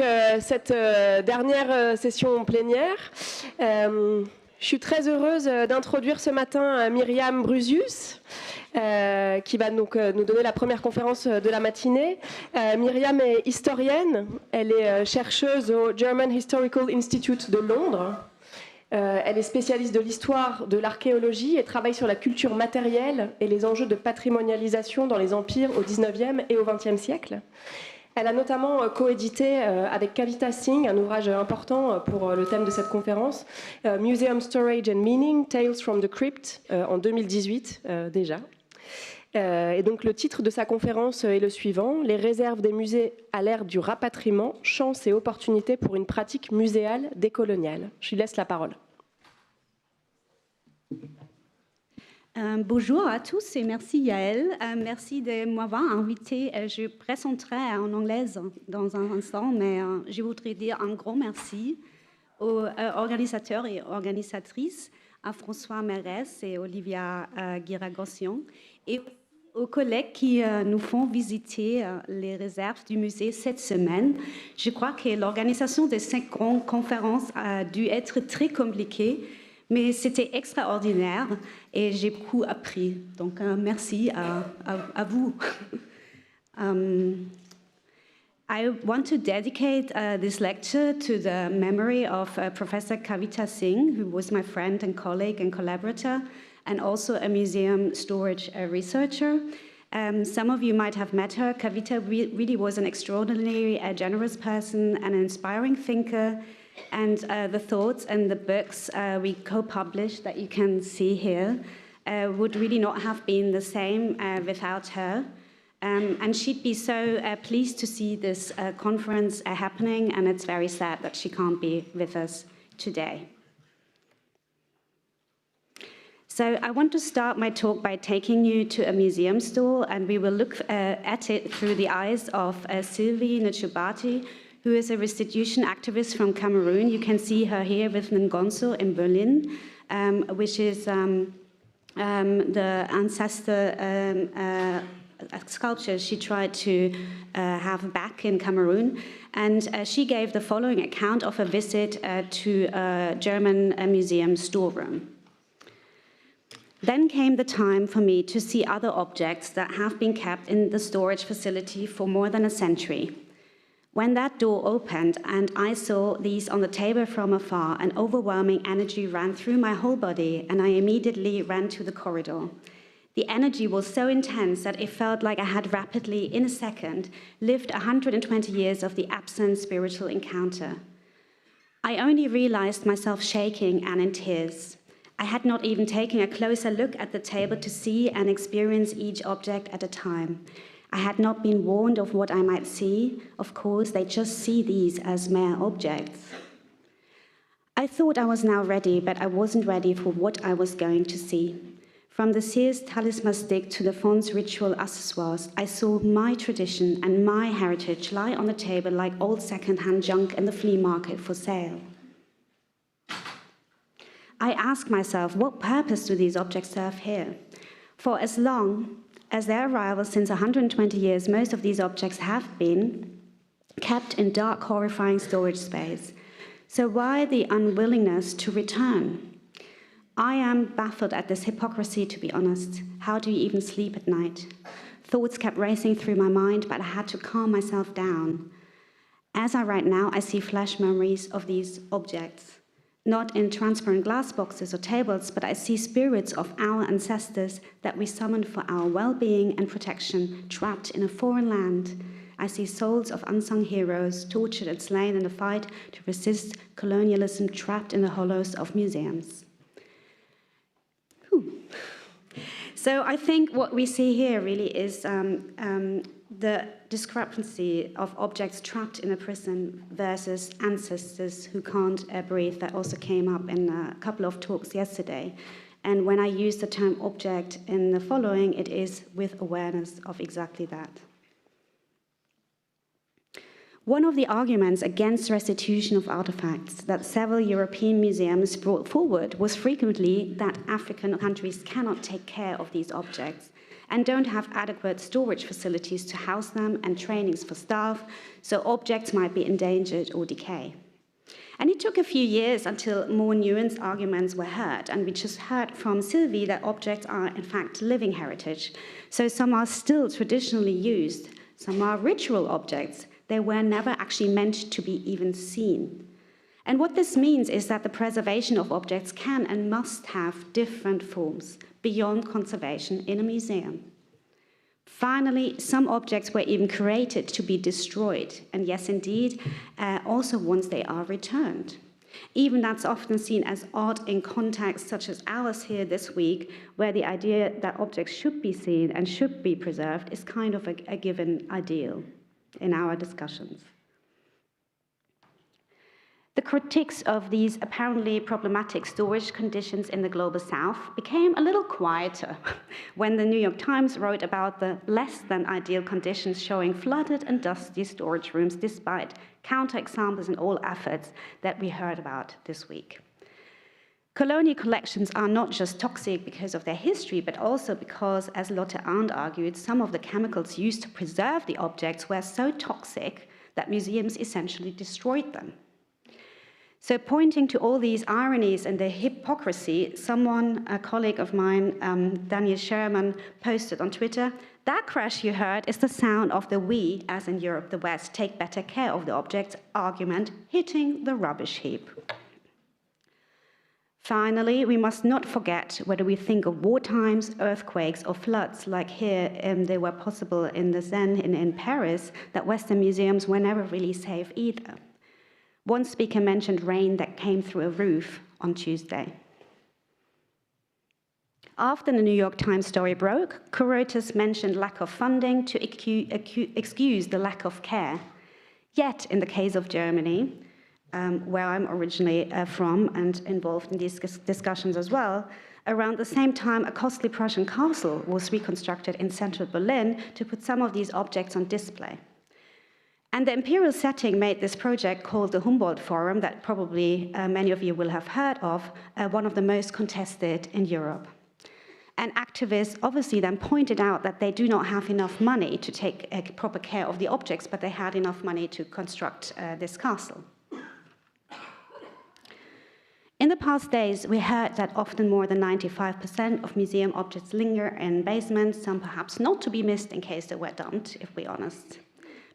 donc cette dernière session plénière. Je suis très heureuse d'introduire ce matin Myriam Brusius, qui va donc nous donner la première conférence de la matinée. Myriam est historienne, elle est chercheuse au German Historical Institute de Londres. Elle est spécialiste de l'histoire, de l'archéologie et travaille sur la culture matérielle et les enjeux de patrimonialisation dans les empires au XIXe et au XXe siècle. Elle a notamment coédité avec Kavita Singh un ouvrage important pour le thème de cette conférence, Museum Storage and Meaning, Tales from the Crypt, en 2018 déjà. Et donc le titre de sa conférence est le suivant, Les réserves des musées à l'ère du rapatriement, chances et opportunités pour une pratique muséale décoloniale. Je lui laisse la parole. Bonjour à tous et merci Yael. Merci de m'avoir invité. Je présenterai en anglais dans un instant, mais je voudrais dire un grand merci aux organisateurs et organisatrices, à François Mérès et Olivia Guiragossian, et aux collègues qui nous font visiter les réserves du musée cette semaine. Je crois que l'organisation de cette grande conférence a dû être très compliquée, mais c'était extraordinaire et j'ai beaucoup appris. Donc, merci à vous. I want to dedicate this lecture to the memory of Professor Kavita Singh, who was my friend and colleague and collaborator, and also a museum storage researcher. Some of you might have met her. Kavita really was an extraordinary, generous person, an inspiring thinker, and the thoughts and the books we co-published that you can see here would really not have been the same without her. And she'd be so pleased to see this conference happening, and it's very sad that she can't be with us today. So I want to start my talk by taking you to a museum store, and we will look at it through the eyes of Sylvie Ntshobati, who is a restitution activist from Cameroon. You can see her here with Ngonso in Berlin, which is the ancestor sculpture she tried to have back in Cameroon. And she gave the following account of a visit to a German museum storeroom. Then came the time for me to see other objects that have been kept in the storage facility for more than a century. When that door opened and I saw these on the table from afar, an overwhelming energy ran through my whole body, and I immediately ran to the corridor. The energy was so intense that it felt like I had rapidly, in a second, lived 120 years of the absent spiritual encounter. I only realized myself shaking and in tears. I had not even taken a closer look at the table to see and experience each object at a time. I had not been warned of what I might see. Of course, they just see these as mere objects. I thought I was now ready, but I wasn't ready for what I was going to see. From the Sears talisman stick to the font's ritual accessoires, I saw my tradition and my heritage lie on the table like old second-hand junk in the flea market for sale. I asked myself, what purpose do these objects serve here? For as long as their arrival since 120 years, most of these objects have been kept in dark, horrifying storage space. So why the unwillingness to return? I am baffled at this hypocrisy, to be honest. How do you even sleep at night? Thoughts kept racing through my mind, but I had to calm myself down. As I write now, I see flash memories of these objects. Not in transparent glass boxes or tables, but I see spirits of our ancestors that we summoned for our well-being and protection, trapped in a foreign land. I see souls of unsung heroes, tortured and slain in the fight to resist colonialism, trapped in the hollows of museums. So I think what we see here really is the discrepancy of objects trapped in a prison versus ancestors who can't breathe. That also came up in a couple of talks yesterday. And when I use the term object in the following, it is with awareness of exactly that. One of the arguments against restitution of artifacts that several European museums brought forward was frequently that African countries cannot take care of these objects, and don't have adequate storage facilities to house them and trainings for staff, so objects might be endangered or decay. And it took a few years until more nuanced arguments were heard, and we just heard from Sylvie that objects are in fact living heritage. So some are still traditionally used, some are ritual objects. They were never actually meant to be even seen. And what this means is that the preservation of objects can and must have different forms beyond conservation in a museum. Finally, some objects were even created to be destroyed, and yes, indeed, also once they are returned. Even that's often seen as odd in contexts such as ours here this week, where the idea that objects should be seen and should be preserved is kind of a given ideal in our discussions. The critiques of these apparently problematic storage conditions in the Global South became a little quieter when the New York Times wrote about the less than ideal conditions showing flooded and dusty storage rooms despite counterexamples and all efforts that we heard about this week. Colonial collections are not just toxic because of their history, but also because, as Lotte Arndt argued, some of the chemicals used to preserve the objects were so toxic that museums essentially destroyed them. So pointing to all these ironies and the hypocrisy, a colleague of mine, Daniel Sherman, posted on Twitter, "That crash you heard is the sound of the we, as in Europe, the West, take better care of the objects argument hitting the rubbish heap." Finally, we must not forget whether we think of war times, earthquakes, or floods, like here they were possible in the Seine in Paris, that Western museums were never really safe either. One speaker mentioned rain that came through a roof on Tuesday. After the New York Times story broke, curators mentioned lack of funding to excuse the lack of care. Yet, in the case of Germany, where I'm originally from and involved in these discussions as well, around the same time, a costly Prussian castle was reconstructed in central Berlin to put some of these objects on display. And the imperial setting made this project called the Humboldt Forum, that probably many of you will have heard of, one of the most contested in Europe. And activists obviously then pointed out that they do not have enough money to take proper care of the objects, but they had enough money to construct this castle. In the past days, we heard that often more than 95% of museum objects linger in basements, some perhaps not to be missed in case they were dumped, if we're honest.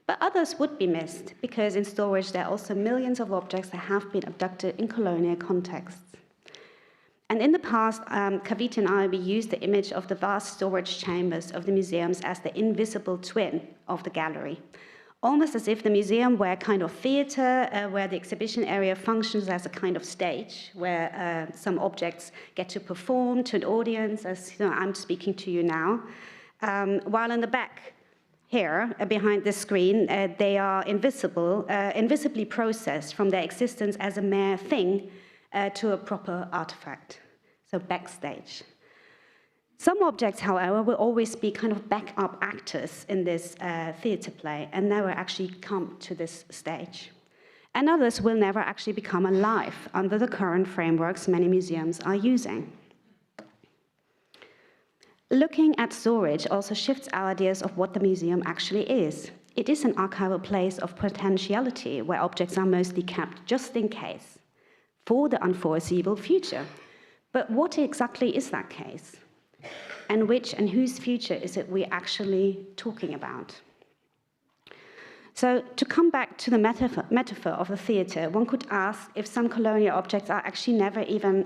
But others would be missed, because in storage there are also millions of objects that have been abducted in colonial contexts. And in the past, Kavita and I, we used the image of the vast storage chambers of the museums as the invisible twin of the gallery, almost as if the museum were a kind of theater where the exhibition area functions as a kind of stage, where some objects get to perform to an audience, as I'm speaking to you now, while in the back, here, behind this screen, they are invisibly processed from their existence as a mere thing to a proper artifact, so backstage. Some objects, however, will always be kind of backup actors in this theater play and never actually come to this stage. And others will never actually become alive under the current frameworks many museums are using. Looking at storage also shifts our ideas of what the museum actually is. It is an archival place of potentiality where objects are mostly kept just in case, for the unforeseeable future. But what exactly is that case? And which and whose future is it we're actually talking about? So to come back to the metaphor of the theater, one could ask if some colonial objects are actually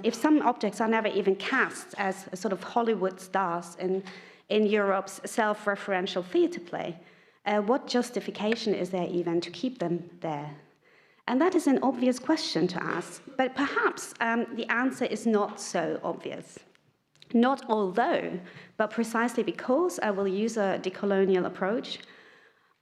if some objects are never even cast as a sort of Hollywood stars in Europe's self-referential theater play, what justification is there even to keep them there? And that is an obvious question to ask, but perhaps the answer is not so obvious. Not although, but precisely because I will use a decolonial approach,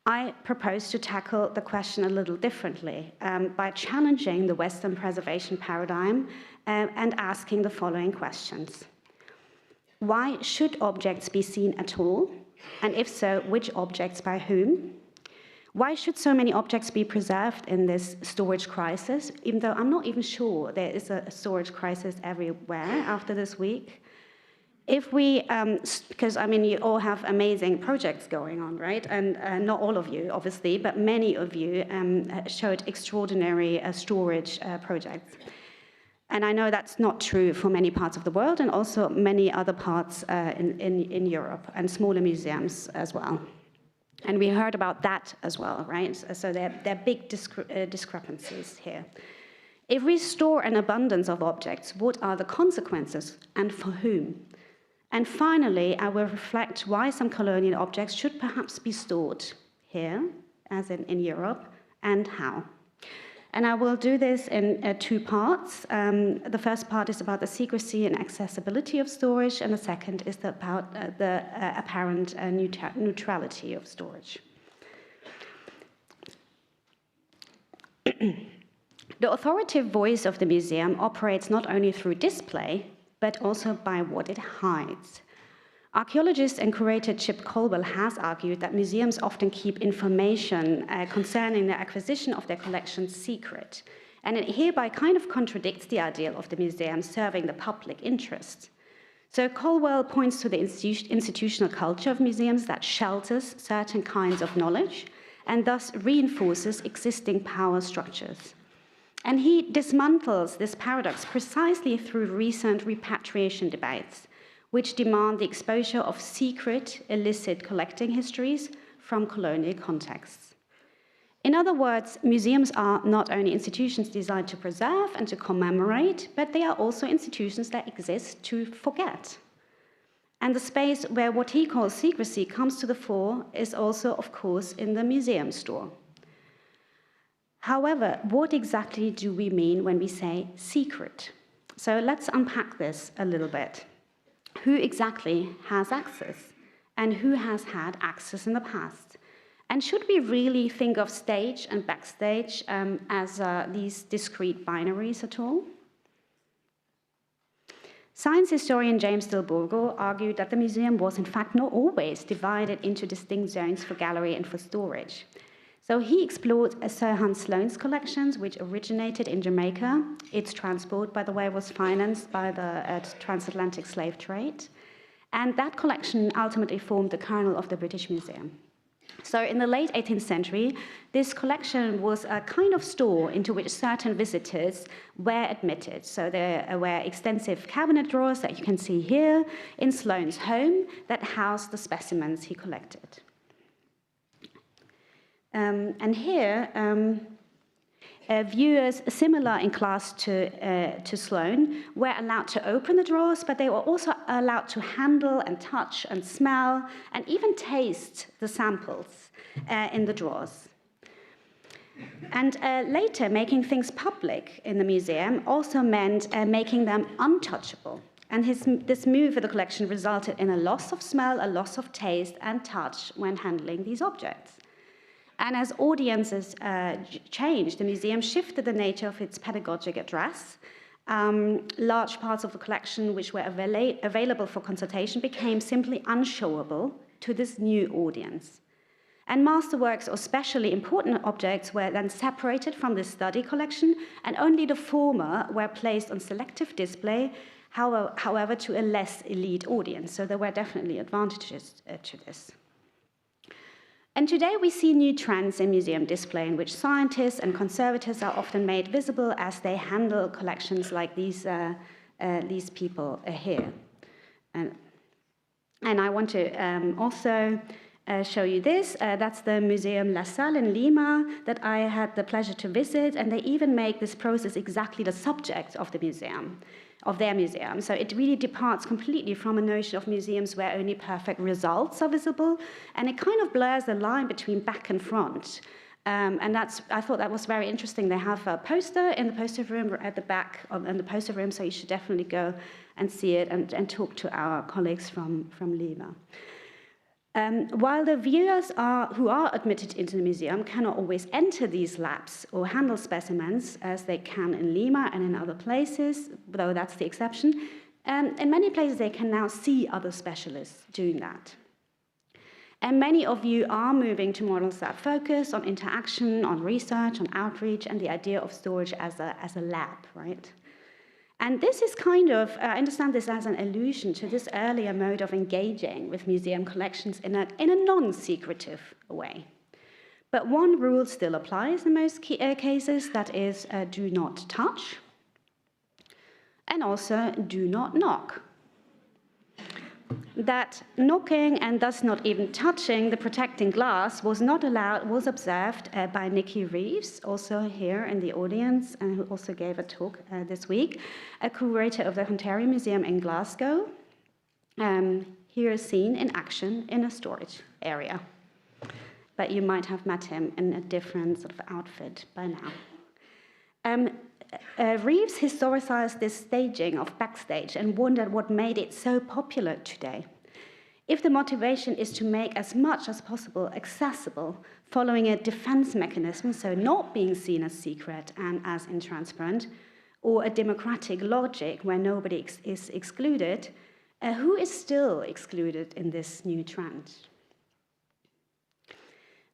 I propose to tackle the question a little differently by challenging the Western preservation paradigm and asking the following questions. Why should objects be seen at all? And if so, which objects by whom? Why should so many objects be preserved in this storage crisis, even though I'm not even sure there is a storage crisis everywhere after this week? If we, because I mean, you all have amazing projects going on, right? And not all of you, obviously, but many of you showed extraordinary storage projects. And I know that's not true for many parts of the world, and also many other parts in Europe, and smaller museums as well. And we heard about that as well, right? So there are big discrepancies here. If we store an abundance of objects, what are the consequences, and for whom? And finally, I will reflect why some colonial objects should perhaps be stored here, as in Europe, and how. And I will do this in 2 parts. The first part is about the secrecy and accessibility of storage, and the second is about the apparent neutrality of storage. The authoritative voice of the museum operates not only through display, but also by what it hides. Archaeologist and curator Chip Colwell has argued that museums often keep information concerning the acquisition of their collections secret, and it hereby kind of contradicts the ideal of the museum serving the public interest. So Colwell points to the institutional culture of museums that shelters certain kinds of knowledge and thus reinforces existing power structures. And he dismantles this paradox precisely through recent repatriation debates, which demand the exposure of secret, illicit collecting histories from colonial contexts. In other words, museums are not only institutions designed to preserve and to commemorate, but they are also institutions that exist to forget. And the space where what he calls secrecy comes to the fore is also, of course, in the museum store. However, what exactly do we mean when we say secret? So let's unpack this a little bit. Who exactly has access? And who has had access in the past? And should we really think of stage and backstage as these discrete binaries at all? Science historian James Delbourgo argued that the museum was in fact not always divided into distinct zones for gallery and for storage. So he explored Sir Hans Sloane's collections, which originated in Jamaica. Its transport, by the way, was financed by the transatlantic slave trade. And that collection ultimately formed the kernel of the British Museum. So in the late 18th century, this collection was a kind of store into which certain visitors were admitted. So there were extensive cabinet drawers that you can see here in Sloane's home that housed the specimens he collected. And here, viewers similar in class to Sloane were allowed to open the drawers, but they were also allowed to handle and touch and smell and even taste the samples in the drawers. And later, making things public in the museum also meant making them untouchable. And this move for the collection resulted in a loss of smell, a loss of taste and touch when handling these objects. And as audiences changed, the museum shifted the nature of its pedagogic address. Large parts of the collection which were available for consultation became simply unshowable to this new audience. And masterworks or specially important objects were then separated from this study collection, and only the former were placed on selective display, however, to a less elite audience. So there were definitely advantages to this. And today we see new trends in museum display in which scientists and conservators are often made visible as they handle collections like these people here. And I want to also show you this. That's the Museum La Salle in Lima that I had the pleasure to visit, and they even make this process exactly the subject of the museum, of their museum. So it really departs completely from a notion of museums where only perfect results are visible, and it kind of blurs the line between back and front. And I thought that was very interesting. They have a poster in the poster room at the back in the poster room, so you should definitely go and see it and talk to our colleagues from Lima. While the viewers who are admitted into the museum cannot always enter these labs or handle specimens as they can in Lima and in other places, though that's the exception, in many places they can now see other specialists doing that. And many of you are moving to models that focus on interaction, on research, on outreach, and the idea of storage as a lab, right? And this is kind of, I understand this as an allusion to this earlier mode of engaging with museum collections in a non-secretive way. But one rule still applies in most cases, that is, do not touch, and also do not knock. That knocking and thus not even touching the protecting glass was not allowed, was observed by Nikki Reeves, also here in the audience, and who also gave a talk this week, a curator of the Ontario Museum in Glasgow. Here is seen in action in a storage area. But you might have met him in a different sort of outfit by now. Reeves historicized this staging of backstage and wondered what made it so popular today. If the motivation is to make as much as possible accessible, following a defense mechanism, so not being seen as secret and as intransparent, or a democratic logic where nobody is excluded, who is still excluded in this new trend?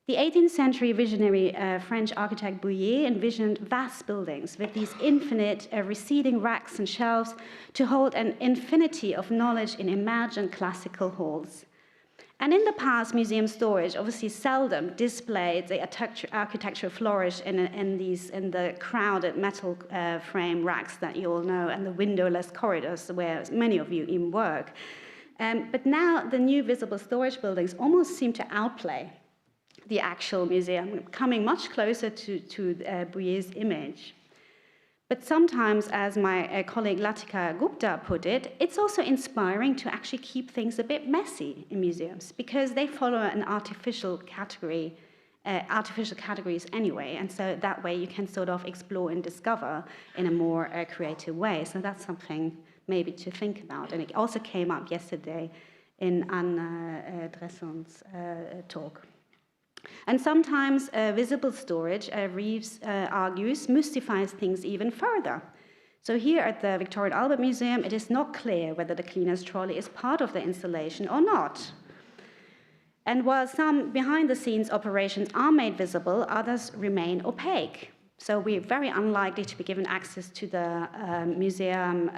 The 18th century visionary French architect Bouyer envisioned vast buildings with these infinite receding racks and shelves to hold an infinity of knowledge in imagined classical halls. And in the past, museum storage obviously seldom displayed the architectural flourish in the crowded metal frame racks that you all know and the windowless corridors where many of you even work. But now the new visible storage buildings almost seem to outplay the actual museum, coming much closer to Bouyer's image. But sometimes, as my colleague Latika Gupta put it, it's also inspiring to actually keep things a bit messy in museums because they follow an artificial categories anyway, and so that way you can sort of explore and discover in a more creative way. So that's something maybe to think about. And it also came up yesterday in Anne Dresson's talk. And sometimes visible storage, Reeves argues, mystifies things even further. So here at the Victoria and Albert Museum, it is not clear whether the cleaner's trolley is part of the installation or not. And while some behind-the-scenes operations are made visible, others remain opaque. So we're very unlikely to be given access to the museum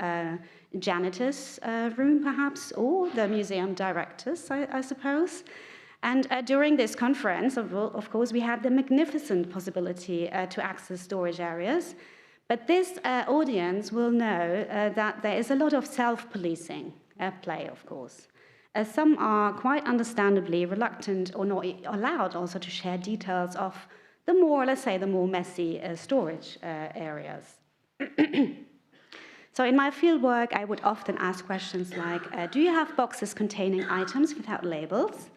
janitor's room, perhaps, or the museum director's, I suppose. And during this conference, of course, we had the magnificent possibility to access storage areas. But this audience will know that there is a lot of self-policing at play, of course. Some are quite understandably reluctant or not allowed also to share details of the more, let's say, the more messy storage areas. So in my fieldwork, I would often ask questions like, do you have boxes containing items without labels?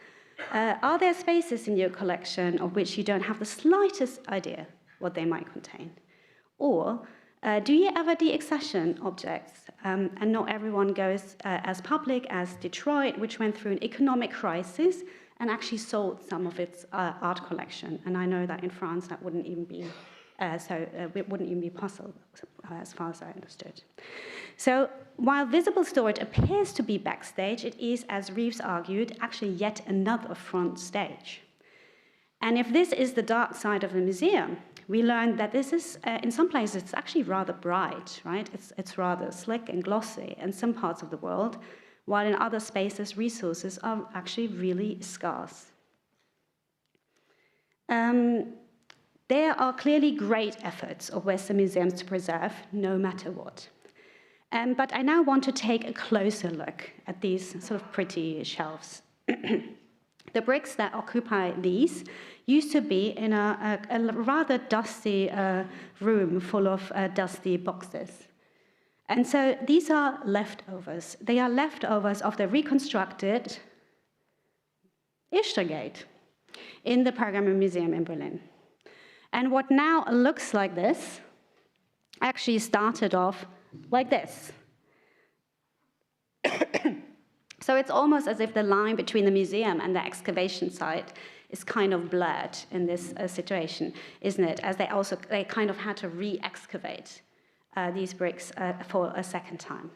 Are there spaces in your collection of which you don't have the slightest idea what they might contain? Or do you ever deaccession objects? And not everyone goes as public as Detroit, which went through an economic crisis and actually sold some of its art collection. And I know that in France that wouldn't even be it wouldn't even be possible, as far as I understood. So while visible storage appears to be backstage, it is, as Reeves argued, actually yet another front stage. And if this is the dark side of the museum, we learned that this is, in some places, it's actually rather bright, right? It's rather slick and glossy in some parts of the world, while in other spaces, resources are actually really scarce. There are clearly great efforts of Western museums to preserve, no matter what. But I now want to take a closer look at these sort of pretty shelves. The bricks that occupy these used to be in a rather dusty room full of dusty boxes. And so these are leftovers. They are leftovers of the reconstructed Ishtargate in the Pergamon Museum in Berlin. And what now looks like this actually started off like this. So it's almost as if the line between the museum and the excavation site is kind of blurred in this situation, isn't it? As they kind of had to re-excavate these bricks for a second time.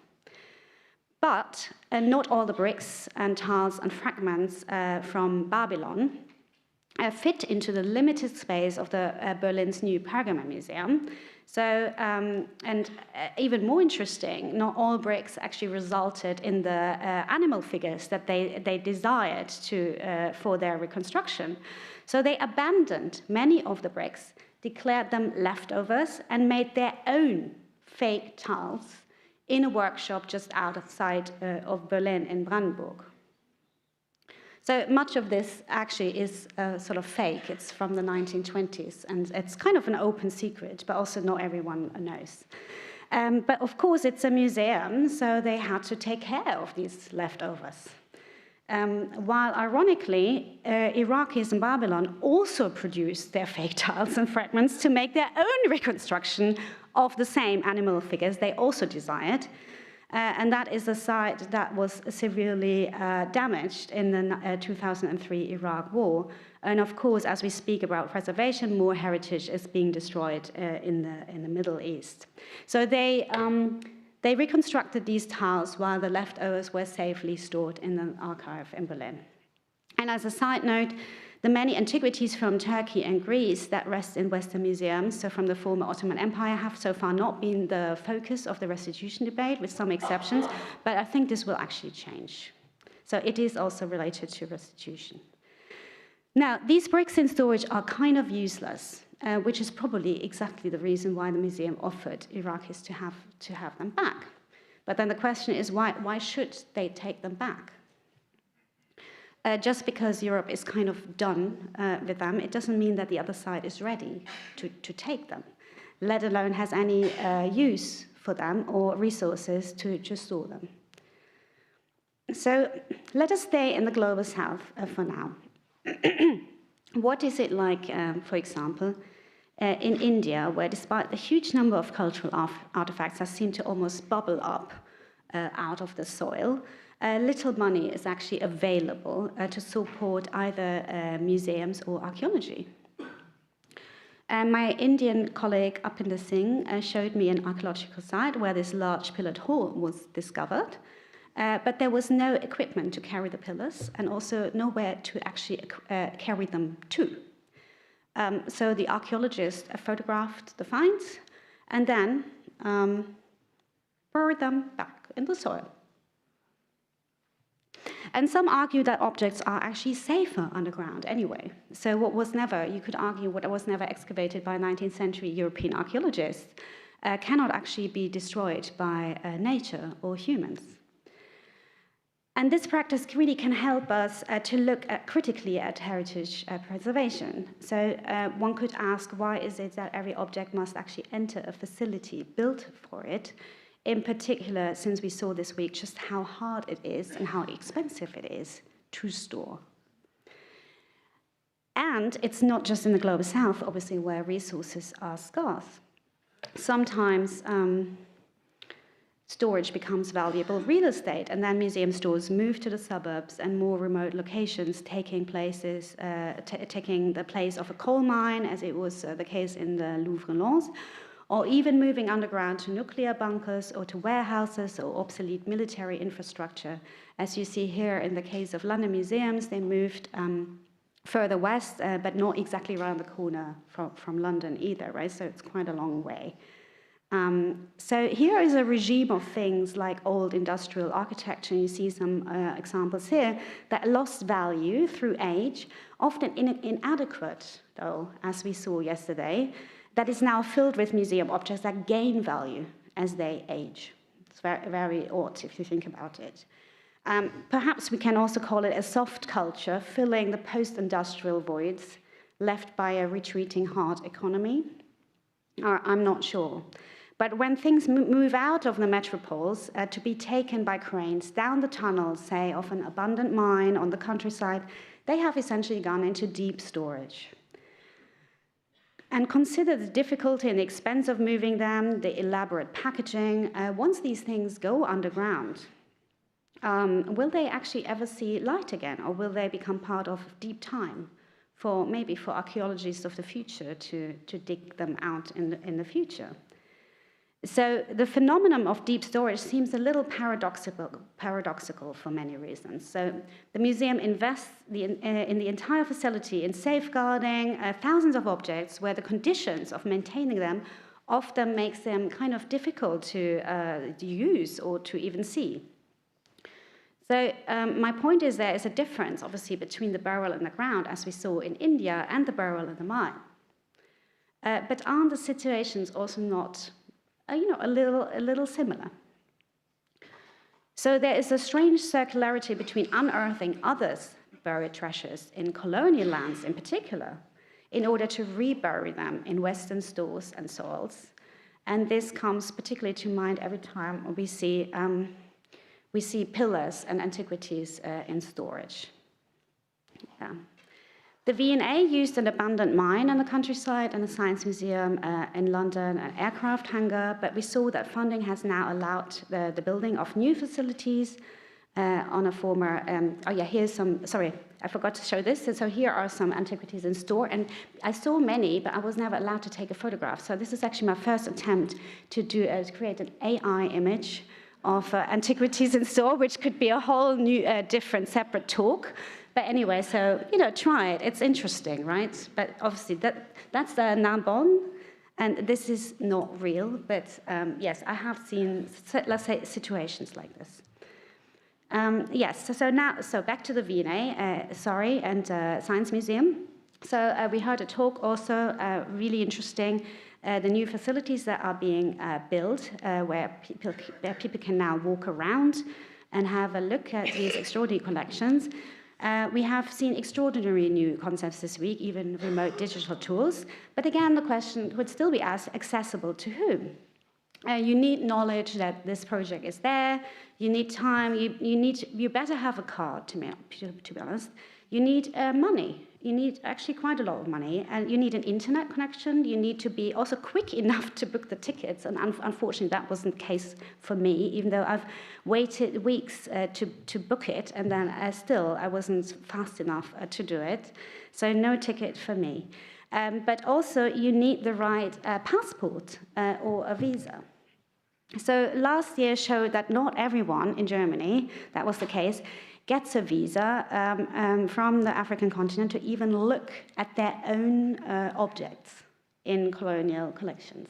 But not all the bricks and tiles and fragments from Babylon fit into the limited space of the Berlin's new Pergamon Museum. So, even more interesting, not all bricks actually resulted in the animal figures that they desired for their reconstruction. So they abandoned many of the bricks, declared them leftovers, and made their own fake tiles in a workshop just outside of Berlin in Brandenburg. So much of this actually is sort of fake. It's from the 1920s, and it's kind of an open secret, but also not everyone knows. But of course, it's a museum, so they had to take care of these leftovers. While ironically, Iraqis in Babylon also produced their fake tiles and fragments to make their own reconstruction of the same animal figures they also desired. And that is a site that was severely damaged in the 2003 Iraq War. And of course, as we speak about preservation, more heritage is being destroyed in the Middle East. So they reconstructed these tiles while the leftovers were safely stored in the archive in Berlin. And as a side note, the many antiquities from Turkey and Greece that rest in Western museums, so from the former Ottoman Empire, have so far not been the focus of the restitution debate, with some exceptions, but I think this will actually change. So it is also related to restitution. Now, these bricks in storage are kind of useless, which is probably exactly the reason why the museum offered Iraqis to have them back. But then the question is, why should they take them back? Just because Europe is kind of done with them, it doesn't mean that the other side is ready to take them, let alone has any use for them or resources to store them. So let us stay in the global south for now. What is it like, for example, in India, where despite the huge number of cultural artifacts that seem to almost bubble up out of the soil, little money is actually available to support either museums or archaeology. My Indian colleague Upinder Singh showed me an archaeological site where this large pillared hall was discovered, but there was no equipment to carry the pillars and also nowhere to actually carry them to. So the archaeologist photographed the finds and then buried them back in the soil. And some argue that objects are actually safer underground anyway. So you could argue what was never excavated by 19th century European archaeologists cannot actually be destroyed by nature or humans. And this practice really can help us to look critically at heritage preservation. So one could ask, why is it that every object must actually enter a facility built for it? In particular, since we saw this week just how hard it is and how expensive it is to store. And it's not just in the global south, obviously, where resources are scarce. Sometimes storage becomes valuable real estate, and then museum stores move to the suburbs and more remote locations, taking the place of a coal mine, as it was the case in the Louvre-Lens, or even moving underground to nuclear bunkers or to warehouses or obsolete military infrastructure. As you see here in the case of London museums, they moved further west, but not exactly around the corner from London either, right? So it's quite a long way. So here is a regime of things like old industrial architecture. You see some examples here that lost value through age, often inadequate, though, as we saw yesterday, that is now filled with museum objects that gain value as they age. It's very, very odd if you think about it. Perhaps we can also call it a soft culture, filling the post-industrial voids left by a retreating hard economy. I'm not sure. But when things move out of the metropoles to be taken by cranes down the tunnels, say, of an abandoned mine on the countryside, they have essentially gone into deep storage. And consider the difficulty and the expense of moving them, the elaborate packaging. Once these things go underground, will they actually ever see light again, or will they become part of deep time maybe for archaeologists of the future to dig them out in the future? So the phenomenon of deep storage seems a little paradoxical for many reasons. So the museum invests in the entire facility in safeguarding thousands of objects where the conditions of maintaining them often makes them kind of difficult to use or to even see. So my point is there is a difference, obviously, between the burial in the ground, as we saw in India, and the burial in the mine. But aren't the situations also not, a little similar? So there is a strange circularity between unearthing others' buried treasures in colonial lands in particular, in order to rebury them in Western stores and soils. And this comes particularly to mind every time we see pillars and antiquities in storage. Yeah. The V&A used an abandoned mine in the countryside and a science museum in London, an aircraft hangar, but we saw that funding has now allowed the building of new facilities on a former, here's some, sorry, I forgot to show this. So here are some antiquities in store, and I saw many, but I was never allowed to take a photograph. So this is actually my first attempt to create an AI image of antiquities in store, which could be a whole new, different, separate talk. But anyway, so, try it. It's interesting, right? But obviously, that's the Narbonne, and this is not real. But yes, I have seen, let's say, situations like this. Yes, so back to the V&A, and Science Museum. So we heard a talk also, really interesting, the new facilities that are being built, where people can now walk around and have a look at these extraordinary collections. We have seen extraordinary new concepts this week, even remote digital tools. But again, the question would still be asked, accessible to whom? You need knowledge that this project is there. You need time. You better have a card, to be honest. You need money. You need actually quite a lot of money, and you need an internet connection. You need to be also quick enough to book the tickets, and unfortunately that wasn't the case for me, even though I've waited weeks to book it, and then still I wasn't fast enough to do it, so no ticket for me. But also you need the right passport or a visa. So last year showed that not everyone in Germany, that was the case, gets a visa from the African continent to even look at their own objects in colonial collections.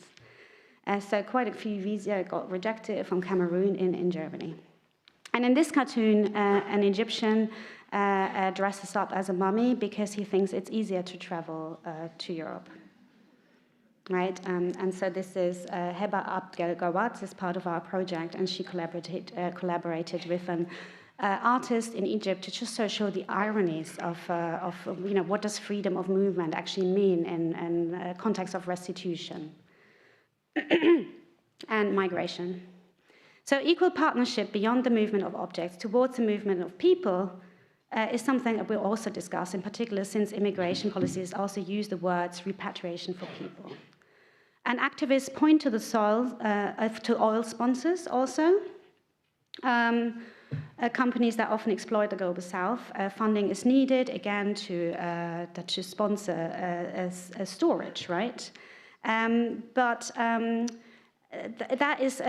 So quite a few visas got rejected from Cameroon in Germany. And in this cartoon, an Egyptian dresses up as a mummy because he thinks it's easier to travel to Europe. Right, and so this is Heba Abdelgawad is part of our project, and she collaborated with an artist in Egypt to just show the ironies of what does freedom of movement actually mean in context of restitution and migration. So equal partnership beyond the movement of objects towards the movement of people is something that we'll also discuss, in particular since immigration policies also use the words repatriation for people. And activists point to the to oil sponsors also, companies that often exploit the global south. Funding is needed, again, to sponsor storage, right? That is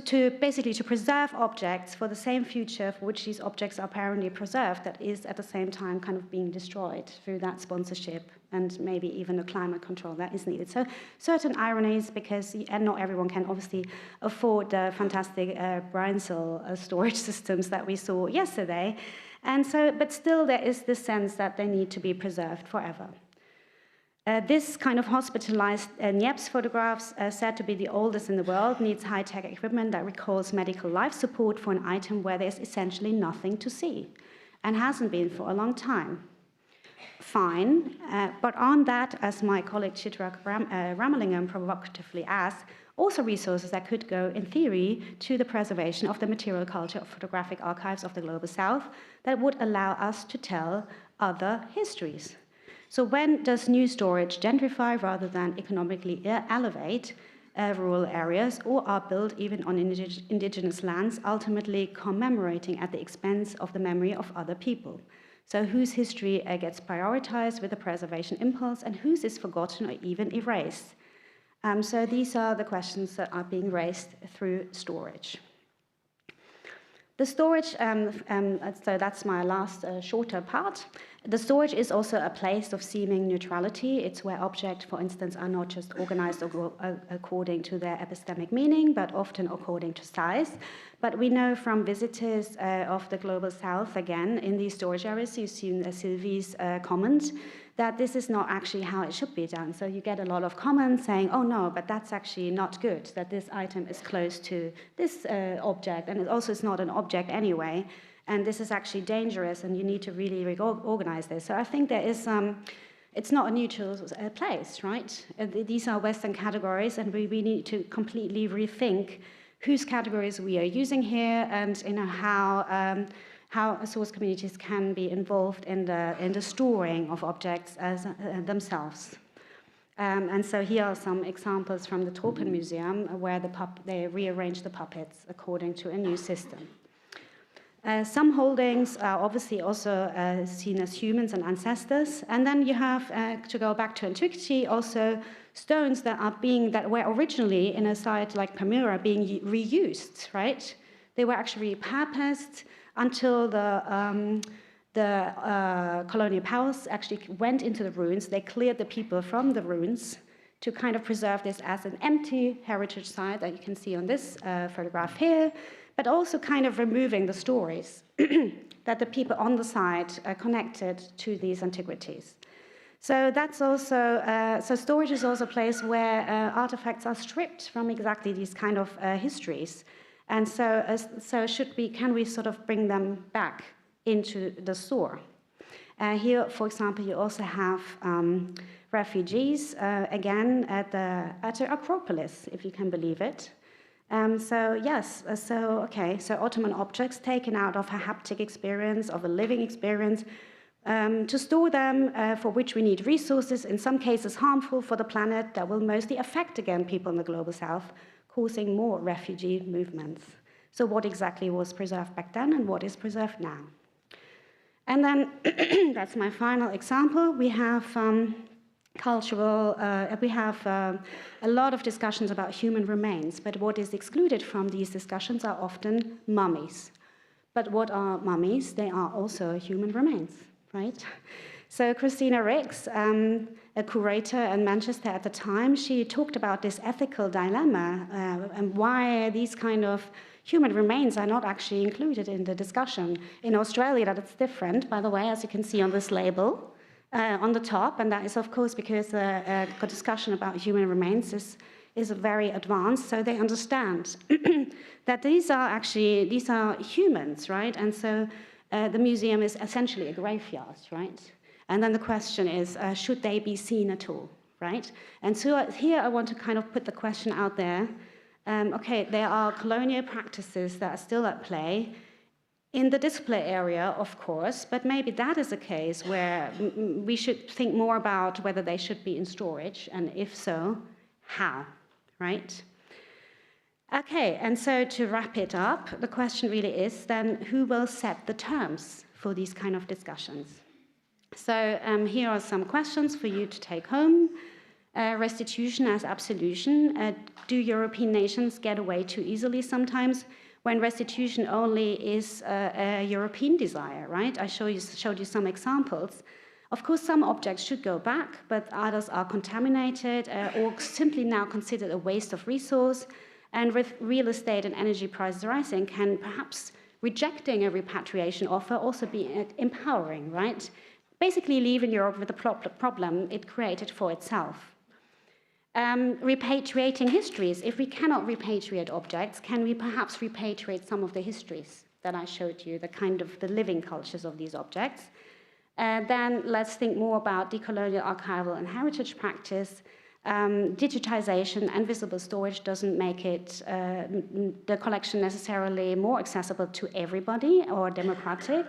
to basically to preserve objects for the same future for which these objects are apparently preserved, that is at the same time kind of being destroyed through that sponsorship and maybe even the climate control that is needed. So certain ironies, because not everyone can obviously afford the fantastic brine-sill storage systems that we saw yesterday, and so but still there is this sense that they need to be preserved forever. This kind of hospitalized Niepce photographs, said to be the oldest in the world, needs high-tech equipment that recalls medical life support for an item where there's essentially nothing to see, and hasn't been for a long time. Fine, but aren't that, as my colleague Chitra Ramalingam provocatively asked, also resources that could go, in theory, to the preservation of the material culture of photographic archives of the Global South that would allow us to tell other histories? So when does new storage gentrify rather than economically elevate rural areas, or are built even on indigenous lands, ultimately commemorating at the expense of the memory of other people? So whose history gets prioritized with the preservation impulse, and whose is forgotten or even erased? So these are the questions that are being raised through storage. The storage, so that's my last shorter part. The storage is also a place of seeming neutrality. It's where objects, for instance, are not just organized according to their epistemic meaning, but often according to size. But we know from visitors of the Global South, again, in these storage areas, you've seen Sylvie's comment, that this is not actually how it should be done. So you get a lot of comments saying, oh no, but that's actually not good, that this item is close to this object, and it also is not an object anyway, and this is actually dangerous, and you need to really reorganize this. So I think there is, it's not a neutral place, right? These are Western categories, and we need to completely rethink whose categories we are using here, and how source communities can be involved in the storing of objects as themselves. And so here are some examples from the Tropen Museum where they rearrange the puppets according to a new system. Some holdings are obviously also seen as humans and ancestors. And then you have, to go back to antiquity, also stones that were originally in a site like Palmyra being reused, right? They were actually repurposed until the colonial powers actually went into the ruins. They cleared the people from the ruins to kind of preserve this as an empty heritage site that you can see on this photograph here, but also kind of removing the stories that the people on the site connected to these antiquities. So that's also, so storage is also a place where artifacts are stripped from exactly these kind of histories. And so can we sort of bring them back into the store? Here, for example, you also have refugees, again, at the Acropolis, if you can believe it. So Ottoman objects taken out of a haptic experience, of a living experience, to store them, for which we need resources, in some cases harmful for the planet, that will mostly affect, again, people in the Global South, causing more refugee movements. So what exactly was preserved back then and what is preserved now? And then, that's my final example, we have a lot of discussions about human remains, but what is excluded from these discussions are often mummies. But what are mummies? They are also human remains, right? So Christina Ricks, a curator in Manchester at the time, she talked about this ethical dilemma and why these kind of human remains are not actually included in the discussion. In Australia, that's different, by the way, as you can see on this label on the top, and that is, of course, because the discussion about human remains is very advanced, so they understand that these are humans, right? And so the museum is essentially a graveyard, right? And then the question is, should they be seen at all, right? And so here I want to kind of put the question out there. Okay, there are colonial practices that are still at play in the display area, of course, but maybe that is a case where we should think more about whether they should be in storage, and if so, how, right? Okay, and so to wrap it up, the question really is then, who will set the terms for these kind of discussions? So here are some questions for you to take home. Restitution as absolution. Do European nations get away too easily sometimes when restitution only is a European desire, right? I showed you some examples. Of course, some objects should go back, but others are contaminated or simply now considered a waste of resource. And with real estate and energy prices rising, can perhaps rejecting a repatriation offer also be empowering, right? Basically leaving Europe with the problem it created for itself. Repatriating histories. If we cannot repatriate objects, can we perhaps repatriate some of the histories that I showed you, the living cultures of these objects? Then let's think more about decolonial archival and heritage practice. Digitization and visible storage doesn't make it the collection necessarily more accessible to everybody or democratic.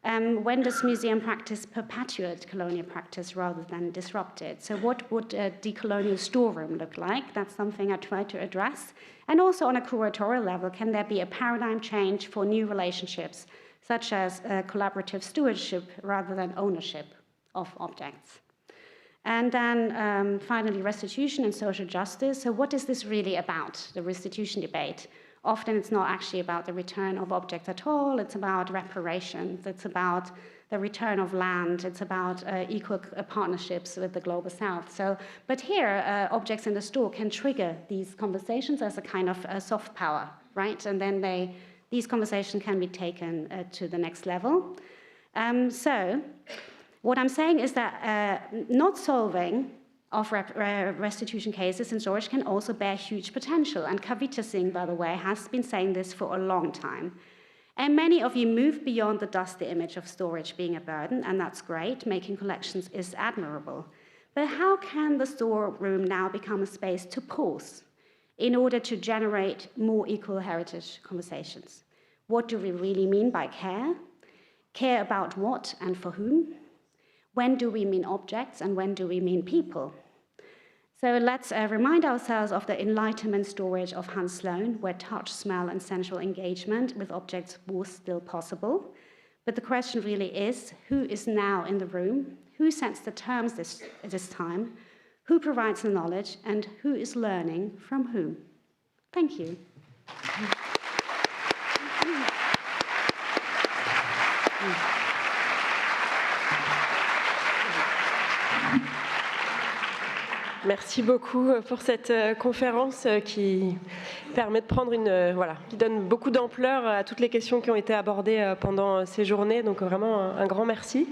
When does museum practice perpetuate colonial practice rather than disrupt it? So what would a decolonial storeroom look like? That's something I try to address. And also on a curatorial level, can there be a paradigm change for new relationships, such as collaborative stewardship rather than ownership of objects? And then finally, restitution and social justice. So what is this really about, the restitution debate? often it's not actually about the return of objects at all. It's about reparations. It's about the return of land. It's about equal partnerships with the global south. But here, objects in the store can trigger these conversations as a kind of soft power, right? And then these conversations can be taken to the next level. So what I'm saying is that not solving of restitution cases in storage can also bear huge potential. And Kavita Singh, by the way, has been saying this for a long time. And many of you move beyond the dusty image of storage being a burden, and that's great. Making collections is admirable. But how can the storeroom now become a space to pause in order to generate more equal heritage conversations? What do we really mean by care? Care about what and for whom? When do we mean objects and when do we mean people? So let's remind ourselves of the Enlightenment storage of Hans Sloane, where touch, smell, and sensual engagement with objects was still possible. But the question really is, who is now in the room? Who sets the terms this time? Who provides the knowledge? And who is learning from whom? Thank you. Merci beaucoup pour cette conférence qui permet de prendre qui donne beaucoup d'ampleur à toutes les questions qui ont été abordées pendant ces journées. Donc vraiment un grand merci.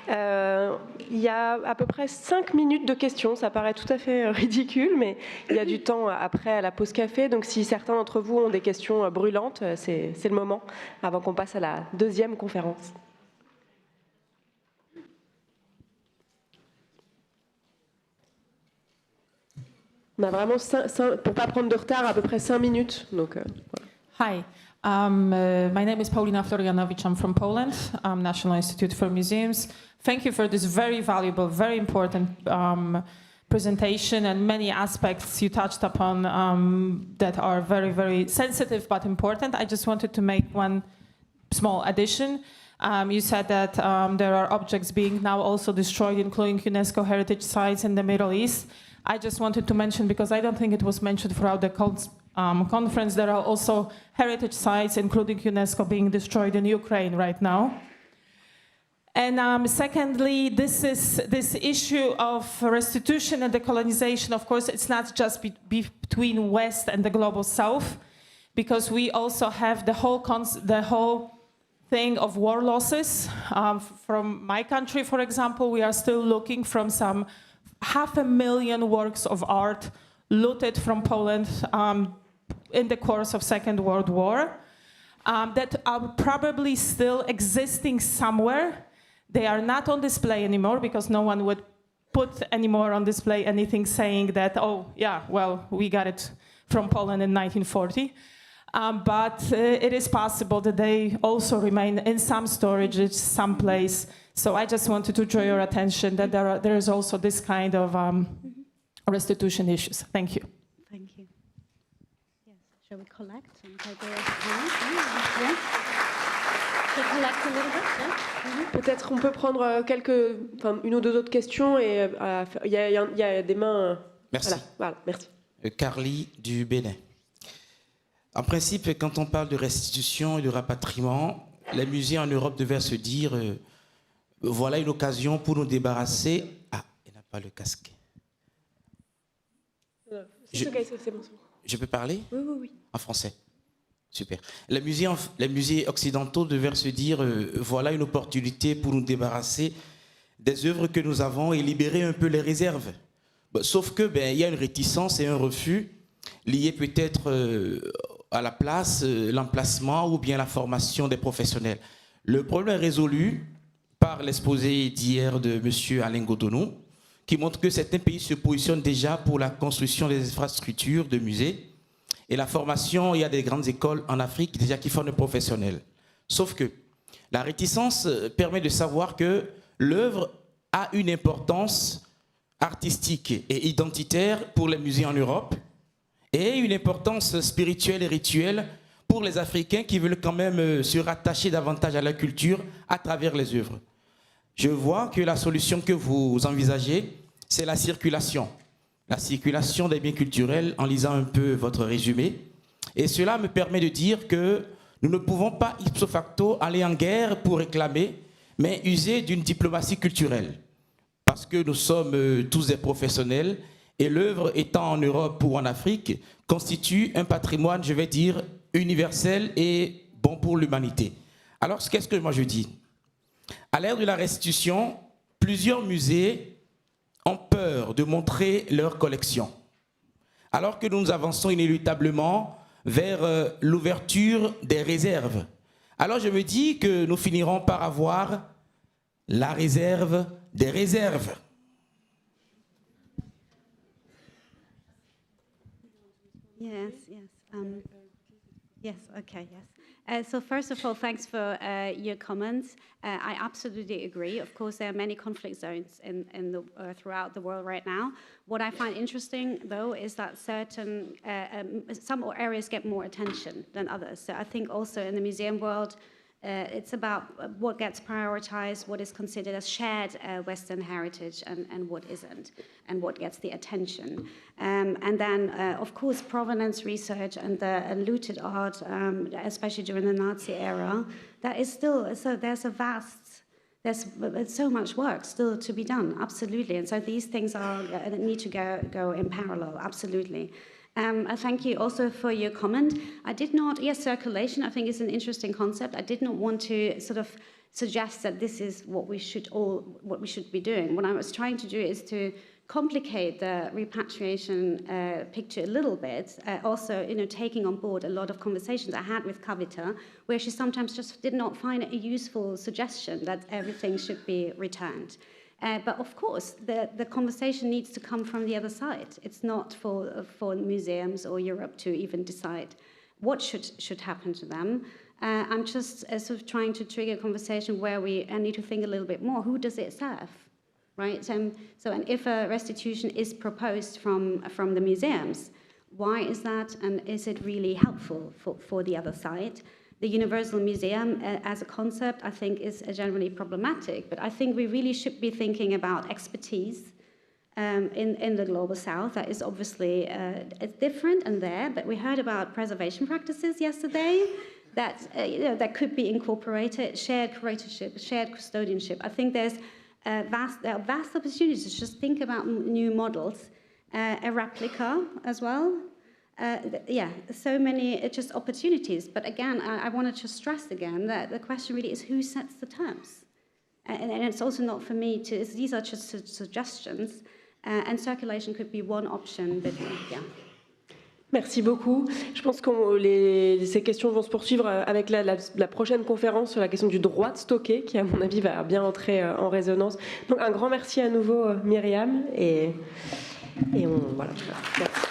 Il y a à peu près 5 minutes de questions. Ça paraît tout à fait ridicule, mais il y a du temps après à la pause café. Donc si certains d'entre vous ont des questions brûlantes, c'est le moment avant qu'on passe à la deuxième conférence. On a vraiment, pour ne pas prendre de retard, à peu près 5 minutes. Donc, voilà. Hi, my name is Paulina Florianowicz. I'm from Poland, National Institute for Museums. Thank you for this very valuable, very important presentation and many aspects you touched upon that are very, very sensitive but important. I just wanted to make one small addition. You said that there are objects being now also destroyed, including UNESCO heritage sites in the Middle East. I just wanted to mention, because I don't think it was mentioned throughout the conference, there are also heritage sites, including UNESCO, being destroyed in Ukraine right now. And secondly, this issue of restitution and decolonization, of course, it's not just between West and the global South, because we also have the whole thing of war losses. From my country, for example, we are still looking from some 500,000 works of art looted from Poland in the course of Second World War that are probably still existing somewhere. They are not on display anymore because no one would put anymore on display anything saying that, oh, yeah, well, we got it from Poland in 1940. But it is possible that they also remain in some storage, someplace. So I just wanted to draw your attention that there is also this kind of restitution issues. Thank you. Thank you. Yes. Shall we collect and take yes. To collect a little bit, yeah? Peut-être on peut prendre une ou deux autres questions et il y a des mains. Merci. Voilà, merci. Carly du Bénin. En principe, quand on parle de restitution et de rapatriement, les musées en Europe devaient se dire voilà une occasion pour nous débarrasser. Ah, il n'a pas le casque. Je peux parler? Oui. En français. Super. Les musées occidentaux devaient se dire voilà une opportunité pour nous débarrasser des œuvres que nous avons et libérer un peu les réserves. Sauf que il y a une réticence et un refus liés peut-être à la place, l'emplacement ou bien la formation des professionnels. Le problème est résolu par l'exposé d'hier de M. Alain Godonou, qui montre que certains pays se positionnent déjà pour la construction des infrastructures de musées. Et la formation, il y a des grandes écoles en Afrique déjà qui forment des professionnels. Sauf que la réticence permet de savoir que l'œuvre a une importance artistique et identitaire pour les musées en Europe et une importance spirituelle et rituelle pour les Africains qui veulent quand même se rattacher davantage à la culture à travers les œuvres. Je vois que la solution que vous envisagez, c'est la circulation. La circulation des biens culturels, en lisant un peu votre résumé. Et cela me permet de dire que nous ne pouvons pas ipso facto aller en guerre pour réclamer, mais user d'une diplomatie culturelle. Parce que nous sommes tous des professionnels et l'œuvre étant en Europe ou en Afrique constitue un patrimoine, je vais dire, universel et bon pour l'humanité. Alors, qu'est-ce que moi je dis? À l'ère de la restitution, plusieurs musées ont peur de montrer leurs collections, alors que nous avançons inéluctablement vers l'ouverture des réserves. Alors je me dis que nous finirons par avoir la réserve des réserves. Yes, yes. Yes, okay, yes. So first of all, thanks for your comments. I absolutely agree. Of course, there are many conflict zones throughout the world right now. What I find interesting, though, is that some areas get more attention than others. So I think also in the museum world, it's about what gets prioritized, what is considered as shared Western heritage and what isn't, and what gets the attention. And then, of course, provenance research and the looted art, especially during the Nazi era, that is still, so there's so much work still to be done, absolutely. And so these things need to go in parallel, absolutely. I thank you also for your comment. I did not, yes, circulation I think is an interesting concept. I did not want to sort of suggest that this is what we should be doing. What I was trying to do is to complicate the repatriation picture a little bit, also, taking on board a lot of conversations I had with Kavita, where she sometimes just did not find it a useful suggestion that everything should be returned. But of course, the conversation needs to come from the other side. It's not for museums or Europe to even decide what should happen to them. I'm just sort of trying to trigger a conversation where we need to think a little bit more. Who does it serve, right? And if a restitution is proposed from the museums, why is that? And is it really helpful for the other side? The Universal Museum as a concept, I think, is generally problematic, but I think we really should be thinking about expertise in the Global South. That is obviously it's different and there, but we heard about preservation practices yesterday that could be incorporated, shared curatorship, shared custodianship. I think there are vast opportunities to just think about new models, a replica as well. So many just opportunities. But again, I want to just stress again that the question really is who sets the terms? And it's also not for me to, these are just suggestions, and circulation could be one option, but yeah. Merci beaucoup. Je pense que ces questions vont se poursuivre avec la prochaine conférence sur la question du droit de stocker, qui, à mon avis, va bien entrer en résonance. Donc, un grand merci à nouveau, Myriam. Et voilà. Merci.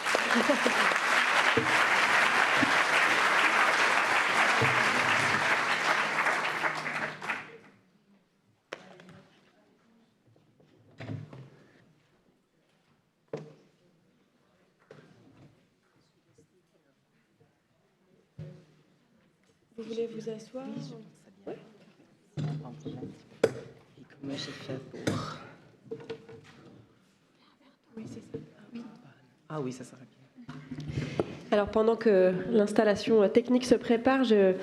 Vous voulez vous asseoir? Oui, Et comment j'ai fait pour... Oui, c'est ça. Ah oui, ça serait bien. Alors, pendant que l'installation technique se prépare, je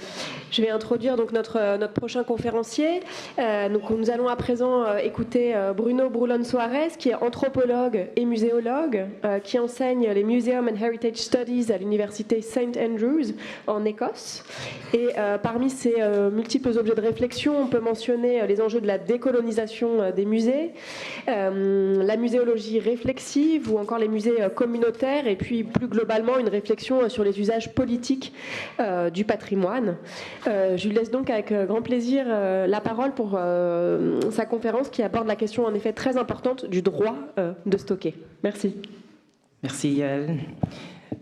vais introduire donc notre prochain conférencier. Donc, nous allons à présent écouter Bruno Broulon-Soares, qui est anthropologue et muséologue, qui enseigne les Museum and Heritage Studies à l'université St Andrews en Écosse. Et parmi ces multiples objets de réflexion, on peut mentionner les enjeux de la décolonisation des musées, la muséologie réflexive ou encore les musées communautaires, et puis plus globalement une réflexion sur les usages politiques du patrimoine. Je lui laisse donc avec grand plaisir la parole pour sa conférence qui aborde la question en effet très importante du droit de stocker. Merci. Merci Yael.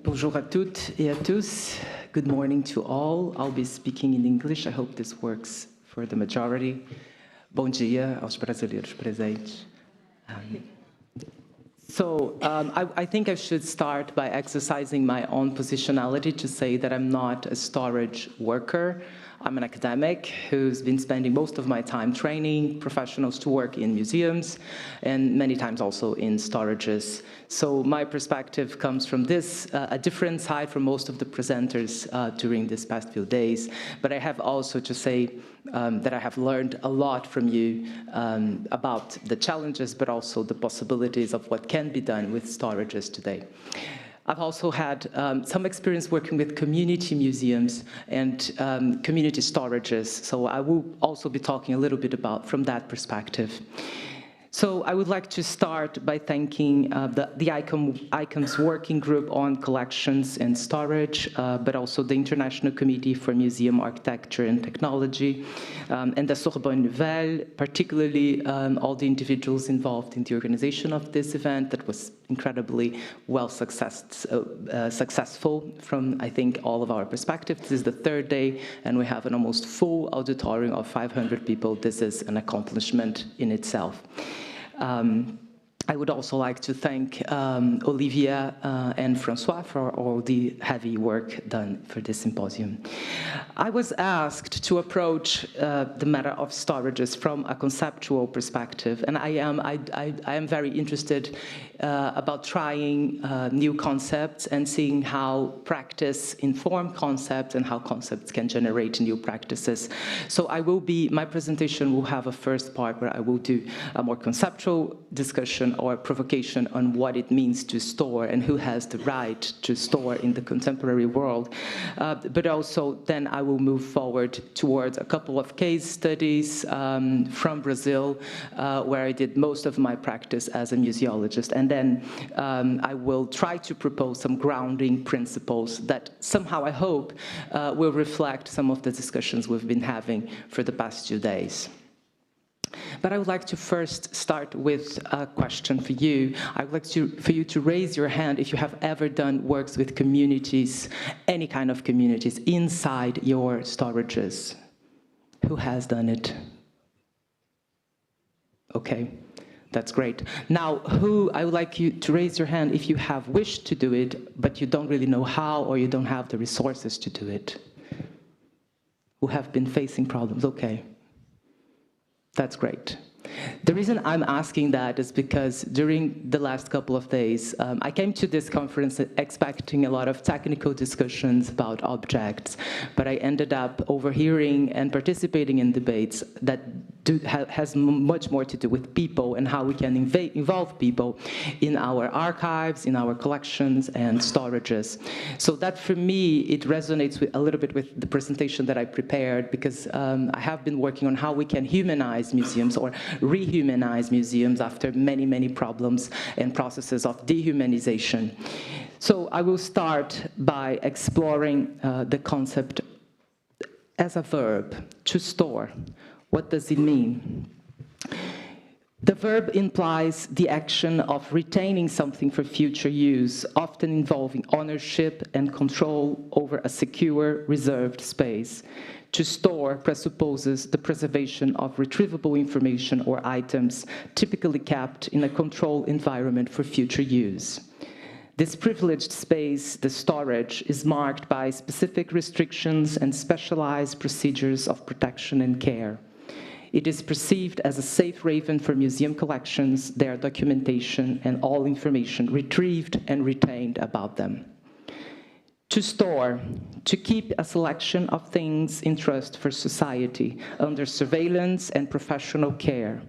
Bonjour à toutes et à tous. Good morning to all. I'll be speaking in English. I hope this works for the majority. Bom dia aos brasileiros presentes. I think I should start by exercising my own positionality to say that I'm not a storage worker. I'm an academic who's been spending most of my time training professionals to work in museums and many times also in storages. So my perspective comes from this, a different side from most of the presenters during these past few days. But I have also to say that I have learned a lot from you about the challenges, but also the possibilities of what can be done with storages today. I've also had some experience working with community museums and community storages, so I will also be talking a little bit about from that perspective. So I would like to start by thanking the ICOM's working group on collections and storage, but also the International Committee for Museum Architecture and Technology, and the Sorbonne Nouvelle, particularly all the individuals involved in the organization of this event that was incredibly well successful from, I think, all of our perspectives. This is the third day, and we have an almost full auditorium of 500 people. This is an accomplishment in itself. I would also like to thank Olivia and Francois for all the heavy work done for this symposium. I was asked to approach the matter of storages from a conceptual perspective, and I am very interested about trying new concepts and seeing how practice inform concepts and how concepts can generate new practices. So my presentation will have a first part where I will do a more conceptual discussion or provocation on what it means to store and who has the right to store in the contemporary world. But also then I will move forward towards a couple of case studies from Brazil, where I did most of my practice as a museologist. And then I will try to propose some grounding principles that somehow I hope will reflect some of the discussions we've been having for the past 2 days. But I would like to first start with a question for you. I would like for you to raise your hand if you have ever done works with communities, any kind of communities, inside your storages. Who has done it? Okay, that's great. Now, I would like you to raise your hand if you have wished to do it, but you don't really know how, or you don't have the resources to do it. Who have been facing problems? Okay. That's great. The reason I'm asking that is because during the last couple of days, I came to this conference expecting a lot of technical discussions about objects, but I ended up overhearing and participating in debates that has much more to do with people and how we can involve people in our archives, in our collections and storages. So that for me, it resonates a little bit with the presentation that I prepared, because I have been working on how we can humanize museums or rehumanize museums after many, many problems and processes of dehumanization. So I will start by exploring the concept as a verb, to store. What does it mean? The verb implies the action of retaining something for future use, often involving ownership and control over a secure, reserved space. To store presupposes the preservation of retrievable information or items typically kept in a controlled environment for future use. This privileged space, the storage, is marked by specific restrictions and specialized procedures of protection and care. It is perceived as a safe haven for museum collections, their documentation, and all information retrieved and retained about them. To store, to keep a selection of things in trust for society, under surveillance and professional care.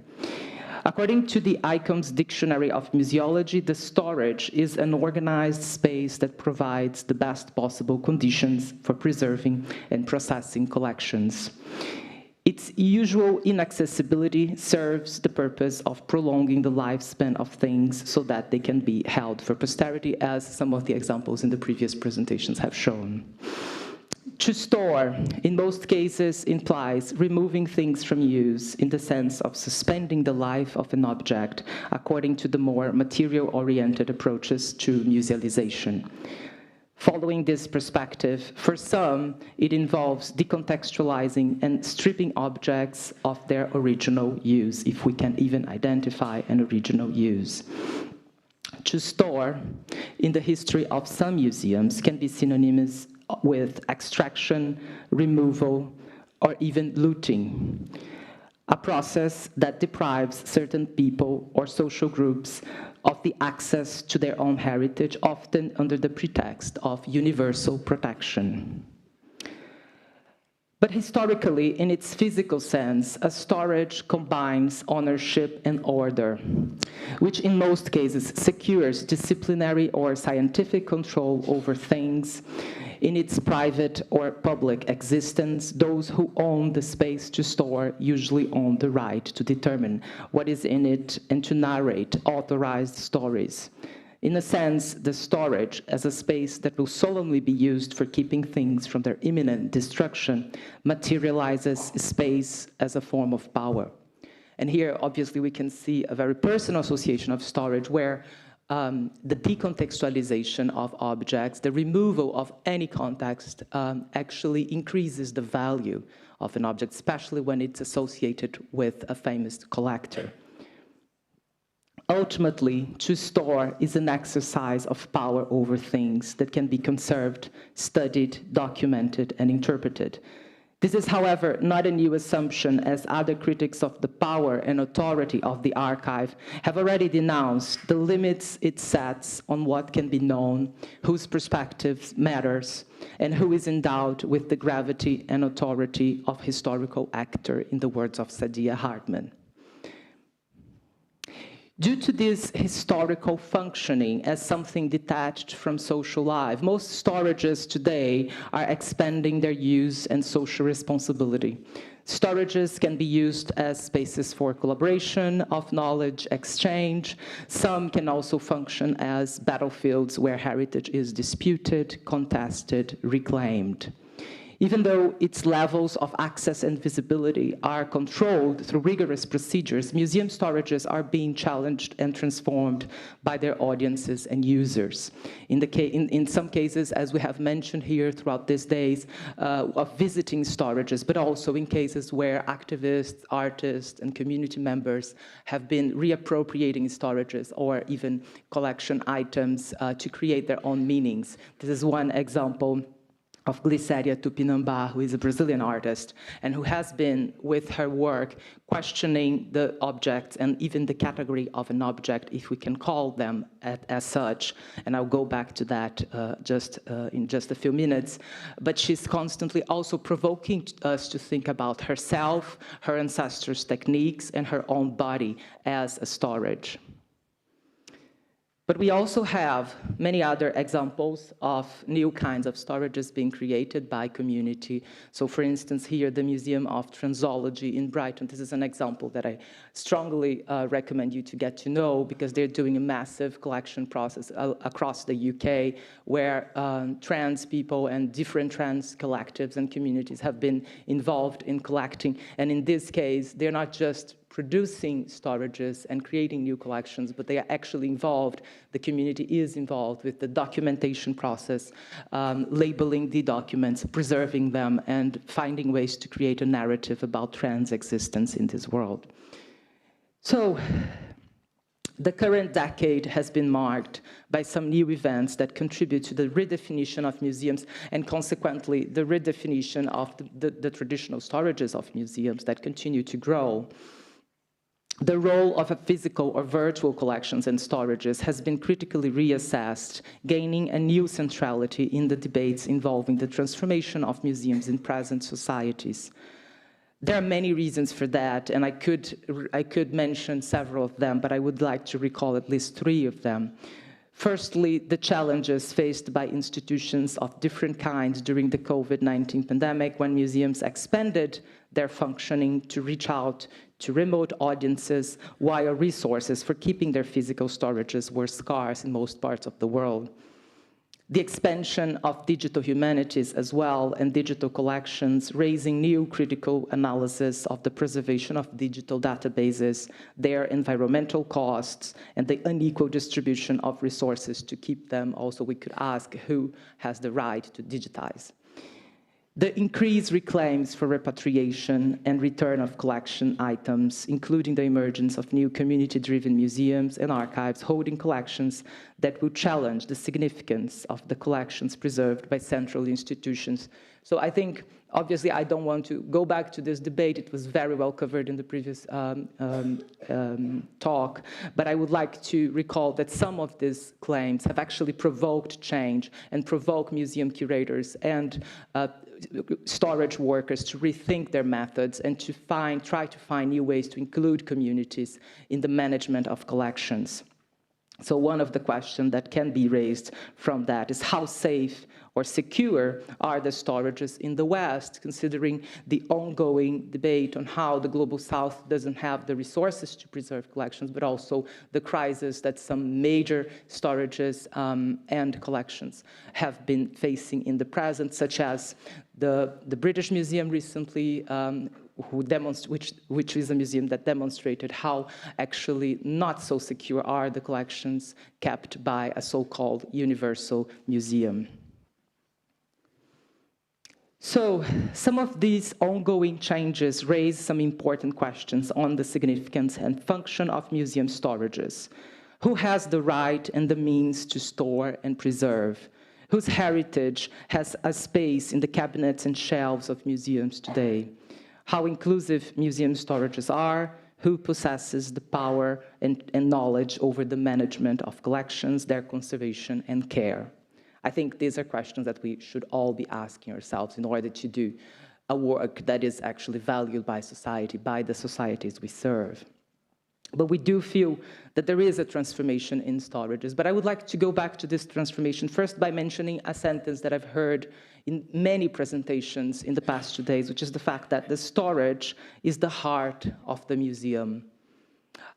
According to the ICOM's Dictionary of Museology, the storage is an organized space that provides the best possible conditions for preserving and processing collections. Its usual inaccessibility serves the purpose of prolonging the lifespan of things so that they can be held for posterity, as some of the examples in the previous presentations have shown. To store, in most cases, implies removing things from use in the sense of suspending the life of an object according to the more material-oriented approaches to musealization. Following this perspective, for some, it involves decontextualizing and stripping objects of their original use, if we can even identify an original use. To store, in the history of some museums, can be synonymous with extraction, removal, or even looting, a process that deprives certain people or social groups of the access to their own heritage, often under the pretext of universal protection. But historically, in its physical sense, a storage combines ownership and order, which in most cases secures disciplinary or scientific control over things. In its private or public existence, those who own the space to store usually own the right to determine what is in it and to narrate authorized stories. In a sense, the storage as a space that will solemnly be used for keeping things from their imminent destruction materializes space as a form of power. And here, obviously, we can see a very personal association of storage where the decontextualization of objects, the removal of any context, actually increases the value of an object, especially when it's associated with a famous collector. Ultimately, to store is an exercise of power over things that can be conserved, studied, documented, and interpreted. This is, however, not a new assumption, as other critics of the power and authority of the archive have already denounced the limits it sets on what can be known, whose perspectives matters, and who is endowed with the gravity and authority of historical actor, in the words of Saidiya Hartman. Due to this historical functioning as something detached from social life, most storages today are expanding their use and social responsibility. Storages can be used as spaces for collaboration, of knowledge exchange. Some can also function as battlefields where heritage is disputed, contested, reclaimed. Even though its levels of access and visibility are controlled through rigorous procedures, museum storages are being challenged and transformed by their audiences and users. In some cases, as we have mentioned here throughout these days, of visiting storages, but also in cases where activists, artists, and community members have been reappropriating storages or even collection items to create their own meanings. This is one example of Glicéria Tupinambá, who is a Brazilian artist, and who has been, with her work, questioning the objects and even the category of an object, if we can call them as such. And I'll go back to that in just a few minutes. But she's constantly also provoking us to think about herself, her ancestors' techniques, and her own body as a storage. But we also have many other examples of new kinds of storages being created by community. So for instance, here, the Museum of Transology in Brighton. This is an example that I strongly recommend you to get to know, because they're doing a massive collection process across the UK, where trans people and different trans collectives and communities have been involved in collecting. And in this case, they're not just producing storages and creating new collections, but they are actually involved, the community is involved with the documentation process, labeling the documents, preserving them, and finding ways to create a narrative about trans existence in this world. So, the current decade has been marked by some new events that contribute to the redefinition of museums and consequently the redefinition of the traditional storages of museums that continue to grow. The role of a physical or virtual collections and storages has been critically reassessed, gaining a new centrality in the debates involving the transformation of museums in present societies. There are many reasons for that, and I could mention several of them, but I would like to recall at least three of them. Firstly, the challenges faced by institutions of different kinds during the COVID-19 pandemic, when museums expanded their functioning to reach out to remote audiences, while resources for keeping their physical storages were scarce in most parts of the world. The expansion of digital humanities as well, and digital collections, raising new critical analysis of the preservation of digital databases, their environmental costs, and the unequal distribution of resources to keep them. Also, we could ask who has the right to digitize. The increased reclaims for repatriation and return of collection items, including the emergence of new community-driven museums and archives holding collections that will challenge the significance of the collections preserved by central institutions. So I think, obviously, I don't want to go back to this debate. It was very well covered in the previous talk. But I would like to recall that some of these claims have actually provoked change and provoked museum curators and storage workers to rethink their methods and to try to find new ways to include communities in the management of collections. So one of the questions that can be raised from that is how safe or secure are the storages in the West, considering the ongoing debate on how the Global South doesn't have the resources to preserve collections, but also the crisis that some major storages and collections have been facing in the present, such as the British Museum recently, which is a museum that demonstrated how actually not so secure are the collections kept by a so-called universal museum. So some of these ongoing changes raise some important questions on the significance and function of museum storages. Who has the right and the means to store and preserve? Whose heritage has a space in the cabinets and shelves of museums today? How inclusive museum storages are, who possesses the power and knowledge over the management of collections, their conservation and care. I think these are questions that we should all be asking ourselves in order to do a work that is actually valued by society, by the societies we serve. But we do feel that there is a transformation in storages. But I would like to go back to this transformation first by mentioning a sentence that I've heard in many presentations in the past 2 days, which is the fact that the storage is the heart of the museum.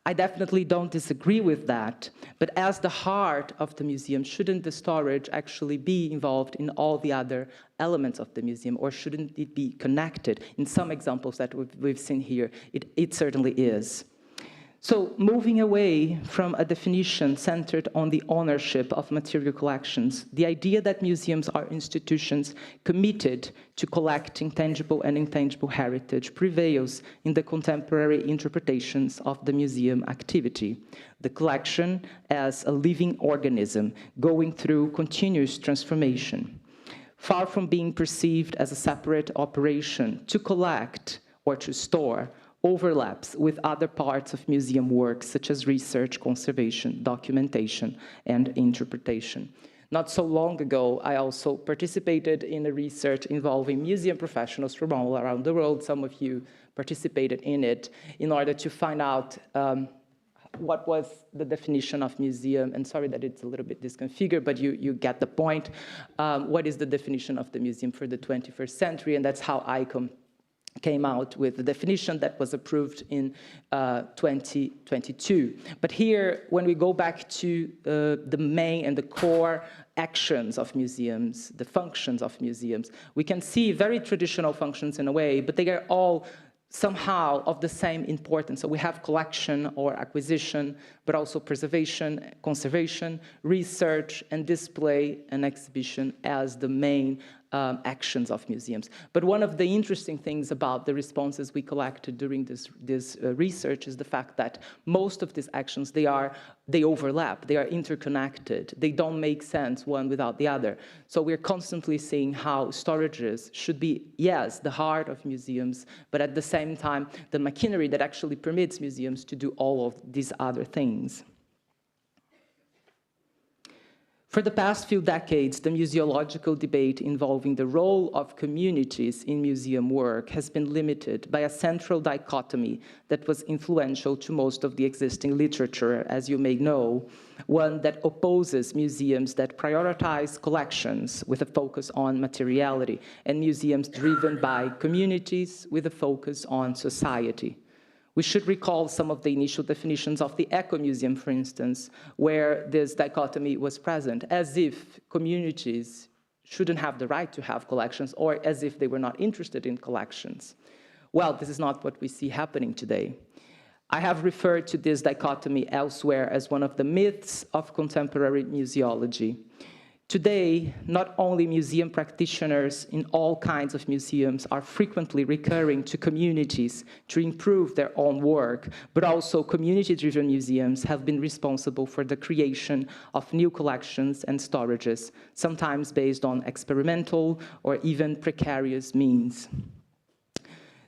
I definitely don't disagree with that, but as the heart of the museum, shouldn't the storage actually be involved in all the other elements of the museum, or shouldn't it be connected? In some examples that we've seen here, it certainly is. So moving away from a definition centered on the ownership of material collections, the idea that museums are institutions committed to collecting tangible and intangible heritage prevails in the contemporary interpretations of the museum activity. The collection as a living organism going through continuous transformation. Far from being perceived as a separate operation to collect or to store, overlaps with other parts of museum work, such as research, conservation, documentation, and interpretation. Not so long ago, I also participated in a research involving museum professionals from all around the world. Some of you participated in it in order to find out what was the definition of museum, and sorry that it's a little bit disconfigured, but you get the point. What is the definition of the museum for the 21st century, and that's how ICOM came out with the definition that was approved in 2022. But here, when we go back to the main and the core actions of museums, the functions of museums, we can see very traditional functions in a way, but they are all somehow of the same importance. So we have collection or acquisition, but also preservation, conservation, research, and display and exhibition as the main actions of museums. But one of the interesting things about the responses we collected during this research is the fact that most of these actions, they overlap, they are interconnected, they don't make sense one without the other. So we're constantly seeing how storages should be, yes, the heart of museums, but at the same time, the machinery that actually permits museums to do all of these other things. For the past few decades, the museological debate involving the role of communities in museum work has been limited by a central dichotomy that was influential to most of the existing literature, as you may know, one that opposes museums that prioritize collections with a focus on materiality, and museums driven by communities with a focus on society. We should recall some of the initial definitions of the eco-museum, for instance, where this dichotomy was present, as if communities shouldn't have the right to have collections, or as if they were not interested in collections. Well, this is not what we see happening today. I have referred to this dichotomy elsewhere as one of the myths of contemporary museology. Today, not only museum practitioners in all kinds of museums are frequently recurring to communities to improve their own work, but also community-driven museums have been responsible for the creation of new collections and storages, sometimes based on experimental or even precarious means.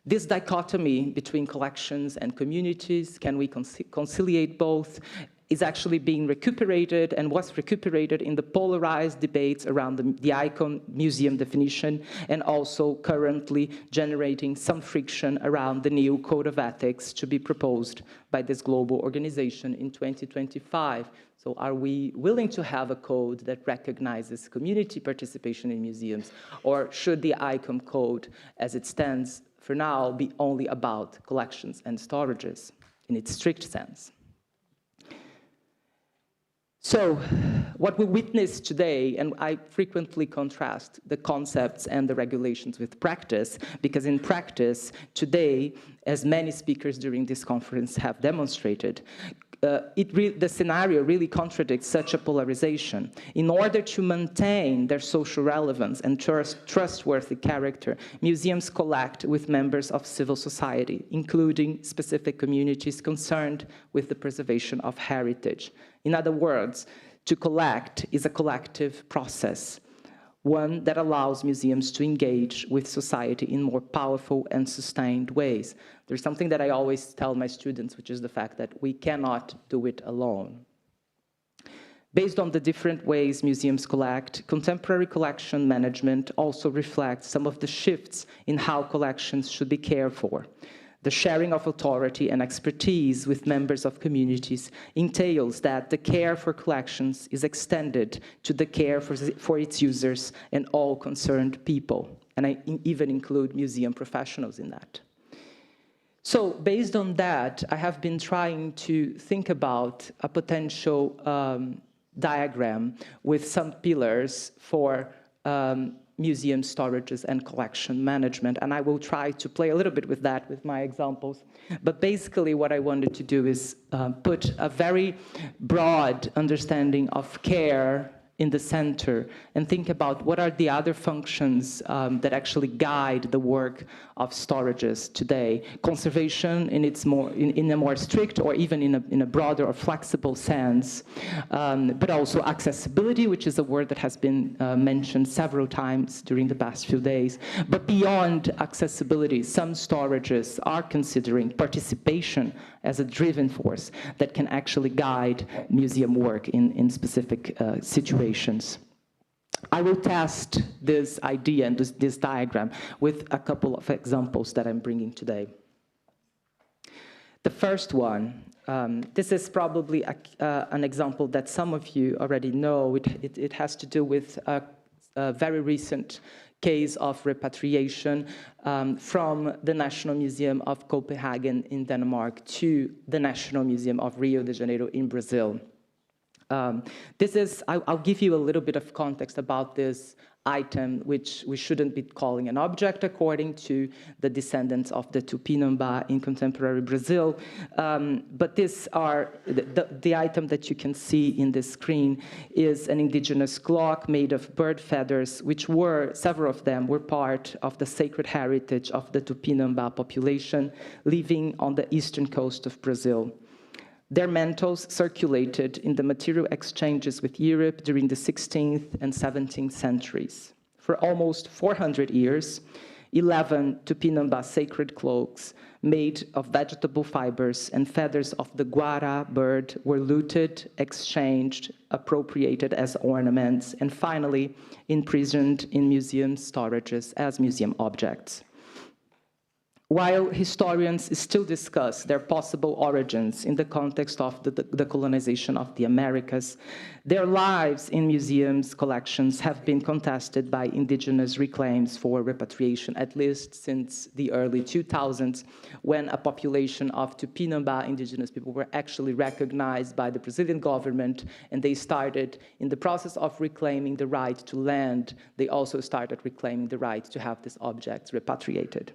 This dichotomy between collections and communities, can we conciliate both, is actually being recuperated and was recuperated in the polarized debates around the icon museum definition, and also currently generating some friction around the new code of ethics to be proposed by this global organization in 2025. So are we willing to have a code that recognizes community participation in museums, or should the ICOM code, as it stands for now, be only about collections and storages in its strict sense? So what we witness today, and I frequently contrast the concepts and the regulations with practice, because in practice today, as many speakers during this conference have demonstrated, the scenario really contradicts such a polarization. In order to maintain their social relevance and trustworthy character, museums collect with members of civil society, including specific communities concerned with the preservation of heritage. In other words, to collect is a collective process, one that allows museums to engage with society in more powerful and sustained ways. There's something that I always tell my students, which is the fact that we cannot do it alone. Based on the different ways museums collect, contemporary collection management also reflects some of the shifts in how collections should be cared for. The sharing of authority and expertise with members of communities entails that the care for collections is extended to the care for its users and all concerned people. And I even include museum professionals in that. So based on that, I have been trying to think about a potential diagram with some pillars for museum storages and collection management, and I will try to play a little bit with that with my examples. But basically what I wanted to do is put a very broad understanding of care in the center and think about what are the other functions that actually guide the work of storages today. Conservation in its in a more strict or even in a broader or flexible sense, but also accessibility, which is a word that has been mentioned several times during the past few days. But beyond accessibility, some storages are considering participation as a driven force that can actually guide museum work in specific situations. I will test this idea and this diagram with a couple of examples that I'm bringing today. The first one, this is probably an example that some of you already know. It has to do with a very recent case of repatriation from the National Museum of Copenhagen in Denmark to the National Museum of Rio de Janeiro in Brazil. I'll give you a little bit of context about this item, which we shouldn't be calling an object according to the descendants of the Tupinambá in contemporary Brazil. But the item that you can see in the screen is an indigenous clock made of bird feathers, which several of them were part of the sacred heritage of the Tupinambá population living on the eastern coast of Brazil. Their mantles circulated in the material exchanges with Europe during the 16th and 17th centuries. For almost 400 years, 11 Tupinambá sacred cloaks made of vegetable fibers and feathers of the guara bird were looted, exchanged, appropriated as ornaments, and finally imprisoned in museum storages as museum objects. While historians still discuss their possible origins in the context of the colonization of the Americas, their lives in museums' collections have been contested by indigenous reclaims for repatriation, at least since the early 2000s, when a population of Tupinambá indigenous people were actually recognized by the Brazilian government, and they started, in the process of reclaiming the right to land, they also started reclaiming the right to have these objects repatriated.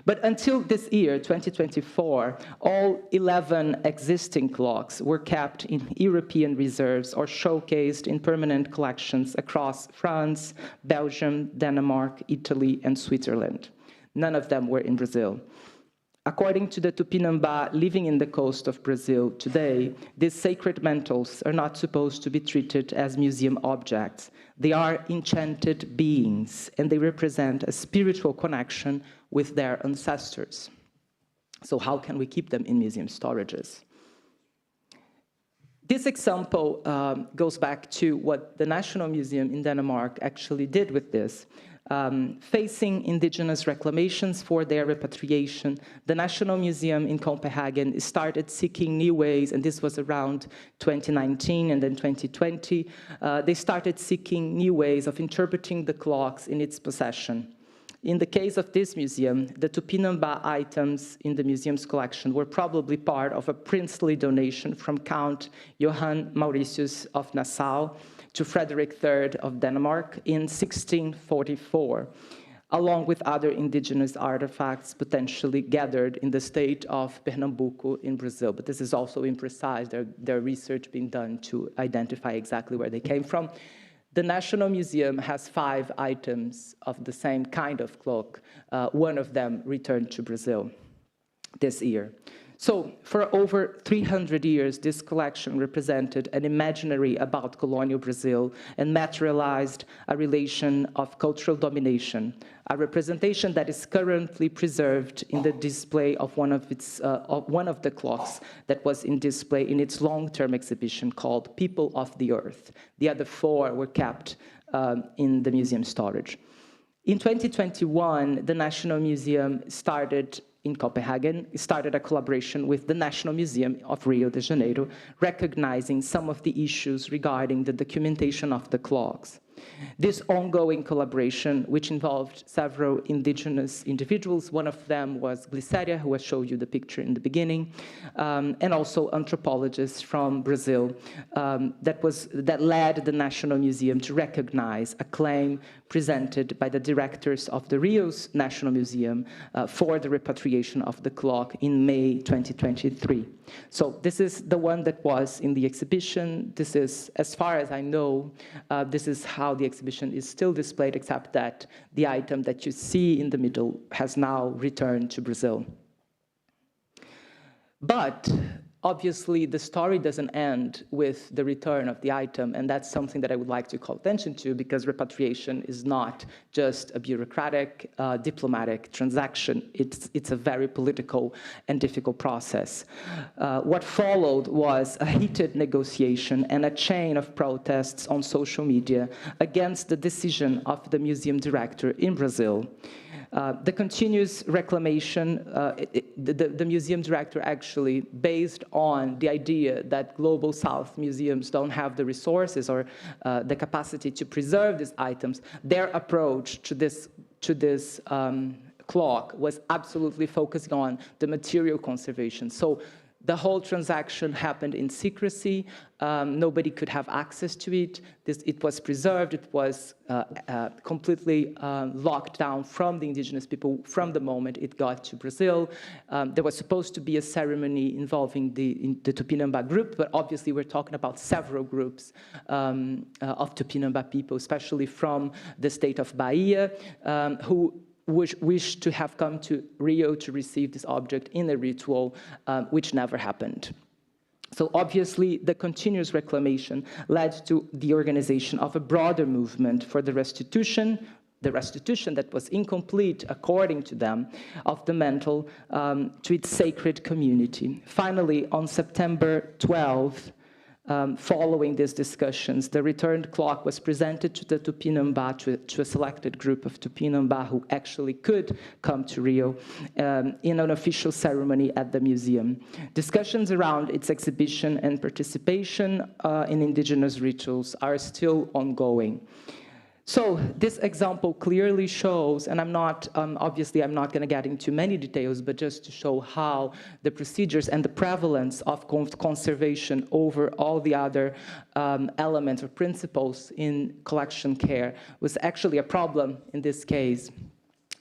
But until this year, 2024, all 11 existing clocks were kept in European reserves or showcased in permanent collections across France, Belgium, Denmark, Italy, and Switzerland. None of them were in Brazil. According to the Tupinambá living in the coast of Brazil today, these sacred mantles are not supposed to be treated as museum objects. They are enchanted beings, and they represent a spiritual connection with their ancestors. So how can we keep them in museum storages? This example goes back to what the National Museum in Denmark actually did with this. Facing indigenous reclamations for their repatriation, the National Museum in Copenhagen started seeking new ways, and this was around 2019 and then 2020. They started seeking new ways of interpreting the clocks in its possession. In the case of this museum, the Tupinambá items in the museum's collection were probably part of a princely donation from Count Johann Mauritius of Nassau to Frederick III of Denmark in 1644, along with other indigenous artifacts potentially gathered in the state of Pernambuco in Brazil. But this is also imprecise. There's research being done to identify exactly where they came from. The National Museum has 5 items of the same kind of clock. One of them returned to Brazil this year. So for over 300 years, this collection represented an imaginary about colonial Brazil and materialized a relation of cultural domination, a representation that is currently preserved in the display of one of the clocks that was in display in its long-term exhibition called People of the Earth. The other 4 were kept in the museum storage. In 2021, the National Museum in Copenhagen, started a collaboration with the National Museum of Rio de Janeiro, recognizing some of the issues regarding the documentation of the clocks. This ongoing collaboration, which involved several indigenous individuals, one of them was Glyceria, who I showed you the picture in the beginning, and also anthropologists from Brazil, that led the National Museum to recognize a claim presented by the directors of the Rio's National Museum for the repatriation of the clock in May 2023. So this is the one that was in the exhibition. This is, as far as I know, this is how the exhibition is still displayed, except that the item that you see in the middle has now returned to Brazil. But obviously, the story doesn't end with the return of the item, and that's something that I would like to call attention to, because repatriation is not just a bureaucratic, diplomatic transaction. It's a very political and difficult process. What followed was a heated negotiation and a chain of protests on social media against the decision of the museum director in Brazil. The continuous reclamation, the museum director actually, based on the idea that Global South museums don't have the resources or the capacity to preserve these items, their approach to this clock was absolutely focusing on the material conservation. So the whole transaction happened in secrecy. Nobody could have access to it. It was preserved. It was completely locked down from the indigenous people from the moment it got to Brazil. There was supposed to be a ceremony involving the Tupinambá group, but obviously we're talking about several groups of Tupinambá people, especially from the state of Bahia, who wished to have come to Rio to receive this object in a ritual, which never happened. So obviously, the continuous reclamation led to the organization of a broader movement for the restitution that was incomplete, according to them, of the mantle to its sacred community. Finally, on September 12th, following these discussions, the returned clock was presented to the Tupinambá, to a selected group of Tupinambá who actually could come to Rio in an official ceremony at the museum. Discussions around its exhibition and participation in indigenous rituals are still ongoing. So this example clearly shows, and obviously I'm not going to get into many details, but just to show how the procedures and the prevalence of conservation over all the other elements or principles in collection care was actually a problem in this case.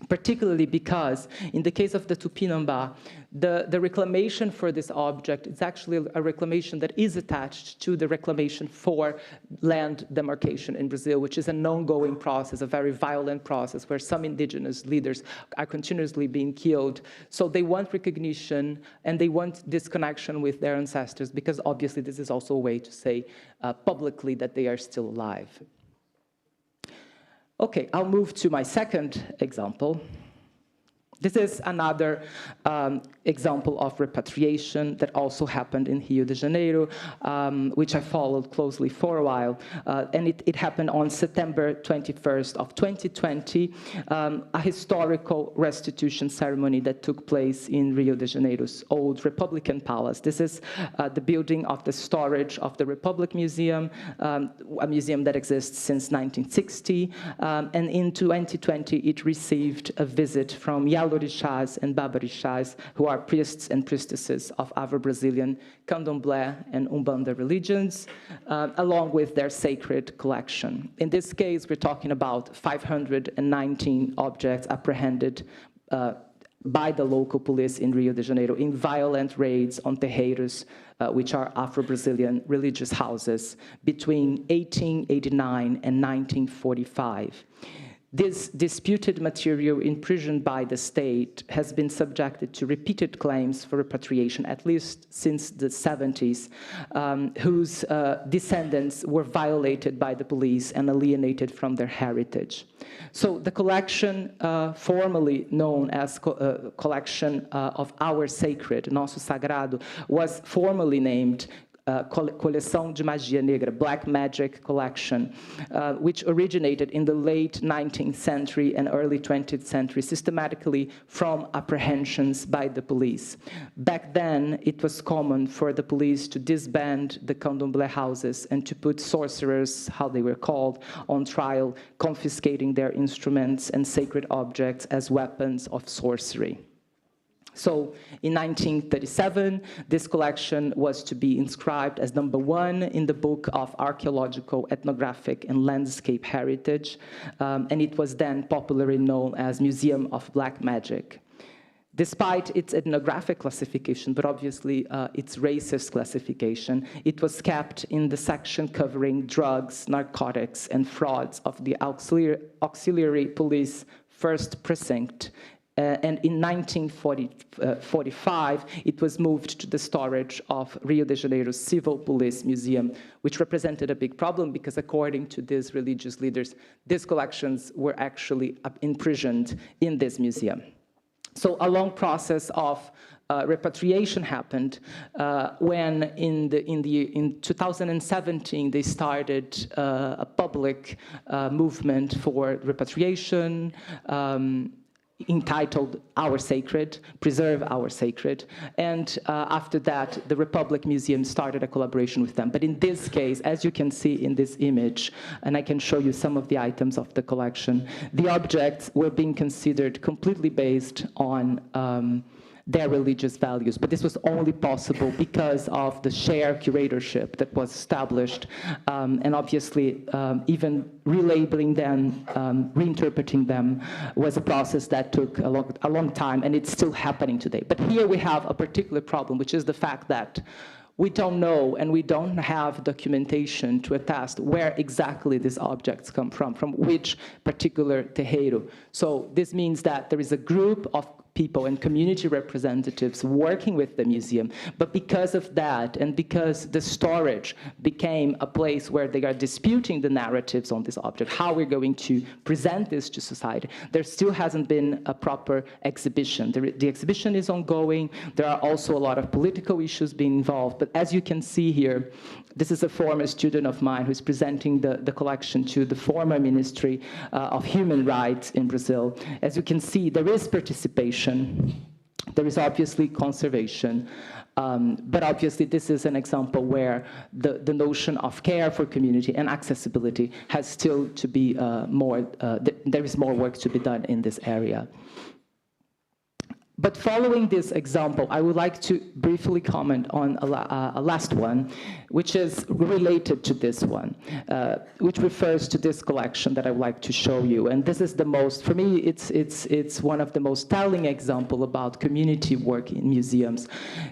particularly because in the case of the Tupinambá, the reclamation for this object is actually a reclamation that is attached to the reclamation for land demarcation in Brazil, which is an ongoing process, a very violent process where some indigenous leaders are continuously being killed. So they want recognition and they want this connection with their ancestors, because obviously this is also a way to say publicly that they are still alive. Okay, I'll move to my second example. This is another example of repatriation that also happened in Rio de Janeiro, which I followed closely for a while. And it happened on September 21st of 2020, a historical restitution ceremony that took place in Rio de Janeiro's old Republican Palace. This is the building of the storage of the Republic Museum, a museum that exists since 1960. And in 2020, it received a visit from Yalorixás and Babarixás, who are priests and priestesses of Afro-Brazilian, Candomblé, and Umbanda religions, along with their sacred collection. In this case, we're talking about 519 objects apprehended by the local police in Rio de Janeiro in violent raids on terreiros, which are Afro-Brazilian religious houses, between 1889 and 1945. This disputed material imprisoned by the state has been subjected to repeated claims for repatriation, at least since the 70s, whose descendants were violated by the police and alienated from their heritage. So the collection, formerly known as Collection of Our Sacred, Nosso Sagrado, was formally named Coleção de Magia Negra, Black Magic Collection, which originated in the late 19th century and early 20th century, systematically from apprehensions by the police. Back then, it was common for the police to disband the Candomblé houses and to put sorcerers, how they were called, on trial, confiscating their instruments and sacred objects as weapons of sorcery. So in 1937, this collection was to be inscribed as #1 in the Book of Archaeological, Ethnographic, and Landscape Heritage, and it was then popularly known as Museum of Black Magic. Despite its ethnographic classification, but obviously its racist classification, it was kept in the section covering drugs, narcotics, and frauds of the Auxiliary Police First Precinct. And in 1945, it was moved to the storage of Rio de Janeiro's Civil Police Museum, which represented a big problem because, according to these religious leaders, these collections were actually imprisoned in this museum. So a long process of repatriation happened when in 2017 they started a public movement for repatriation, entitled Our Sacred, Preserve Our Sacred, and after that, the Republic Museum started a collaboration with them. But in this case, as you can see in this image, and I can show you some of the items of the collection, the objects were being considered completely based on their religious values. But this was only possible because of the shared curatorship that was established, and obviously even relabeling them, reinterpreting them was a process that took a long time, and it's still happening today. But here we have a particular problem, which is the fact that we don't know and we don't have documentation to attest where exactly these objects come from which particular terreiro. So this means that there is a group of people and community representatives working with the museum, but because of that and because the storage became a place where they are disputing the narratives on this object, how we're going to present this to society, there still hasn't been a proper exhibition. The exhibition is ongoing. There are also a lot of political issues being involved, but as you can see here, this is a former student of mine who's presenting the collection to the former Ministry of Human Rights in Brazil. As you can see, there is participation. There is obviously conservation, but obviously this is an example where the notion of care for community and accessibility has still to be there is more work to be done in this area. But following this example, I would like to briefly comment on a last one, which is related to this one, which refers to this collection that I would like to show you. And this is the most, for me, it's one of the most telling examples about community work in museums.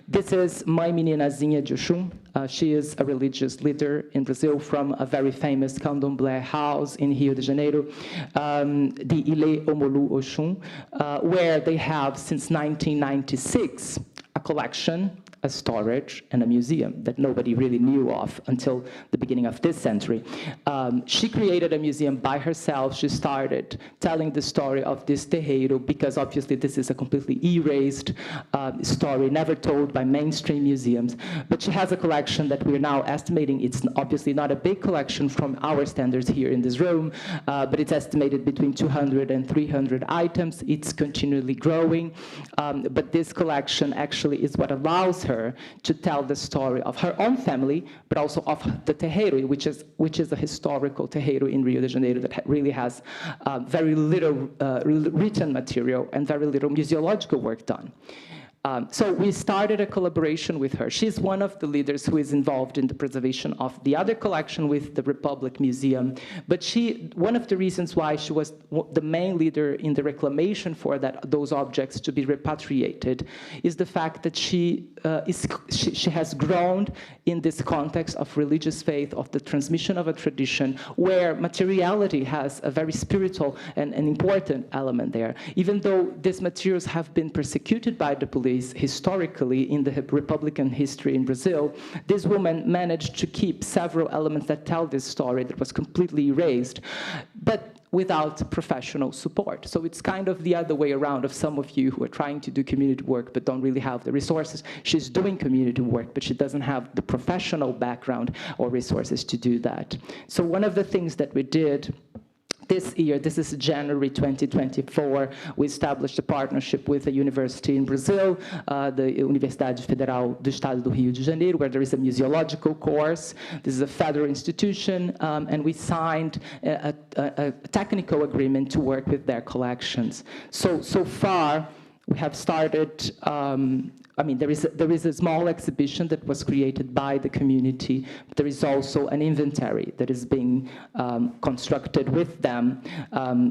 This is Mãe Meninazinha de Oxum. She is a religious leader in Brazil from a very famous candomblé house in Rio de Janeiro, the Ile Omolu Oxum, where they have, since 1996, a collection, a storage, and a museum that nobody really knew of until the beginning of this century. She created a museum by herself. She started telling the story of this terreiro because obviously this is a completely erased story, never told by mainstream museums. But she has a collection that we're now estimating. It's obviously not a big collection from our standards here in this room, but it's estimated between 200 and 300 items. It's continually growing. But this collection actually is what allows her to tell the story of her own family, but also of the terreiro, which is a historical terreiro in Rio de Janeiro that really has very little written material and very little museological work done. So we started a collaboration with her. She's one of the leaders who is involved in the preservation of the other collection with the Republic Museum. But one of the reasons why she was the main leader in the reclamation for those objects to be repatriated is the fact that she has grown in this context of religious faith, of the transmission of a tradition, where materiality has a very spiritual and an important element there. Even though these materials have been persecuted by the police, historically in the Republican history in Brazil, this woman managed to keep several elements that tell this story that was completely erased, but without professional support. So it's kind of the other way around of some of you who are trying to do community work but don't really have the resources. She's doing community work, but she doesn't have the professional background or resources to do that. So one of the things that we did this year, this is January 2024, we established a partnership with a university in Brazil, the Universidade Federal do Estado do Rio de Janeiro, where there is a museological course. This is a federal institution, and we signed a technical agreement to work with their collections. So far, we have started, there is a small exhibition that was created by the community, but there is also an inventory that is being constructed with them.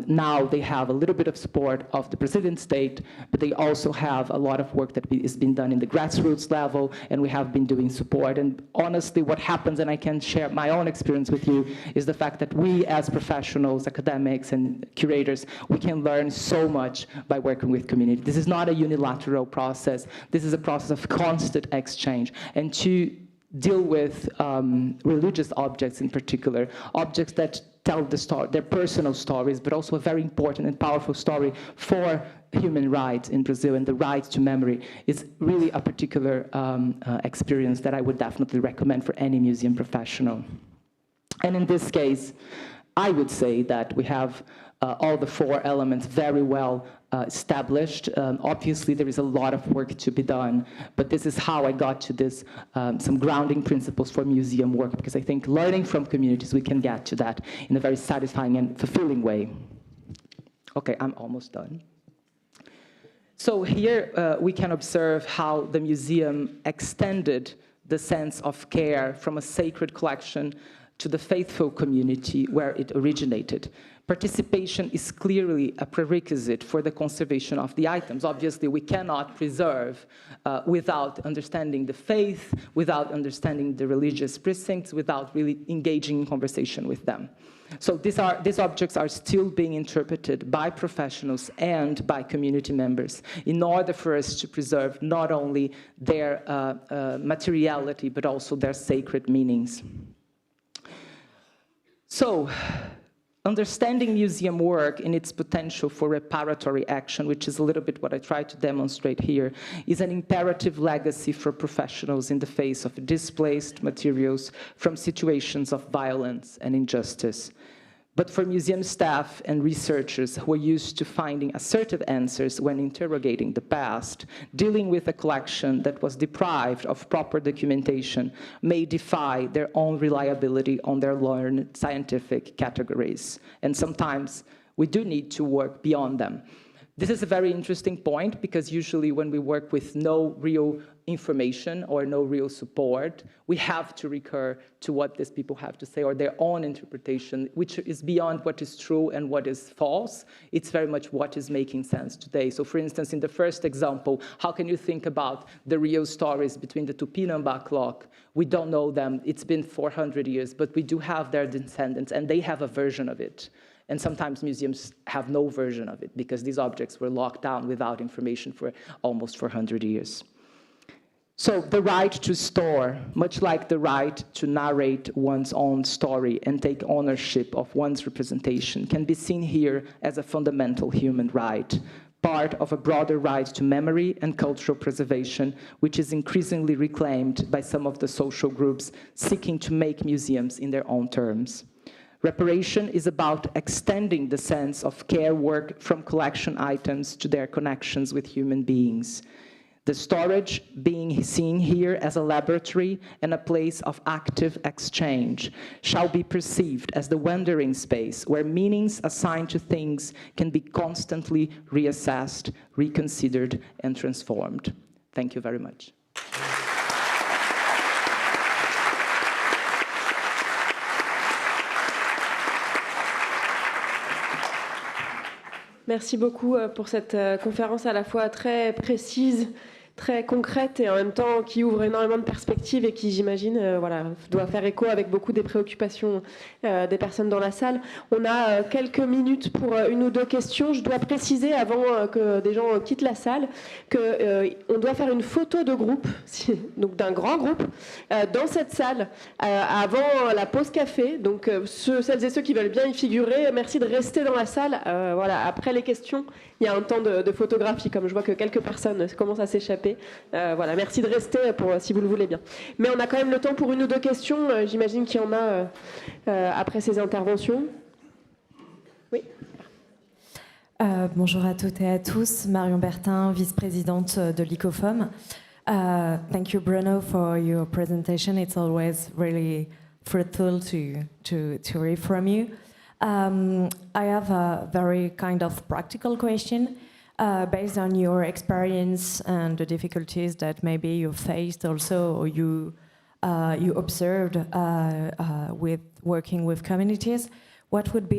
Now they have a little bit of support of the Brazilian state, but they also have a lot of work that is being done in the grassroots level, and we have been doing support. And honestly, what happens, and I can share my own experience with you, is the fact that we as professionals, academics, and curators, we can learn so much by working with community. This is not a unilateral process. This is a process of constant exchange. And to deal with religious objects in particular, objects that tell the story, their personal stories, but also a very important and powerful story for human rights in Brazil and the right to memory, is really a particular experience that I would definitely recommend for any museum professional. And in this case, I would say that we have all the four elements very well established. Obviously, there is a lot of work to be done, but this is how I got to this, some grounding principles for museum work, because I think learning from communities, we can get to that in a very satisfying and fulfilling way. Okay, I'm almost done. So here we can observe how the museum extended the sense of care from a sacred collection to the faithful community where it originated. Participation is clearly a prerequisite for the conservation of the items. Obviously, we cannot preserve without understanding the faith, without understanding the religious precincts, without really engaging in conversation with them. So these objects are still being interpreted by professionals and by community members in order for us to preserve not only their materiality, but also their sacred meanings. So, understanding museum work in its potential for reparatory action, which is a little bit what I try to demonstrate here, is an imperative legacy for professionals in the face of displaced materials from situations of violence and injustice. But for museum staff and researchers who are used to finding assertive answers when interrogating the past, dealing with a collection that was deprived of proper documentation may defy their own reliability on their learned scientific categories. And sometimes we do need to work beyond them. This is a very interesting point because usually when we work with no real information or no real support, we have to recur to what these people have to say or their own interpretation, which is beyond what is true and what is false. It's very much what is making sense today. So for instance, in the first example, how can you think about the real stories between the Tupinambá clock? We don't know them. It's been 400 years, but we do have their descendants, and they have a version of it. And sometimes museums have no version of it because these objects were locked down without information for almost 400 years. So the right to store, much like the right to narrate one's own story and take ownership of one's representation, can be seen here as a fundamental human right, part of a broader right to memory and cultural preservation, which is increasingly reclaimed by some of the social groups seeking to make museums in their own terms. Reparation is about extending the sense of care work from collection items to their connections with human beings. The storage being seen here as a laboratory and a place of active exchange shall be perceived as the wandering space where meanings assigned to things can be constantly reassessed, reconsidered, and transformed. Thank you very much. Merci beaucoup pour cette conférence à la fois très précise, très concrète et en même temps qui ouvre énormément de perspectives et qui, j'imagine, doit faire écho avec beaucoup des préoccupations des personnes dans la salle. On a quelques minutes pour une ou deux questions. Je dois préciser, avant que des gens quittent la salle, qu'on doit faire une photo de groupe, donc d'un grand groupe, dans cette salle, avant la pause café. Donc, celles et ceux qui veulent bien y figurer, merci de rester dans la salle. Après les questions, il y a un temps de photographie, comme je vois que quelques personnes commencent à s'échapper. Merci de rester si vous le voulez bien. Mais on a quand même le temps pour une ou deux questions. J'imagine qu'il y en a après ces interventions. Oui. Bonjour à toutes et à tous. Marion Bertin, vice-présidente de l'ICOFOM. Thank you, Bruno, for your presentation. It's always really fruitful to hear from you. I have a very kind of practical question based on your experience and the difficulties that maybe you faced also, or you observed with working with communities. What would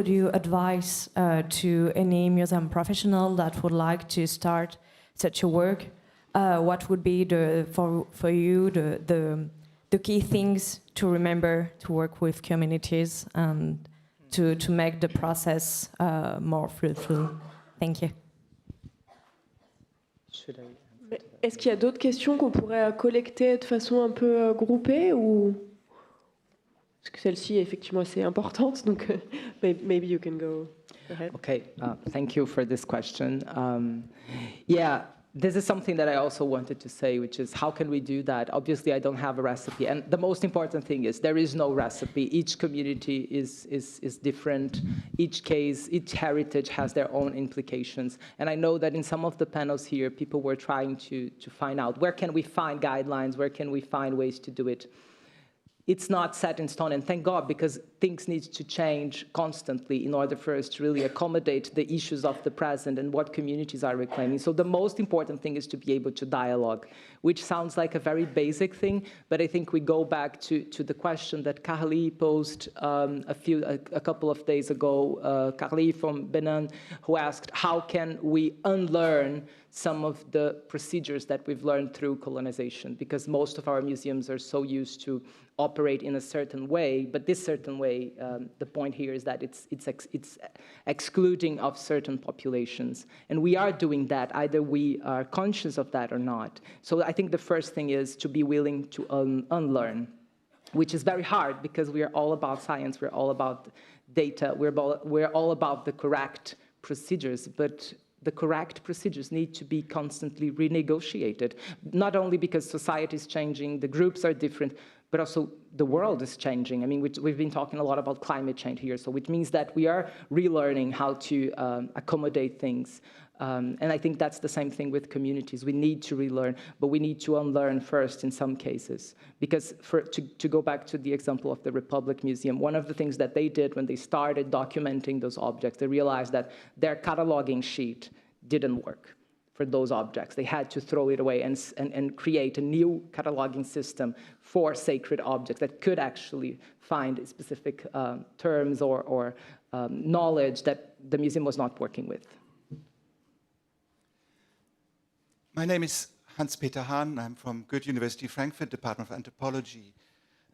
you advise to any museum professional that would like to start such a work? What would be for you the key things to remember to work with communities and to make the process more fruitful? Thank you. Est-ce qu'il y a d'autres questions qu'on pourrait collecter de façon un peu groupée ou parce que celle-ci est effectivement assez importante, donc maybe you can go ahead. Okay, thank you for this question. This is something that I also wanted to say, which is how can we do that? Obviously, I don't have a recipe. And the most important thing is there is no recipe. Each community is different. Each case, each heritage has their own implications. And I know that in some of the panels here, people were trying to find out where can we find guidelines, where can we find ways to do it. It's not set in stone, and thank God, because things need to change constantly in order for us to really accommodate the issues of the present and what communities are reclaiming. So the most important thing is to be able to dialogue, which sounds like a very basic thing, but I think we go back to the question that Carly posed a couple of days ago, Carly from Benin, who asked, how can we unlearn some of the procedures that we've learned through colonization? Because most of our museums are so used to operate in a certain way, but this certain way, the point here is that it's excluding of certain populations. And we are doing that, either we are conscious of that or not. So I think the first thing is to be willing to unlearn, which is very hard because we are all about science, we're all about data, we're all about the correct procedures, but the correct procedures need to be constantly renegotiated, not only because society is changing, the groups are different, but also the world is changing. I mean, we've been talking a lot about climate change here, so which means that we are relearning how to accommodate things. And I think that's the same thing with communities. We need to relearn, but we need to unlearn first in some cases. Because to go back to the example of the Republic Museum, one of the things that they did when they started documenting those objects, they realized that their cataloging sheet didn't work for those objects. They had to throw it away and create a new cataloging system for sacred objects that could actually find specific terms or knowledge that the museum was not working with. My name is Hans-Peter Hahn. I'm from Goethe University Frankfurt, Department of Anthropology.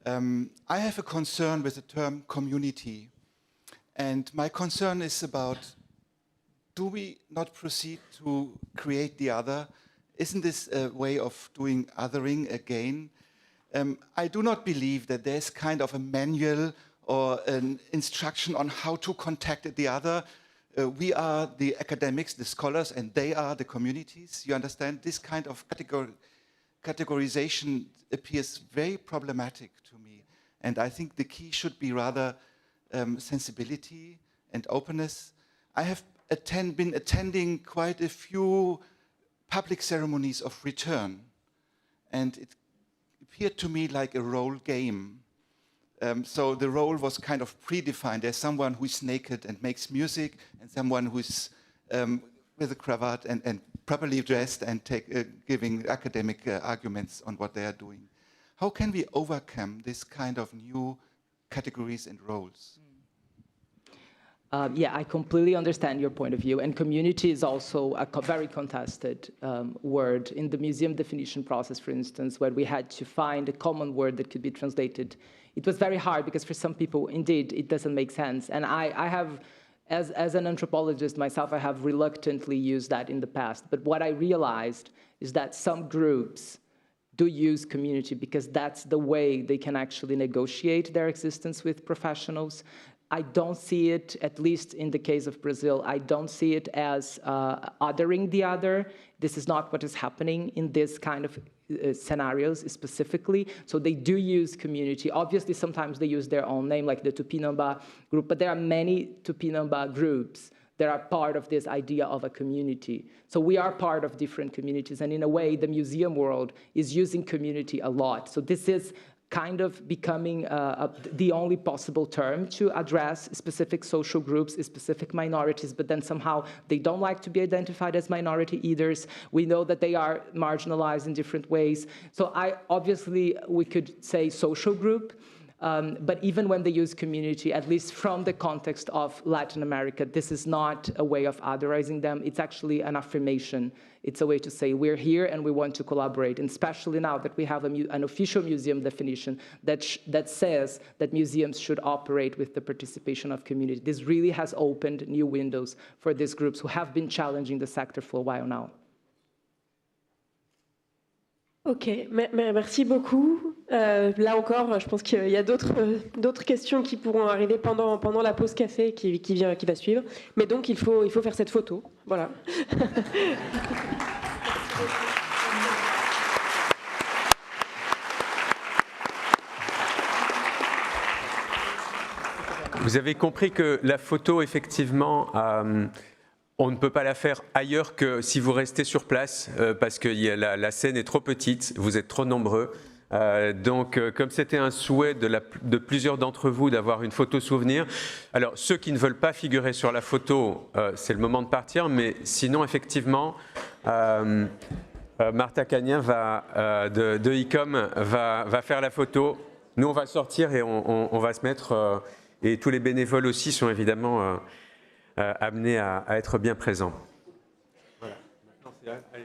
I have a concern with the term community. And my concern is about, do we not proceed to create the other? Isn't this a way of doing othering again? I do not believe that there's kind of a manual or an instruction on how to contact the other. We are the academics, the scholars, and they are the communities. You understand? This kind of categorization appears very problematic to me. And I think the key should be rather sensibility and openness. I have been attending quite a few public ceremonies of return. And it appeared to me like a role game. So the role was kind of predefined. There's someone who's naked and makes music, and someone who's with a cravat and properly dressed and giving academic arguments on what they are doing. How can we overcome this kind of new categories and roles? Yeah, I completely understand your point of view. And community is also a very contested word. In the museum definition process, for instance, where we had to find a common word that could be translated, it was very hard because for some people, indeed, it doesn't make sense. And I have, as an anthropologist myself, I have reluctantly used that in the past. But what I realized is that some groups do use community because that's the way they can actually negotiate their existence with professionals. I don't see it, at least in the case of Brazil, I don't see it as othering the other. This is not what is happening in this kind of scenarios specifically. So they do use community. Obviously, sometimes they use their own name, like the Tupinamba group, but there are many Tupinamba groups that are part of this idea of a community. So we are part of different communities, and in a way, the museum world is using community a lot. So this is kind of becoming the only possible term to address specific social groups, specific minorities, but then somehow they don't like to be identified as minority either. We know that they are marginalized in different ways. So obviously, we could say social group, but even when they use community, at least from the context of Latin America, this is not a way of otherizing them. It's actually an affirmation. It's a way to say, we're here and we want to collaborate, and especially now that we have an official museum definition that says that museums should operate with the participation of community. This really has opened new windows for these groups who have been challenging the sector for a while now. Ok, merci beaucoup. Là encore, je pense qu'il y a d'autres questions qui pourront arriver pendant la pause café qui va suivre. Mais donc, il faut faire cette photo. Voilà. Vous avez compris que la photo, effectivement, on ne peut pas la faire ailleurs que si vous restez sur place, parce que la scène est trop petite, vous êtes trop nombreux. Donc, comme c'était un souhait de plusieurs d'entre vous d'avoir une photo souvenir, alors ceux qui ne veulent pas figurer sur la photo, c'est le moment de partir, mais sinon, effectivement, Martha Cagnin de ICOM va faire la photo. Nous, on va sortir et on va se mettre, et tous les bénévoles aussi sont évidemment amenés à être bien présents. Voilà. Maintenant, allez.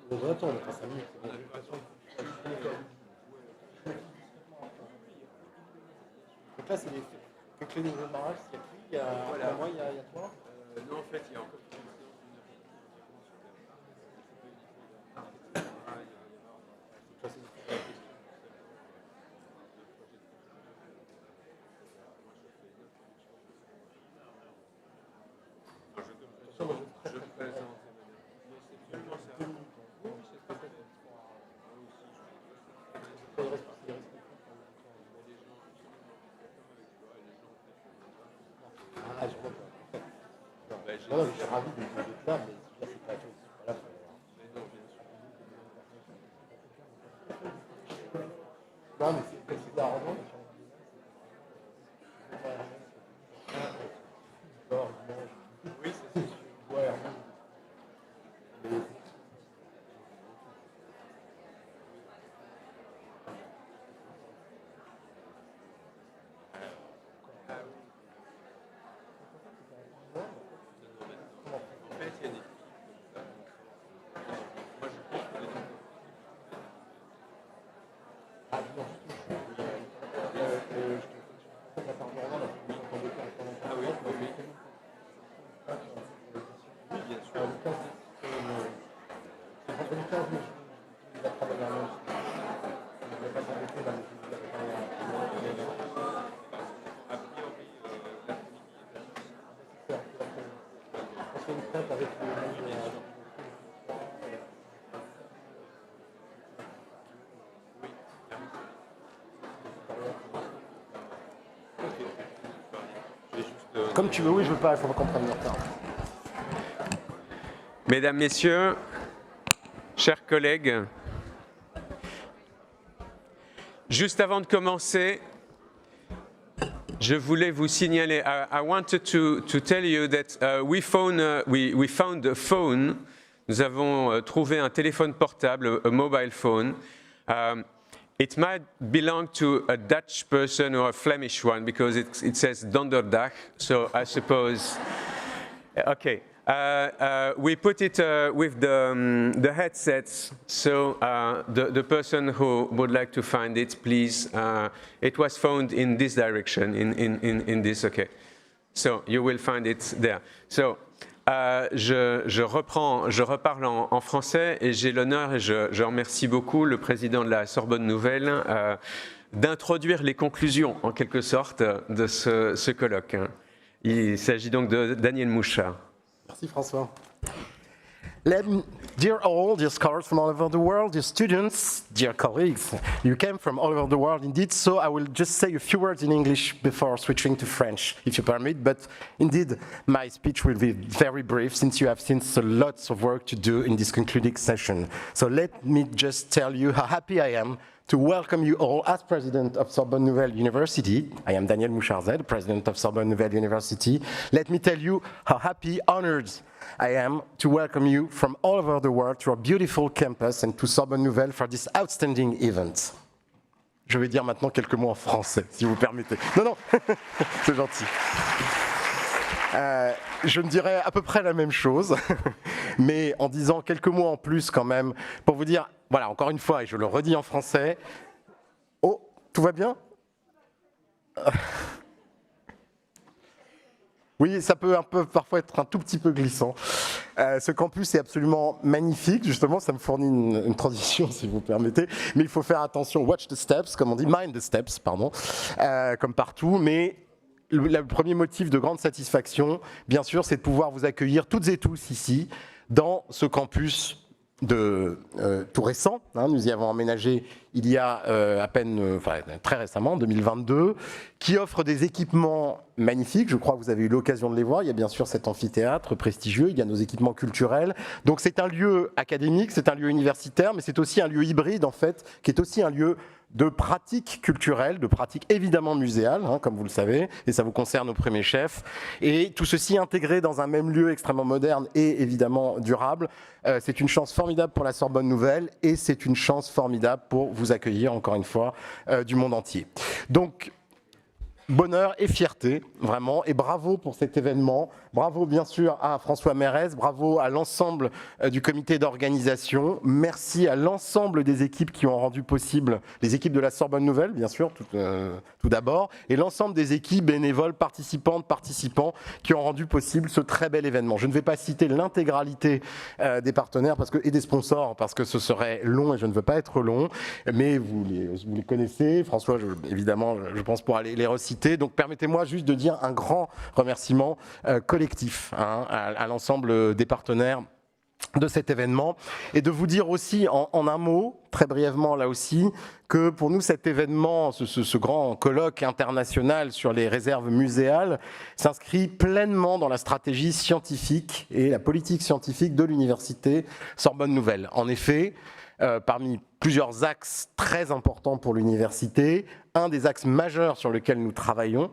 On va attendre, enfin, 5 minutes. Donc là, c'est les quelques clés de démarrage, c'est qui il y a voilà. Moi, il y a toi Non, en fait, il y a encore. Je présente. Ah, je vois. Non, je suis ravi d'être là, mais là, c'est pas la chose. Voilà. Non, mais c'est la redondance. Oui, c'est sûr. Ouais, Comme tu veux, oui, je veux pas, il faut pas qu'on prenne du retard. Mesdames, Messieurs, chers collègues, juste avant de commencer, je voulais vous signaler, I wanted to tell you that we found a phone. Nous avons trouvé un téléphone portable, a mobile phone. It might belong to a Dutch person or a Flemish one because it says Donderdag, so I suppose. Okay. We put it with the headsets, so the person who would like to find it, please. It was found in this direction, in this, okay. So you will find it there. So je reparle en français et j'ai l'honneur et je remercie beaucoup le président de la Sorbonne Nouvelle d'introduire les conclusions, en quelque sorte, de ce colloque. Il s'agit donc de Daniel Mouchard. Merci François. Dear all, dear scholars from all over the world, dear students, dear colleagues, you came from all over the world indeed, so I will just say a few words in English before switching to French, if you permit, but indeed my speech will be very brief since you have seen so lots of work to do in this concluding session. So let me just tell you how happy I am to welcome you all as president of Sorbonne Nouvelle University. I am Daniel Mouchard, president of Sorbonne Nouvelle University. Let me tell you how happy, honored I am to welcome you from all over the world to our beautiful campus and to Sorbonne Nouvelle for this outstanding event. Je vais dire maintenant quelques mots en français, si vous permettez. Non, c'est gentil. Je me dirais à peu près la même chose, mais en disant quelques mots en plus quand même, pour vous dire, voilà, encore une fois, et je le redis en français. Oh, tout va bien ? Oui, ça peut parfois être un tout petit peu glissant. Ce campus est absolument magnifique, justement, ça me fournit une transition, si vous permettez. Mais il faut faire attention, watch the steps, comme on dit, mind the steps, pardon, comme partout. Mais le premier motif de grande satisfaction, bien sûr, c'est de pouvoir vous accueillir toutes et tous ici, dans ce campus tout récent. Nous y avons emménagé il y a à peine, très récemment, en 2022, qui offre des équipements magnifiques. Je crois que vous avez eu l'occasion de les voir. Il y a bien sûr cet amphithéâtre prestigieux, il y a nos équipements culturels. Donc c'est un lieu académique, c'est un lieu universitaire, mais c'est aussi un lieu hybride, en fait, qui est aussi un lieu de pratique culturelle, de pratique évidemment muséale, comme vous le savez, et ça vous concerne au premier chef. Et tout ceci intégré dans un même lieu extrêmement moderne et évidemment durable. C'est une chance formidable pour la Sorbonne Nouvelle et c'est une chance formidable pour vous accueillir, encore une fois, du monde entier. Donc, bonheur et fierté, vraiment, et bravo pour cet événement. Bravo bien sûr à François Mérès, bravo à l'ensemble du comité d'organisation. Merci à l'ensemble des équipes qui ont rendu possible, les équipes de la Sorbonne Nouvelle, bien sûr, tout d'abord, et l'ensemble des équipes bénévoles, participantes, participants, qui ont rendu possible ce très bel événement. Je ne vais pas citer l'intégralité des partenaires et des sponsors, parce que ce serait long et je ne veux pas être long, mais vous les connaissez. François, évidemment, je pense pouvoir les reciter. Donc permettez-moi juste de dire un grand remerciement collectif à l'ensemble des partenaires de cet événement et de vous dire aussi en un mot, très brièvement là aussi, que pour nous cet événement, ce grand colloque international sur les réserves muséales s'inscrit pleinement dans la stratégie scientifique et la politique scientifique de l'université Sorbonne Nouvelle. En effet, parmi plusieurs axes très importants pour l'université, un des axes majeurs sur lesquels nous travaillons,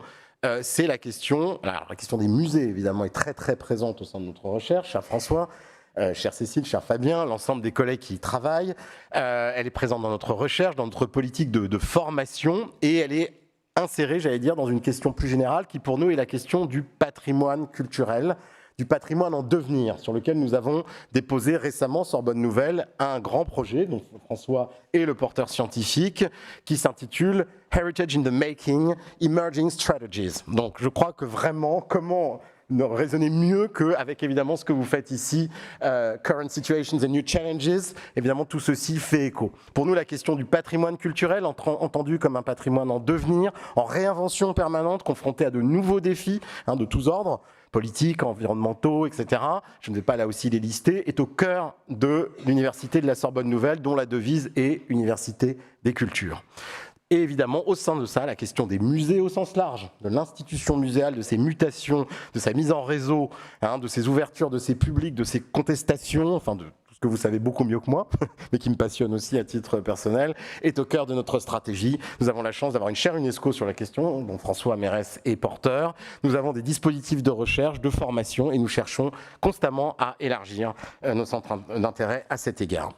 c'est la question des musées, évidemment, est très très présente au sein de notre recherche, cher François, chère Cécile, cher Fabien, l'ensemble des collègues qui y travaillent. Elle est présente dans notre recherche, dans notre politique de formation, et elle est insérée, j'allais dire, dans une question plus générale qui pour nous est la question du patrimoine culturel, du patrimoine en devenir, sur lequel nous avons déposé récemment, Sorbonne Nouvelle, un grand projet, dont François est le porteur scientifique, qui s'intitule « Heritage in the Making, Emerging Strategies ». Donc je crois que vraiment, comment ne raisonner mieux qu'avec évidemment ce que vous faites ici, Current Situations and New Challenges, évidemment tout ceci fait écho. Pour nous, la question du patrimoine culturel, entendu comme un patrimoine en devenir, en réinvention permanente, confronté à de nouveaux défis de tous ordres, politiques, environnementaux, etc., je ne vais pas là aussi les lister, est au cœur de l'université de la Sorbonne Nouvelle, dont la devise est « Université des cultures ». Et évidemment, au sein de ça, la question des musées au sens large, de l'institution muséale, de ses mutations, de sa mise en réseau, de ses ouvertures, de ses publics, de ses contestations, enfin de tout ce que vous savez beaucoup mieux que moi, mais qui me passionne aussi à titre personnel, est au cœur de notre stratégie. Nous avons la chance d'avoir une chaire UNESCO sur la question, dont François Mérès est porteur. Nous avons des dispositifs de recherche, de formation, et nous cherchons constamment à élargir nos centres d'intérêt à cet égard.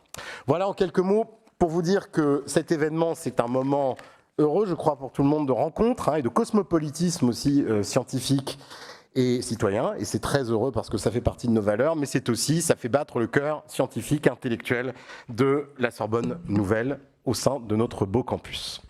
Voilà en quelques mots pour vous dire que cet événement, c'est un moment heureux, je crois, pour tout le monde de rencontre et de cosmopolitisme aussi scientifique et citoyen. Et c'est très heureux parce que ça fait partie de nos valeurs, mais c'est aussi, ça fait battre le cœur scientifique, intellectuel de la Sorbonne Nouvelle au sein de notre beau campus.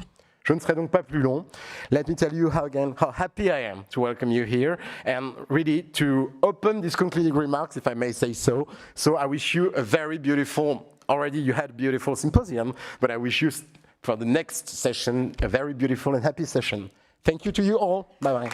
Je ne serai donc pas plus long. Let me tell you how happy I am to welcome you here and really to open these concluding remarks, if I may say so. So I wish you a very beautiful, already you had a beautiful symposium, but I wish you for the next session a very beautiful and happy session. Thank you to you all. Bye-bye.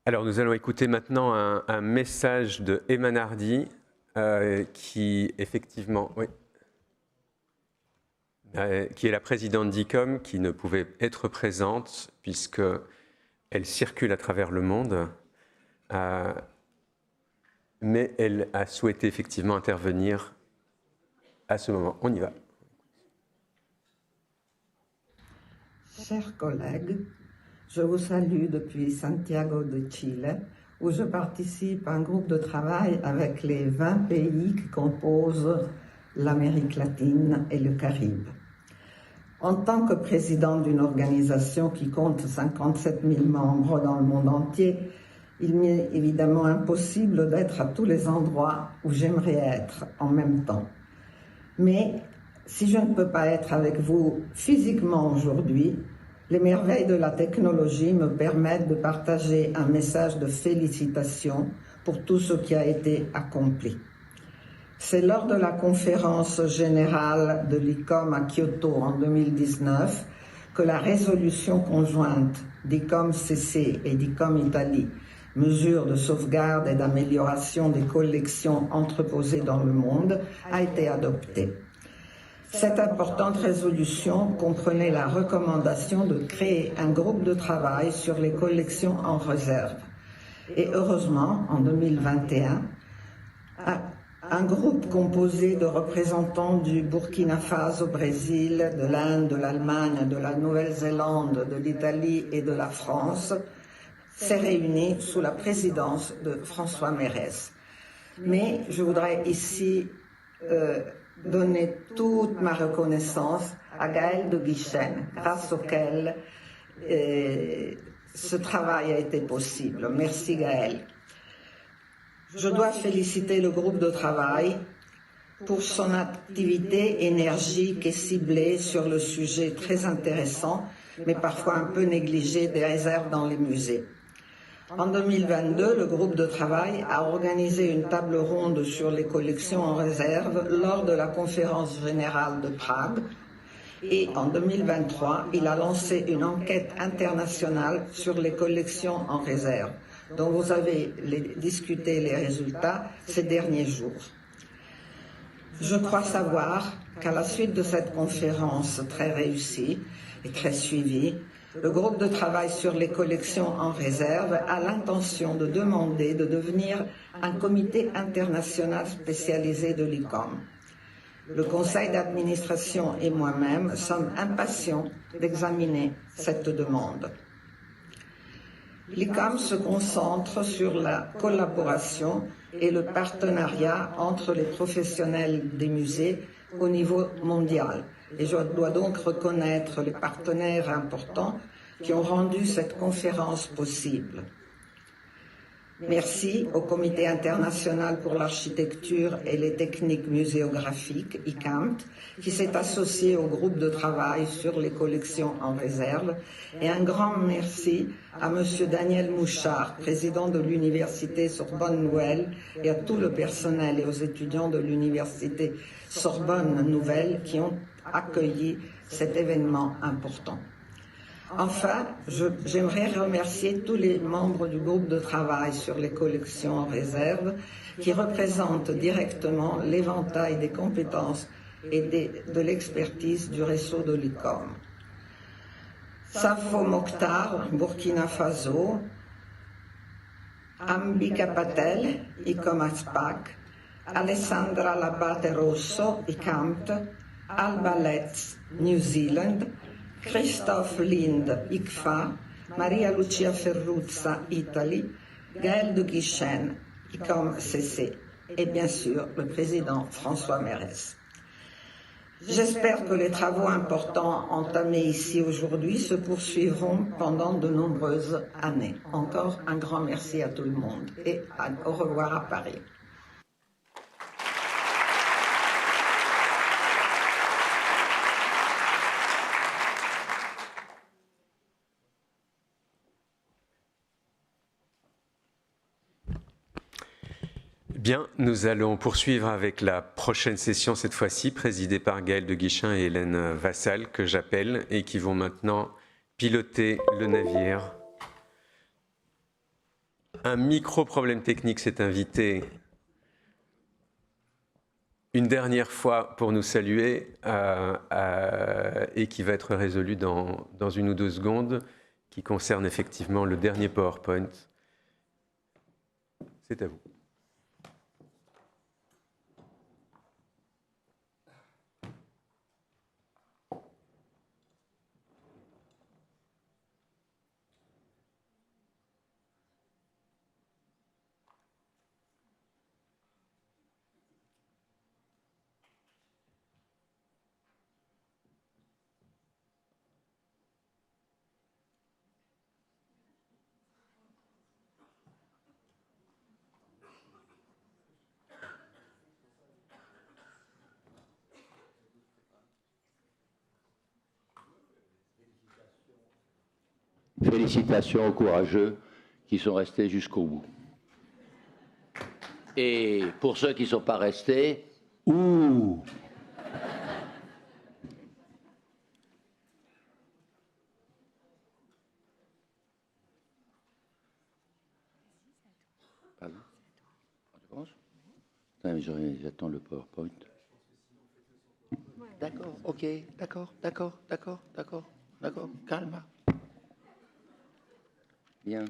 Alors nous allons écouter maintenant un message de Emma Nardi qui effectivement, qui est la présidente d'ICOM, qui ne pouvait être présente puisqu'elle circule à travers le monde, mais elle a souhaité effectivement intervenir à ce moment. On y va. Chers collègues, je vous salue depuis Santiago de Chile, où je participe à un groupe de travail avec les 20 pays qui composent l'Amérique latine et le Caraïbe. En tant que président d'une organisation qui compte 57 000 membres dans le monde entier, il m'est évidemment impossible d'être à tous les endroits où j'aimerais être en même temps. Mais si je ne peux pas être avec vous physiquement aujourd'hui, les merveilles de la technologie me permettent de partager un message de félicitations pour tout ce qui a été accompli. C'est lors de la conférence générale de l'ICOM à Kyoto en 2019 que la résolution conjointe d'ICOM-CC et d'ICOM-Italie, mesures de sauvegarde et d'amélioration des collections entreposées dans le monde, a été adoptée. Cette importante résolution comprenait la recommandation de créer un groupe de travail sur les collections en réserve. Et heureusement, en 2021, un groupe composé de représentants du Burkina Faso, au Brésil, de l'Inde, de l'Allemagne, de la Nouvelle-Zélande, de l'Italie et de la France s'est réuni sous la présidence de François Mérès. Mais je voudrais ici donner toute ma reconnaissance à Gaël de Guichen, grâce auquel ce travail a été possible. Merci Gaël. Je dois féliciter le groupe de travail pour son activité énergique et ciblée sur le sujet très intéressant, mais parfois un peu négligé des réserves dans les musées. En 2022, le groupe de travail a organisé une table ronde sur les collections en réserve lors de la conférence générale de Prague. Et en 2023, il a lancé une enquête internationale sur les collections en réserve, dont vous avez discuté les résultats ces derniers jours. Je crois savoir qu'à la suite de cette conférence très réussie et très suivie, le groupe de travail sur les collections en réserve a l'intention de demander de devenir un comité international spécialisé de l'ICOM. Le conseil d'administration et moi-même sommes impatients d'examiner cette demande. L'ICOM se concentre sur la collaboration et le partenariat entre les professionnels des musées au niveau mondial. Et je dois donc reconnaître les partenaires importants qui ont rendu cette conférence possible. Merci au Comité international pour l'architecture et les techniques muséographiques, ICAMT, qui s'est associé au groupe de travail sur les collections en réserve. Et un grand merci à M. Daniel Mouchard, président de l'Université Sorbonne Nouvelle, et à tout le personnel et aux étudiants de l'Université Sorbonne Nouvelle qui ont accueilli cet événement important. Enfin, j'aimerais remercier tous les membres du groupe de travail sur les collections en réserve qui représentent directement l'éventail des compétences et de l'expertise du réseau de l'ICOM. Safo Mokhtar, Burkina Faso, Ambika Patel, ICOM ASPAC, Alessandra Labate Rosso, ICAMT, Alba Letts, New Zealand, Christophe Lind, ICFA, Maria Lucia Ferruzza, Italie, Gaël de Guichen, ICOM-CC, et bien sûr le président François Mérès. J'espère que les travaux importants entamés ici aujourd'hui se poursuivront pendant de nombreuses années. Encore un grand merci à tout le monde et au revoir à Paris. Bien, nous allons poursuivre avec la prochaine session, cette fois-ci, présidée par Gaël de Guichin et Hélène Vassal, que j'appelle, et qui vont maintenant piloter le navire. Un micro-problème technique s'est invité une dernière fois pour nous saluer et qui va être résolu dans une ou deux secondes, qui concerne effectivement le dernier PowerPoint. C'est à vous. félicitations aux courageux qui sont restés jusqu'au bout. Et pour ceux qui ne sont pas restés, ouh! Pardon? J'attends le PowerPoint. D'accord, ok, d'accord, calme. Bien.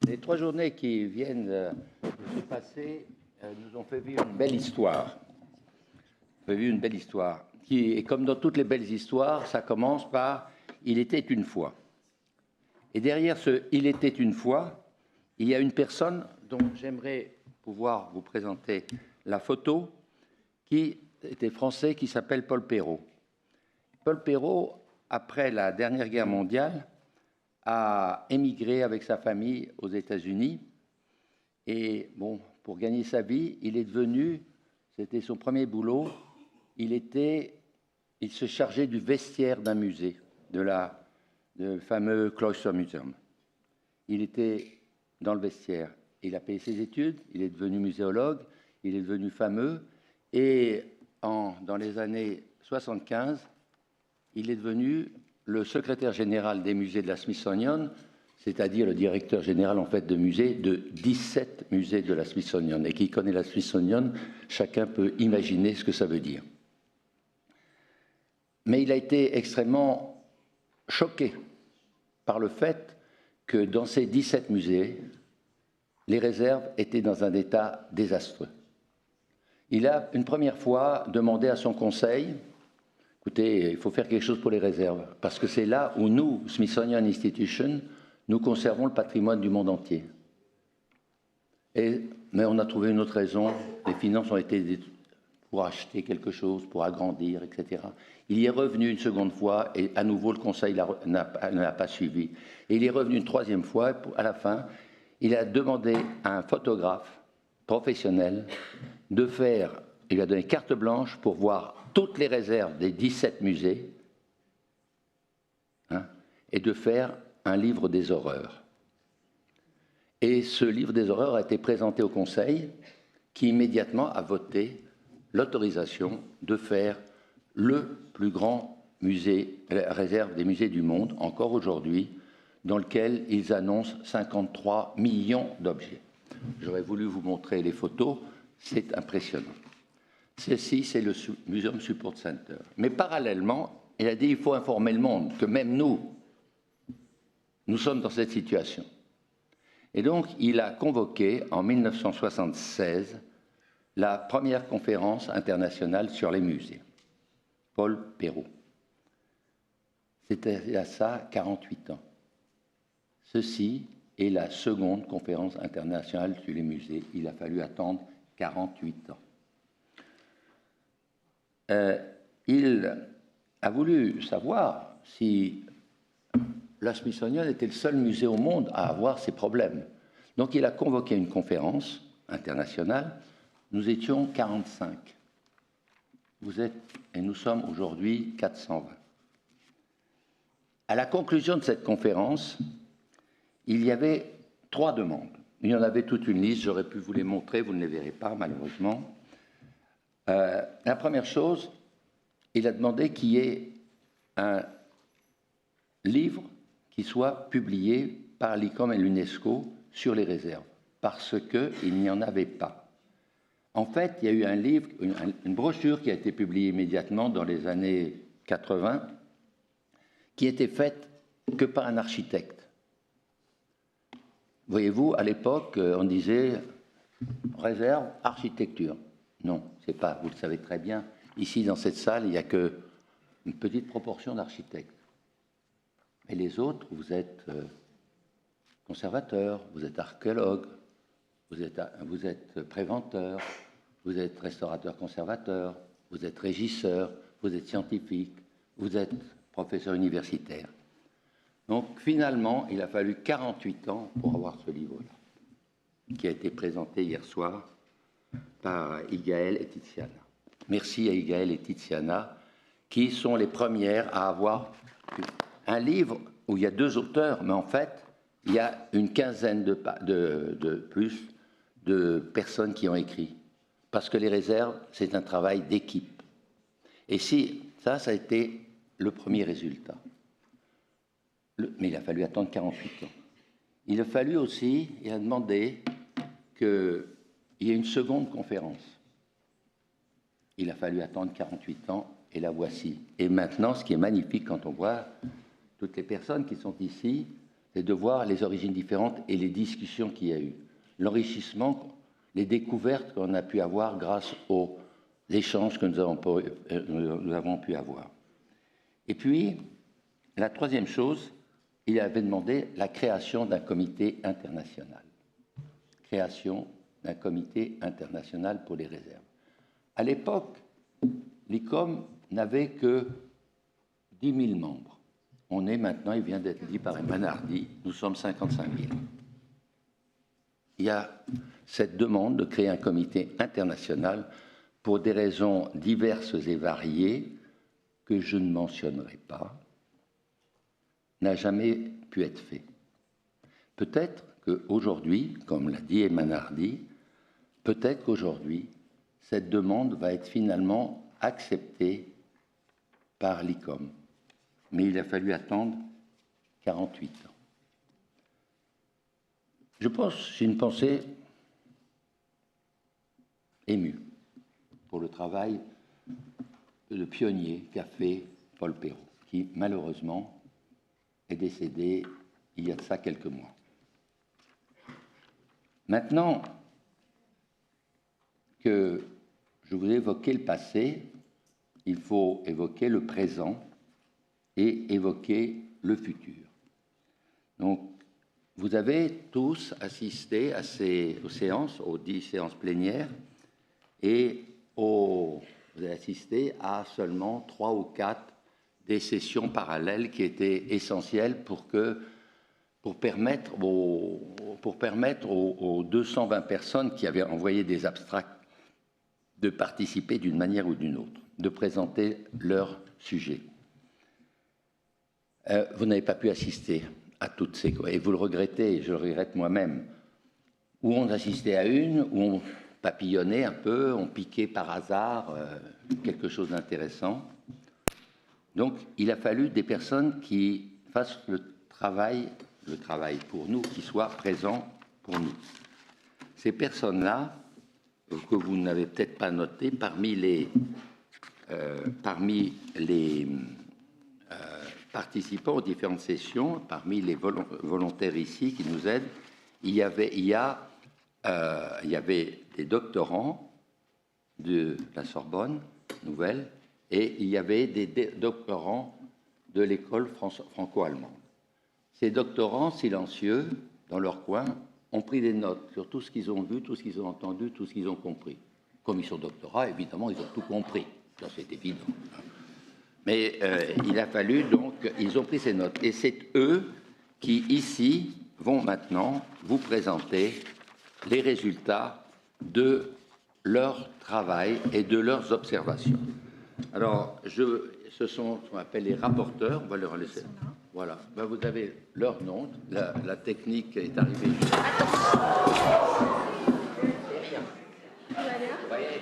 Les 3 journées qui viennent de se passer nous ont fait vivre une belle histoire. Qui est comme dans toutes les belles histoires, ça commence par « Il était une fois ». Et derrière ce « Il était une fois », il y a une personne dont j'aimerais pouvoir vous présenter la photo, qui était français, qui s'appelle Paul Perrault. Paul Perrault, après la dernière guerre mondiale, a émigré avec sa famille aux États-Unis. Et bon, pour gagner sa vie, il est devenu, c'était son premier boulot, il se chargeait du vestiaire d'un musée, le fameux Cloister Museum. Il était dans le vestiaire. Il a payé ses études, il est devenu muséologue, il est devenu fameux. Et dans les années 75, il est devenu le secrétaire général des musées de la Smithsonian, c'est-à-dire le directeur général en fait de musées, de 17 musées de la Smithsonian. Et qui connaît la Smithsonian, chacun peut imaginer ce que ça veut dire. Mais il a été extrêmement choqué par le fait que dans ces 17 musées, les réserves étaient dans un état désastreux. Il a une première fois demandé à son conseil, écoutez, il faut faire quelque chose pour les réserves, parce que c'est là où nous, Smithsonian Institution, nous conservons le patrimoine du monde entier. Mais on a trouvé une autre raison, les finances ont été pour acheter quelque chose, pour agrandir, etc. Il y est revenu une seconde fois, et à nouveau le conseil n'a pas suivi. Et il est revenu une troisième fois, à la fin, il a demandé à un photographe professionnel de faire, il lui a donné carte blanche pour voir toutes les réserves des 17 musées, et de faire un livre des horreurs. Et ce livre des horreurs a été présenté au Conseil, qui immédiatement a voté l'autorisation de faire le plus grand musée, la réserve des musées du monde, encore aujourd'hui, dans lequel ils annoncent 53 millions d'objets. J'aurais voulu vous montrer les photos, c'est impressionnant. Ceci, c'est le Museum Support Center. Mais parallèlement, il a dit il faut informer le monde que même nous sommes dans cette situation. Et donc, il a convoqué en 1976 la première conférence internationale sur les musées. Paul Perrault. C'était à ça 48 ans. Ceci est la seconde conférence internationale sur les musées. Il a fallu attendre 48 ans. Il a voulu savoir si la Smithsonian était le seul musée au monde à avoir ces problèmes. Donc il a convoqué une conférence internationale. Nous étions 45. Et nous sommes aujourd'hui 420. À la conclusion de cette conférence, il y avait 3 demandes. Il y en avait toute une liste, j'aurais pu vous les montrer, vous ne les verrez pas malheureusement. La première chose, il a demandé qu'il y ait un livre qui soit publié par l'ICOM et l'UNESCO sur les réserves, parce qu'il n'y en avait pas. En fait, il y a eu un livre, une brochure qui a été publiée immédiatement dans les années 80, qui était faite que par un architecte. Voyez-vous, à l'époque, on disait réserve, architecture. Non, c'est pas, vous le savez très bien. Ici, dans cette salle, il n'y a qu'une petite proportion d'architectes. Et les autres, vous êtes conservateur, vous êtes archéologue, vous êtes préventeur, vous êtes restaurateur-conservateur, vous êtes régisseur, vous êtes scientifique, vous êtes professeur universitaire. Donc finalement, il a fallu 48 ans pour avoir ce livre-là, qui a été présenté hier soir par Igaël et Tiziana. Merci à Igaël et Tiziana, qui sont les premières à avoir un livre où il y a 2 auteurs, mais en fait, il y a une quinzaine de personnes qui ont écrit. Parce que les réserves, c'est un travail d'équipe. Et si, ça a été le premier résultat. Mais il a fallu attendre 48 ans. Il a fallu aussi, il a demandé qu'il y ait une seconde conférence. Il a fallu attendre 48 ans, et la voici. Et maintenant, ce qui est magnifique quand on voit toutes les personnes qui sont ici, c'est de voir les origines différentes et les discussions qu'il y a eu. L'enrichissement, les découvertes qu'on a pu avoir grâce aux échanges que nous avons pu avoir. Et puis, la troisième chose, il avait demandé la création d'un comité international. Création d'un comité international pour les réserves. À l'époque, l'ICOM n'avait que 10 000 membres. On est maintenant, il vient d'être dit par Emmanuel Hardy, nous sommes 55 000. Il y a cette demande de créer un comité international pour des raisons diverses et variées que je ne mentionnerai pas, n'a jamais pu être fait. Peut-être qu'aujourd'hui, comme l'a dit Emmanuel Hardy, peut-être qu'aujourd'hui, cette demande va être finalement acceptée par l'ICOM. Mais il a fallu attendre 48 ans. Je pense, j'ai une pensée émue pour le travail de pionnier qu'a fait Paul Perrault, qui malheureusement est décédé il y a de ça quelques mois. Maintenant que je vous ai évoqué le passé, il faut évoquer le présent et évoquer le futur. Donc, vous avez tous assisté à aux séances, aux 10 séances plénières, et vous avez assisté à seulement 3 ou 4 des sessions parallèles qui étaient essentielles pour permettre aux 220 personnes qui avaient envoyé des abstracts de participer d'une manière ou d'une autre, de présenter leur sujet. Vous n'avez pas pu assister à toutes ces... Et vous le regrettez, et je le regrette moi-même. Où on assistait à une, où on papillonnait un peu, on piquait par hasard quelque chose d'intéressant. Donc, il a fallu des personnes qui fassent le travail pour nous, qui soient présents pour nous. Ces personnes-là, que vous n'avez peut-être pas noté, parmi les participants aux différentes sessions, parmi les volontaires ici qui nous aident, il y avait des doctorants de la Sorbonne Nouvelle et il y avait des doctorants de l'école franco-allemande. Ces doctorants silencieux, dans leur coin, ont pris des notes sur tout ce qu'ils ont vu, tout ce qu'ils ont entendu, tout ce qu'ils ont compris. Comme ils sont doctorats, évidemment, ils ont tout compris. Ça, c'est évident. Mais il a fallu, donc, ils ont pris ces notes. Et c'est eux qui, ici, vont maintenant vous présenter les résultats de leur travail et de leurs observations. Alors, ce sont ce qu'on appelle les rapporteurs. On va leur laisser. Voilà. Ben, vous avez leur nom. La technique est arrivée. C'est rien. Vous voyez ?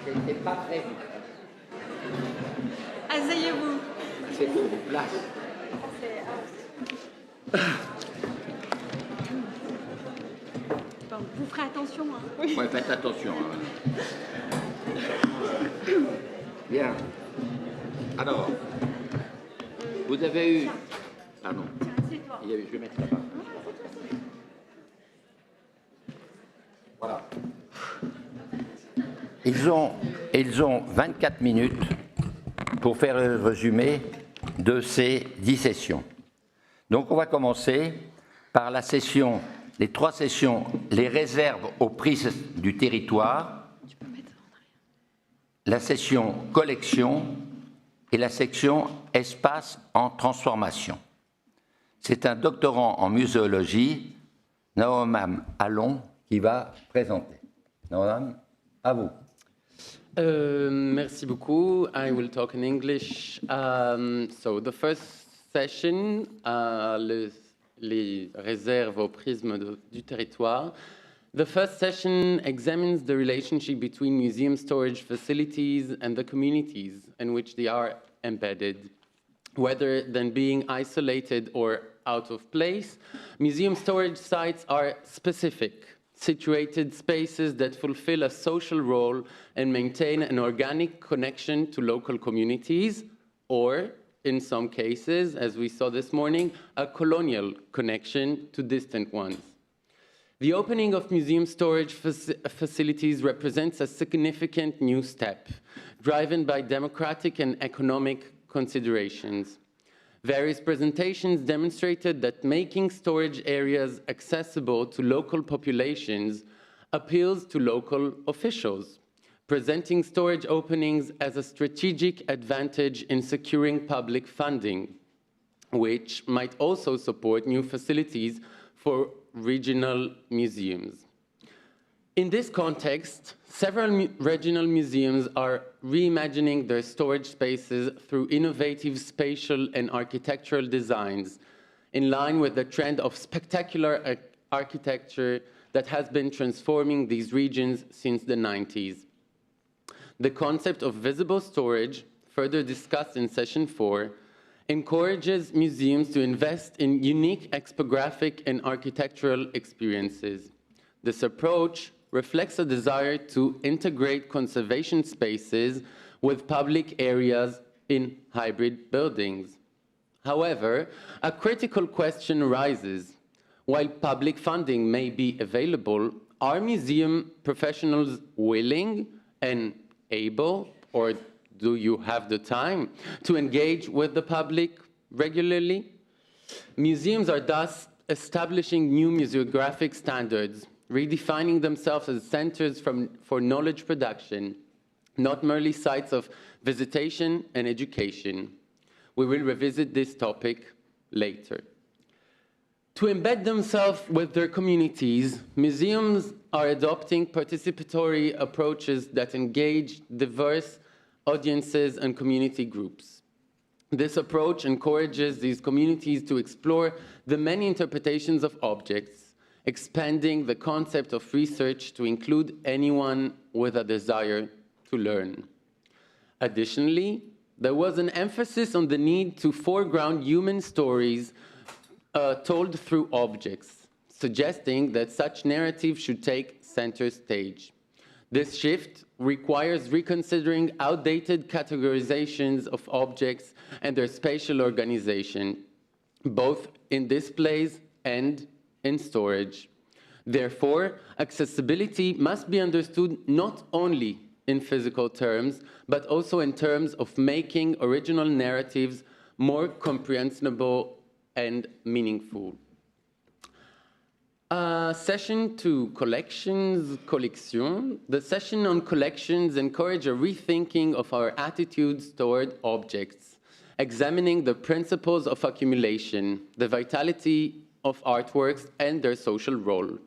C'était pas prévu. Asseyez-vous. C'est pour vos places. Bon, vous ferez attention. Hein. Oui, faites attention. Bien. Alors, vous avez eu... Pardon. Je vais mettre là-bas. Voilà. Ils ont 24 minutes pour faire le résumé de ces 10 sessions. Donc, on va commencer par la session, les 3 sessions, les réserves aux prix du territoire, la session collection et la section espace en transformation. C'est un doctorant en muséologie, Naoman Allon qui va présenter. Naoman, à vous. Merci beaucoup. I will talk in English. So the first session, les réserves au prisme du territoire. The first session examines the relationship between museum storage facilities and the communities in which they are embedded. Rather than being isolated or out of place, museum storage sites are specific, situated spaces that fulfill a social role and maintain an organic connection to local communities, or, in some cases, as we saw this morning, a colonial connection to distant ones. The opening of museum storage facilities represents a significant new step, driven by democratic and economic considerations. Various presentations demonstrated that making storage areas accessible to local populations appeals to local officials, presenting storage openings as a strategic advantage in securing public funding, which might also support new facilities for regional museums. In this context, several regional museums are reimagining their storage spaces through innovative spatial and architectural designs, in line with the trend of spectacular architecture that has been transforming these regions since the 90s. The concept of visible storage, further discussed in session 4, encourages museums to invest in unique expographic and architectural experiences. This approach reflects a desire to integrate conservation spaces with public areas in hybrid buildings. However, a critical question arises. While public funding may be available, are museum professionals willing and able, or do you have the time to engage with the public regularly? Museums are thus establishing new museographic standards, redefining themselves as centers for knowledge production, not merely sites of visitation and education. We will revisit this topic later. To embed themselves with their communities, museums are adopting participatory approaches that engage diverse audiences and community groups. This approach encourages these communities to explore the many interpretations of objects, expanding the concept of research to include anyone with a desire to learn. Additionally, there was an emphasis on the need to foreground human stories told through objects, suggesting that such narratives should take center stage. This shift requires reconsidering outdated categorizations of objects and their spatial organization, both in displays and in storage. Therefore, accessibility must be understood not only in physical terms, but also in terms of making original narratives more comprehensible and meaningful. Session 2, collection. The session on collections encourage a rethinking of our attitudes toward objects, examining the principles of accumulation, the vitality of artworks, and their social role.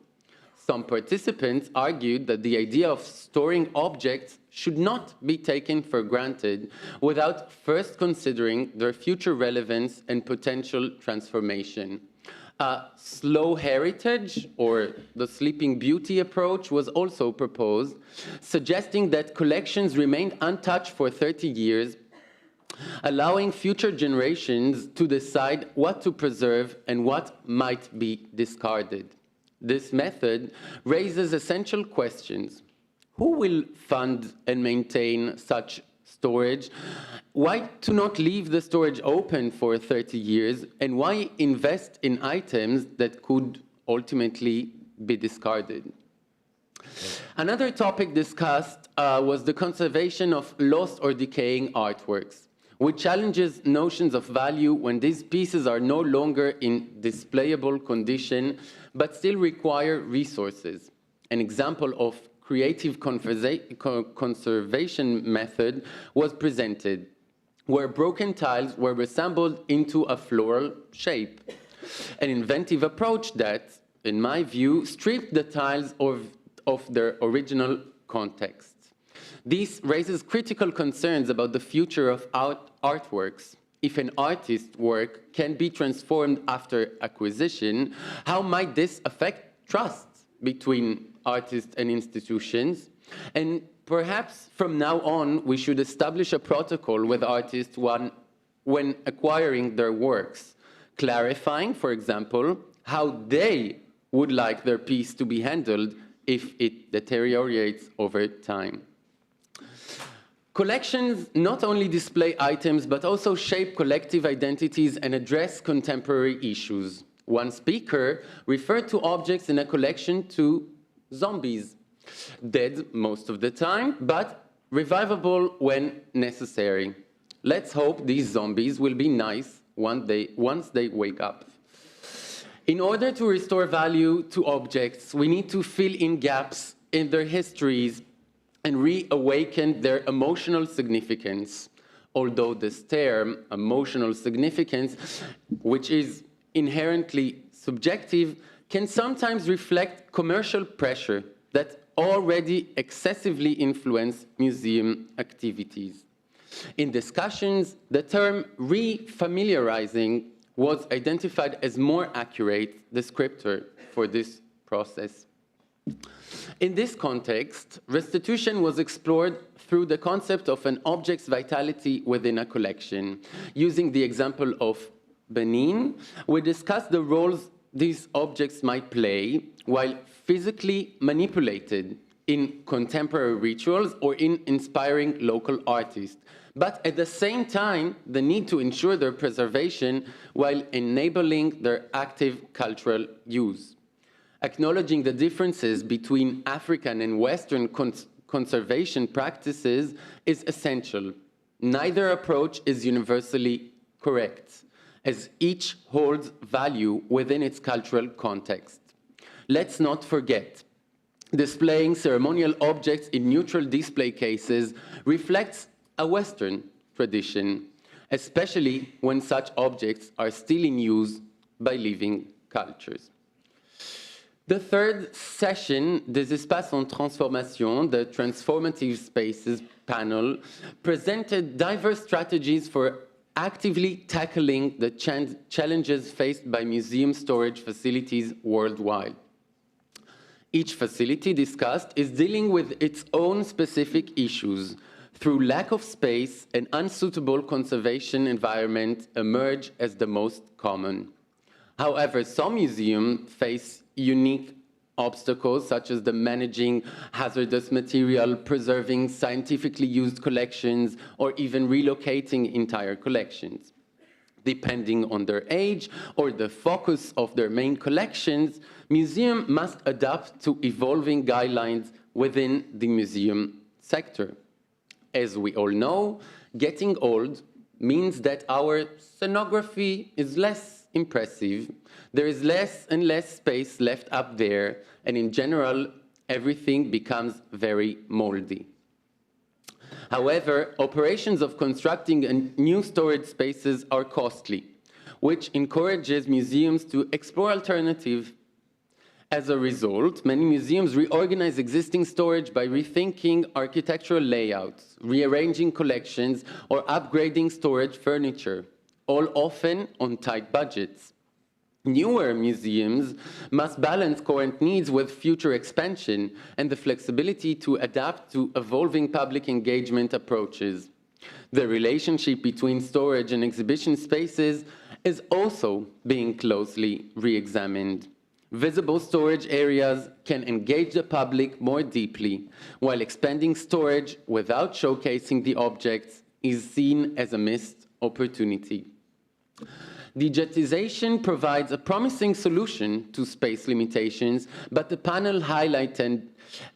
Some participants argued that the idea of storing objects should not be taken for granted without first considering their future relevance and potential transformation. A slow heritage, or the Sleeping Beauty approach, was also proposed, suggesting that collections remained untouched for 30 years, allowing future generations to decide what to preserve and what might be discarded. This method raises essential questions. Who will fund and maintain such storage? Why to not leave the storage open for 30 years? And why invest in items that could ultimately be discarded? Another topic discussed was the conservation of lost or decaying artworks, which challenges notions of value when these pieces are no longer in displayable condition, but still require resources. An example of creative conservation method was presented, where broken tiles were reassembled into a floral shape. An inventive approach that, in my view, strip the tiles of their original context. This raises critical concerns about the future of artworks. If an artist's work can be transformed after acquisition, how might this affect trust between artists and institutions? And perhaps from now on, we should establish a protocol with artists when acquiring their works, clarifying, for example, how they would like their piece to be handled if it deteriorates over time. Collections not only display items, but also shape collective identities and address contemporary issues. One speaker referred to objects in a collection to zombies, dead most of the time, but revivable when necessary. Let's hope these zombies will be nice once they wake up. In order to restore value to objects, we need to fill in gaps in their histories and reawaken their emotional significance. Although this term, emotional significance, which is inherently subjective, can sometimes reflect commercial pressure that already excessively influence museum activities. In discussions, the term refamiliarizing was identified as more accurate descriptor for this process. In this context, restitution was explored through the concept of an object's vitality within a collection. Using the example of Benin, we discussed the roles these objects might play while physically manipulated in contemporary rituals or in inspiring local artists, but at the same time, the need to ensure their preservation while enabling their active cultural use. Acknowledging the differences between African and Western conservation practices is essential. Neither approach is universally correct, as each holds value within its cultural context. Let's not forget, displaying ceremonial objects in neutral display cases reflects a Western tradition, especially when such objects are still in use by living cultures. The third session, Des espaces en transformation, the Transformative Spaces panel, presented diverse strategies for actively tackling the challenges faced by museum storage facilities worldwide. Each facility discussed is dealing with its own specific issues. Through lack of space, an unsuitable conservation environment emerge as the most common. However, some museums face unique obstacles, such as the managing hazardous material, preserving scientifically used collections, or even relocating entire collections. Depending on their age or the focus of their main collections, museums must adapt to evolving guidelines within the museum sector. As we all know, getting old means that our scenography is less impressive, there is less and less space left up there, and in general, everything becomes very moldy. However, operations of constructing new storage spaces are costly, which encourages museums to explore alternatives. As a result, many museums reorganize existing storage by rethinking architectural layouts, rearranging collections, or upgrading storage furniture, all often on tight budgets. Newer museums must balance current needs with future expansion and the flexibility to adapt to evolving public engagement approaches. The relationship between storage and exhibition spaces is also being closely re-examined. Visible storage areas can engage the public more deeply, while expanding storage without showcasing the objects is seen as a missed opportunity. Digitization provides a promising solution to space limitations, but the panel highlighted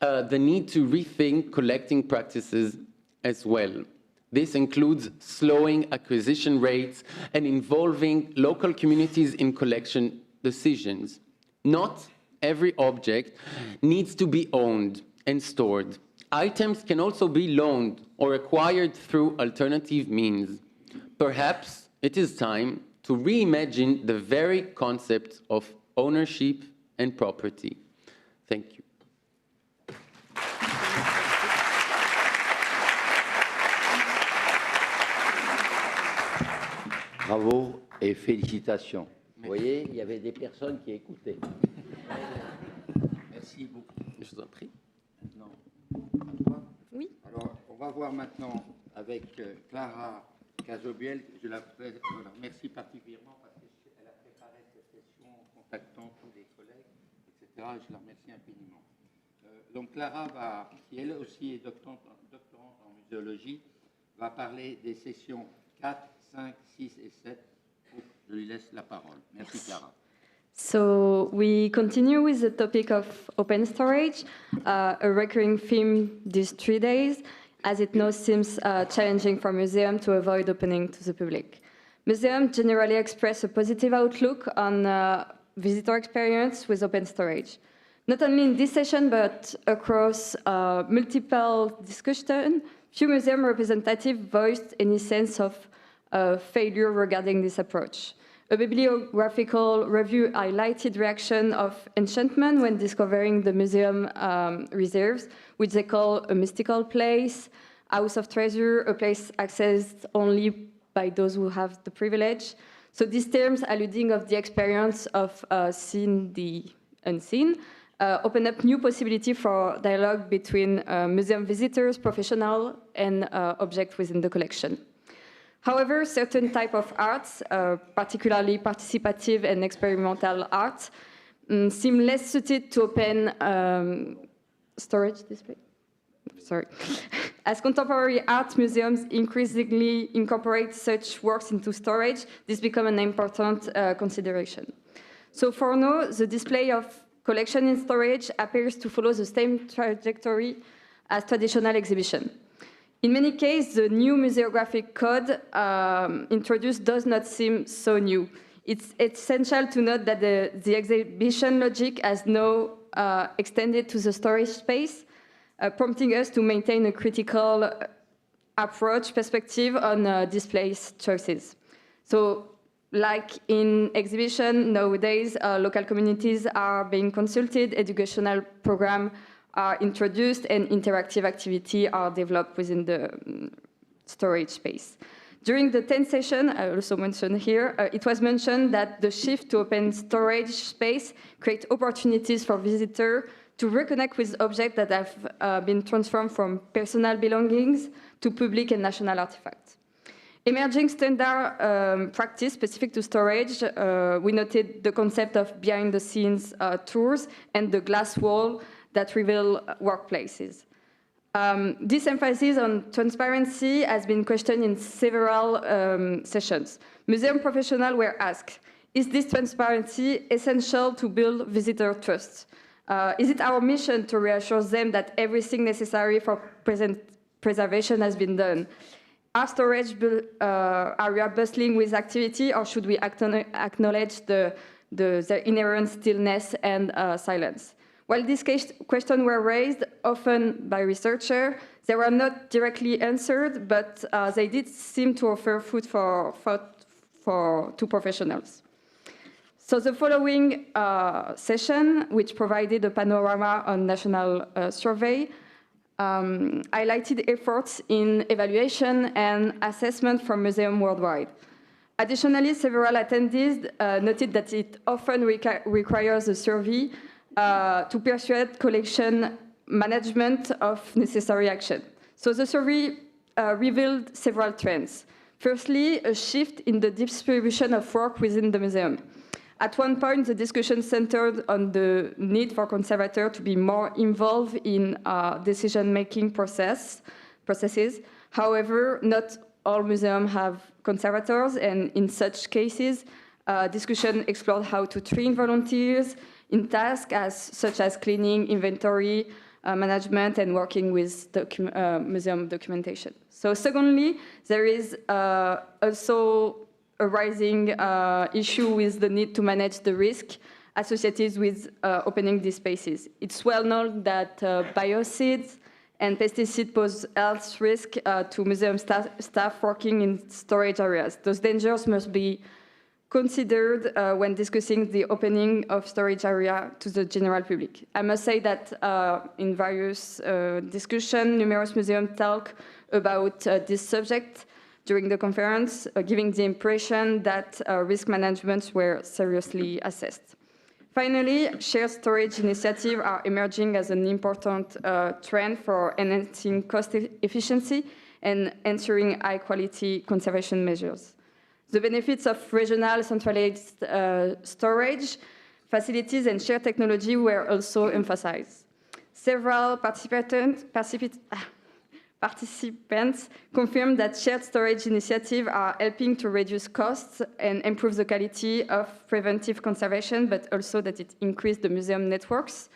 the need to rethink collecting practices as well. This includes slowing acquisition rates and involving local communities in collection decisions. Not every object needs to be owned and stored. Items can also be loaned or acquired through alternative means. Perhaps it is time to reimagine the very concept of ownership and property. Thank you. Bravo et félicitations. Vous voyez, il y avait des personnes qui écoutaient. Merci beaucoup. Je vous en prie. Oui. Alors, on va voir maintenant avec Clara Casobiel. Je la remercie particulièrement parce qu'elle a préparé cette session en contactant tous les collègues, etc. Je la remercie infiniment. Donc Clara, qui elle aussi est doctorante en muséologie, va parler des sessions 4, 5, 6 et 7. Je lui laisse la parole. Merci Clara. So we continue with the topic of open storage, a recurring theme these 3 days, as it now seems challenging for museums to avoid opening to the public. Museums generally express a positive outlook on visitor experience with open storage. Not only in this session, but across multiple discussions, few museum representatives voiced any sense of failure regarding this approach. A bibliographical review highlighted reaction of enchantment when discovering the museum reserves, which they call a mystical place, house of treasure, a place accessed only by those who have the privilege. So these terms, alluding of the experience of seeing the unseen, open up new possibility for dialogue between museum visitors, professionals, and objects within the collection. However, certain type of arts, particularly participative and experimental arts, seem less suited to open storage display. Sorry. As contemporary art museums increasingly incorporate such works into storage, this becomes an important consideration. So for now, the display of collection in storage appears to follow the same trajectory as traditional exhibition. In many cases, the new museographic code introduced does not seem so new. It's essential to note that the exhibition logic has now extended to the storage space, prompting us to maintain a critical approach perspective on display choices. So, like in exhibition, nowadays, local communities are being consulted, educational programs are introduced, and interactive activities are developed within the storage space. During the 10th session, I also mentioned here, it was mentioned that the shift to open storage space creates opportunities for visitors to reconnect with objects that have been transformed from personal belongings to public and national artifacts. Emerging standard practice specific to storage, we noted the concept of behind-the-scenes tours and the glass wall that reveal workplaces. This emphasis on transparency has been questioned in several sessions. Museum professionals were asked, is this transparency essential to build visitor trust? Is it our mission to reassure them that everything necessary for preservation has been done? Are storage area bustling with activity, or should we acknowledge the inherent stillness and silence? While these questions were raised, often by researchers, they were not directly answered, but they did seem to offer food for thought to professionals. So the following session, which provided a panorama on national survey, highlighted efforts in evaluation and assessment from museums worldwide. Additionally, several attendees noted that it often requires a survey to persuade collection management of necessary action. So the survey revealed several trends. Firstly, a shift in the distribution of work within the museum. At one point, the discussion centered on the need for conservators to be more involved in decision-making processes. However, not all museums have conservators, and in such cases, discussion explored how to train volunteers in tasks such as cleaning, inventory, management, and working with museum documentation. So secondly, there is also a rising issue with the need to manage the risk associated with opening these spaces. It's well known that biocides and pesticides pose health risk to museum staff working in storage areas. Those dangers must be considered when discussing the opening of storage area to the general public. I must say that in various discussions, numerous museums talk about this subject during the conference, giving the impression that risk managements were seriously assessed. Finally, shared storage initiatives are emerging as an important trend for enhancing cost efficiency and ensuring high-quality conservation measures. The benefits of regional centralized storage facilities and shared technology were also emphasized. Several participants confirmed that shared storage initiatives are helping to reduce costs and improve the quality of preventive conservation, but also that it increased the museum networks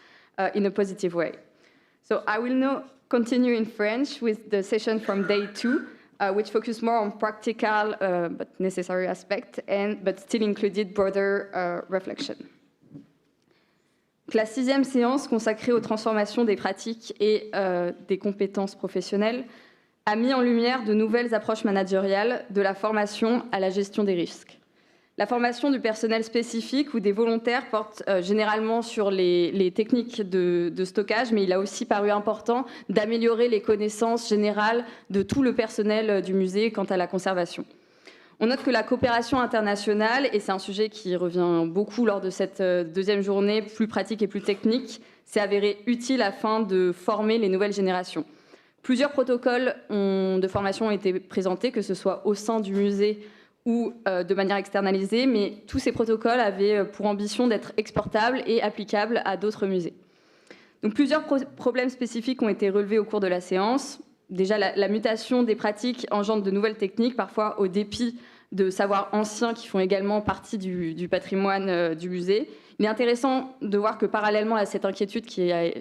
in a positive way. So I will now continue in French with the session from day 2, which focused more on practical but necessary aspects, but still included broader reflection. La 6e séance consacrée aux transformations des pratiques et des compétences professionnelles a mis en lumière de nouvelles approches managériales de la formation à la gestion des risques. La formation du personnel spécifique ou des volontaires porte généralement sur les techniques de stockage, mais il a aussi paru important d'améliorer les connaissances générales de tout le personnel du musée quant à la conservation. On note que la coopération internationale, et c'est un sujet qui revient beaucoup lors de cette deuxième journée, plus pratique et plus technique, s'est avérée utile afin de former les nouvelles générations. Plusieurs protocoles de formation ont été présentés, que ce soit au sein du musée ou de manière externalisée, mais tous ces protocoles avaient pour ambition d'être exportables et applicables à d'autres musées. Donc, plusieurs problèmes spécifiques ont été relevés au cours de la séance. Déjà, la mutation des pratiques engendre de nouvelles techniques, parfois au dépit de savoirs anciens qui font également partie du patrimoine du musée. Il est intéressant de voir que parallèlement à cette inquiétude qui était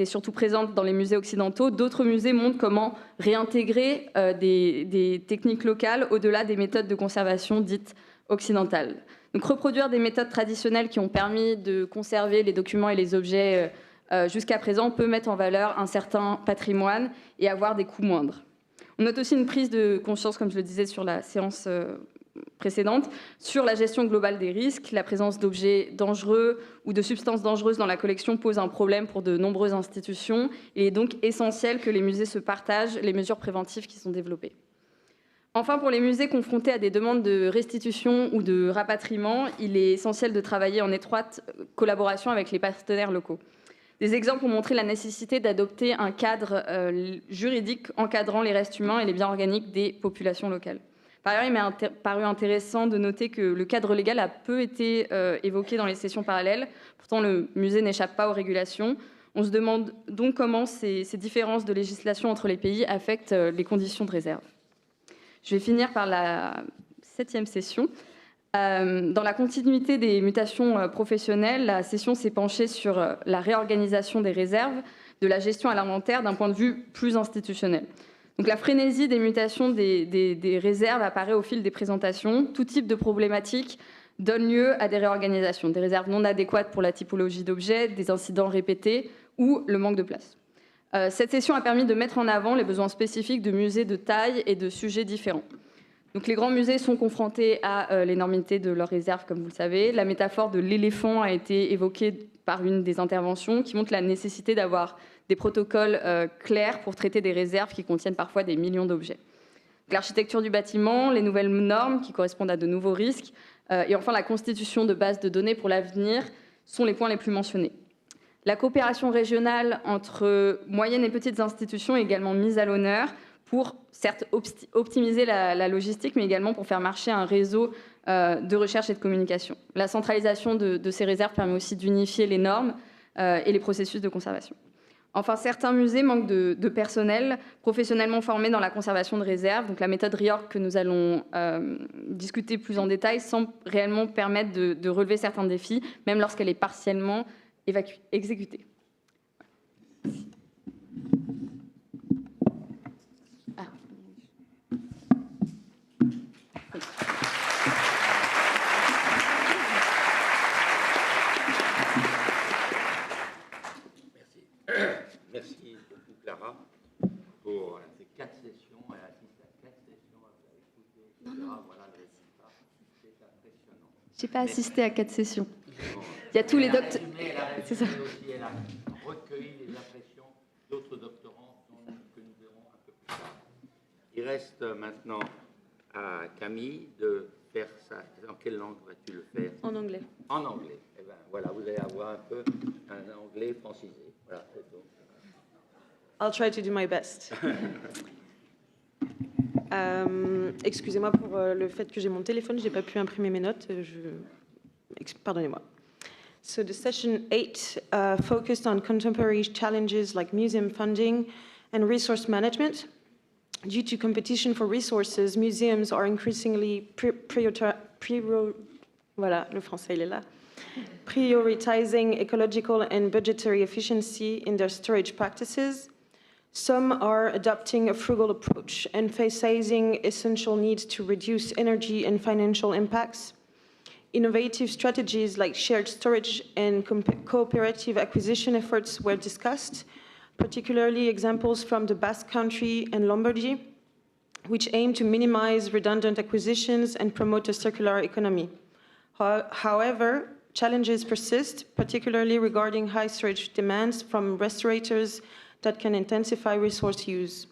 surtout présente dans les musées occidentaux, d'autres musées montrent comment réintégrer des techniques locales au-delà des méthodes de conservation dites occidentales. Donc, reproduire des méthodes traditionnelles qui ont permis de conserver les documents et les objets jusqu'à présent peut mettre en valeur un certain patrimoine et avoir des coûts moindres. On note aussi une prise de conscience, comme je le disais sur la séance précédente, sur la gestion globale des risques. La présence d'objets dangereux ou de substances dangereuses dans la collection pose un problème pour de nombreuses institutions. Il est donc essentiel que les musées se partagent les mesures préventives qui sont développées. Enfin, pour les musées confrontés à des demandes de restitution ou de rapatriement, il est essentiel de travailler en étroite collaboration avec les partenaires locaux. Des exemples ont montré la nécessité d'adopter un cadre juridique encadrant les restes humains et les biens organiques des populations locales. Par ailleurs, il m'a paru intéressant de noter que le cadre légal a peu été évoqué dans les sessions parallèles. Pourtant, le musée n'échappe pas aux régulations. On se demande donc comment ces différences de législation entre les pays affectent les conditions de réserve. Je vais finir par la 7e session. Dans la continuité des mutations professionnelles, la session s'est penchée sur la réorganisation des réserves, de la gestion à l'inventaire d'un point de vue plus institutionnel. Donc, la frénésie des mutations des réserves apparaît au fil des présentations. Tout type de problématique donne lieu à des réorganisations, des réserves non adéquates pour la typologie d'objets, des incidents répétés ou le manque de place. Cette session a permis de mettre en avant les besoins spécifiques de musées de taille et de sujets différents. Donc, les grands musées sont confrontés à l'énormité de leurs réserves, comme vous le savez. La métaphore de l'éléphant a été évoquée par une des interventions qui montre la nécessité d'avoir des protocoles clairs pour traiter des réserves qui contiennent parfois des millions d'objets. L'architecture du bâtiment, les nouvelles normes qui correspondent à de nouveaux risques et enfin la constitution de bases de données pour l'avenir sont les points les plus mentionnés. La coopération régionale entre moyennes et petites institutions est également mise à l'honneur pour, certes, optimiser la logistique, mais également pour faire marcher un réseau de recherche et de communication. La centralisation de ces réserves permet aussi d'unifier les normes et les processus de conservation. Enfin, certains musées manquent de personnel professionnellement formé dans la conservation de réserves. Donc, la méthode REORC que nous allons discuter plus en détail semble réellement permettre de relever certains défis, même lorsqu'elle est partiellement exécutée. Merci beaucoup, Clara, pour ces 4 sessions. Elle assiste à 4 sessions, elle a écouté, etc. Voilà le J'ai pas assisté à 4 sessions. Il y a tous les docteurs. C'est ça. Elle a recueilli les impressions d'autres doctorants que nous verrons un peu plus tard. Il reste maintenant à Camille de faire ça. En quelle langue vas-tu le faire? En anglais. En anglais. Eh bien, voilà, vous allez avoir un peu un anglais francisé. Voilà, c'est tout. I'll try to do my best. Excusez-moi pour le fait que j'ai mon téléphone, je n'ai pas pu imprimer mes notes. Pardonnez-moi. So the session 8 focused on contemporary challenges like museum funding and resource management. Due to competition for resources, museums are increasingly prioritizing ecological and budgetary efficiency in their storage practices. Some are adopting a frugal approach, emphasizing essential needs to reduce energy and financial impacts. Innovative strategies like shared storage and cooperative acquisition efforts were discussed, particularly examples from the Basque Country and Lombardy, which aim to minimize redundant acquisitions and promote a circular economy. However, challenges persist, particularly regarding high storage demands from restorators that can intensify resource use.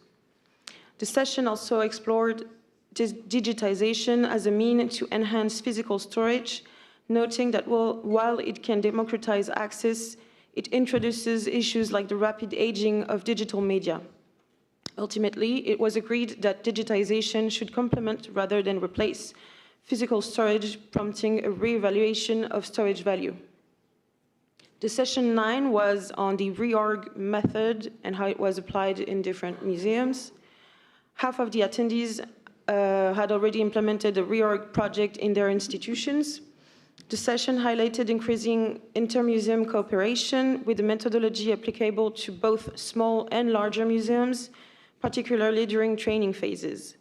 The session also explored digitization as a means to enhance physical storage, noting that while it can democratize access, it introduces issues like the rapid aging of digital media. Ultimately, it was agreed that digitization should complement rather than replace physical storage, prompting a reevaluation of storage value. The session 9 was on the reorg method and how it was applied in different museums. Half of the attendees had already implemented a reorg project in their institutions. The session highlighted increasing inter-museum cooperation with the methodology applicable to both small and larger museums, particularly during training phases.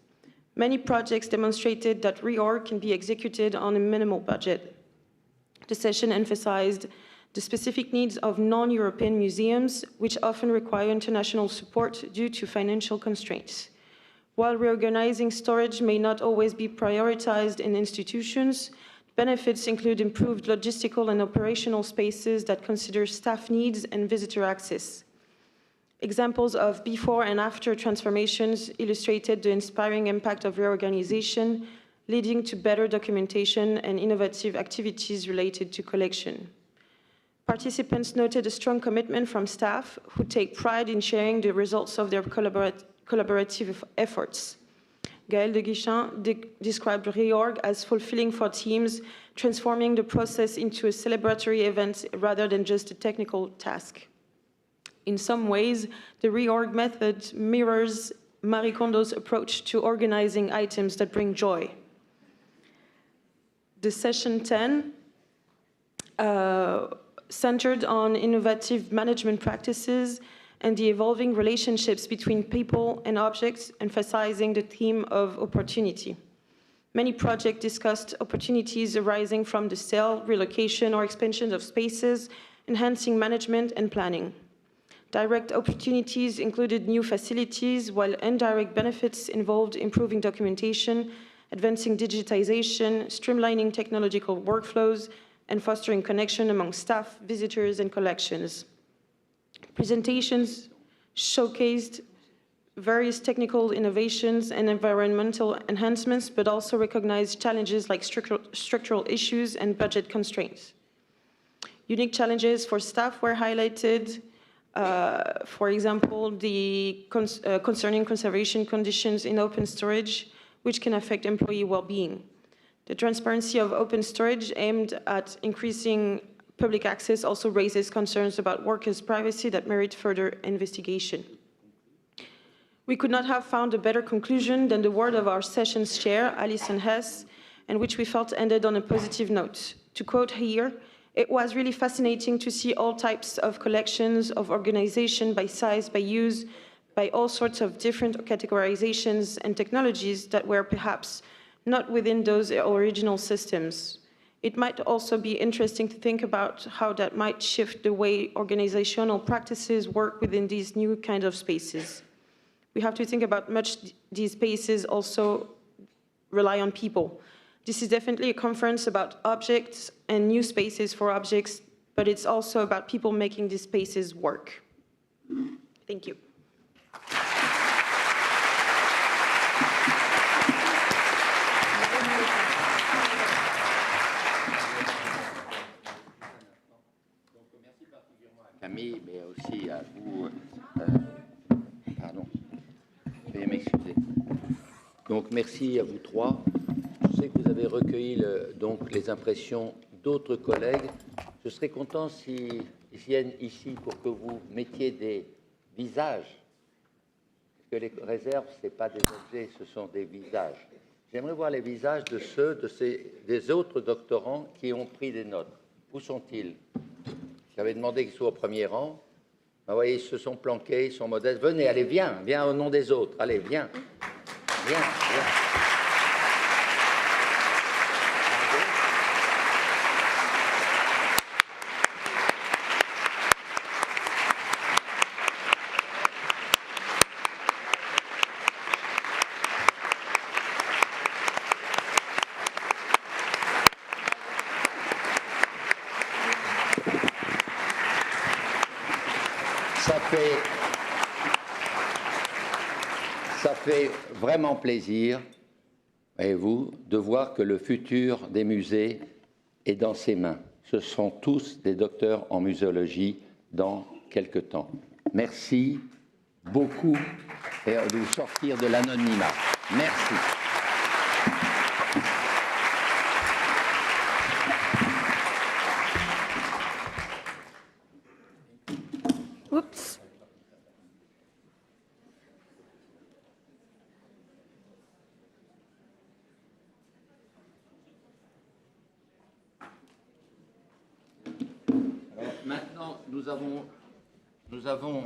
Many projects demonstrated that reorg can be executed on a minimal budget. The session emphasized the specific needs of non-European museums, which often require international support due to financial constraints. While reorganizing storage may not always be prioritized in institutions, benefits include improved logistical and operational spaces that consider staff needs and visitor access. Examples of before and after transformations illustrated the inspiring impact of reorganization, leading to better documentation and innovative activities related to collection. Participants noted a strong commitment from staff who take pride in sharing the results of their collaborative efforts. Gaël de Guichin described reorg as fulfilling for teams, transforming the process into a celebratory event rather than just a technical task. In some ways, the reorg method mirrors Marie Kondo's approach to organizing items that bring joy. The session 10 centered on innovative management practices and the evolving relationships between people and objects, emphasizing the theme of opportunity. Many projects discussed opportunities arising from the sale, relocation, or expansion of spaces, enhancing management and planning. Direct opportunities included new facilities, while indirect benefits involved improving documentation, advancing digitization, streamlining technological workflows, and fostering connection among staff, visitors, and collections. Presentations showcased various technical innovations and environmental enhancements, but also recognized challenges like structural issues and budget constraints. Unique challenges for staff were highlighted, for example, concerning conservation conditions in open storage, which can affect employee well-being. The transparency of open storage aimed at increasing public access also raises concerns about workers' privacy that merit further investigation. We could not have found a better conclusion than the word of our session's chair, Alison Hess, and which we felt ended on a positive note. To quote here, "It was really fascinating to see all types of collections, of organization, by size, by use, by all sorts of different categorizations and technologies that were perhaps not within those original systems. It might also be interesting to think about how that might shift the way organizational practices work within these new kind of spaces. We have to think about much these spaces also rely on people. This is definitely a conference about objects and new spaces for objects, but it's also about people making these spaces work. Thank you. Camille, mais aussi à vous. Pardon, veuillez m'excuser. Donc merci à vous trois. Je sais que vous avez recueilli donc les impressions d'autres collègues. Je serais content s'ils viennent ici pour que vous mettiez des visages. Parce que les réserves, ce n'est pas des objets, ce sont des visages. J'aimerais voir les visages de des autres doctorants qui ont pris des notes. Où sont-ils? J'avais demandé qu'ils soient au premier rang. Vous voyez, ils se sont planqués, ils sont modestes. Venez, allez, viens au nom des autres. Allez, viens. Viens. Ça fait vraiment plaisir, voyez-vous, de voir que le futur des musées est dans ses mains. Ce sont tous des docteurs en muséologie dans quelque temps. Merci beaucoup et de vous sortir de l'anonymat. Merci. Oups. Alors, maintenant, nous avons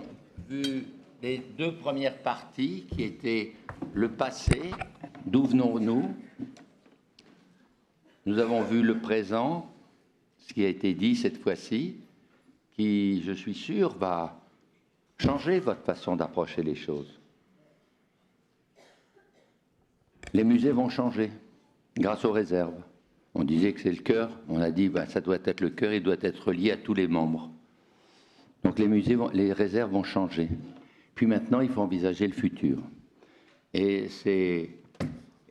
vu les deux premières parties qui étaient le passé, d'où venons-nous. Nous avons vu le présent, ce qui a été dit cette fois-ci, qui, je suis sûr, va changer votre façon d'approcher les choses. Les musées vont changer grâce aux réserves. On disait que c'est le cœur, on a dit ça doit être le cœur, il doit être lié à tous les membres. Donc les réserves vont changer. Puis maintenant, il faut envisager le futur. Et c'est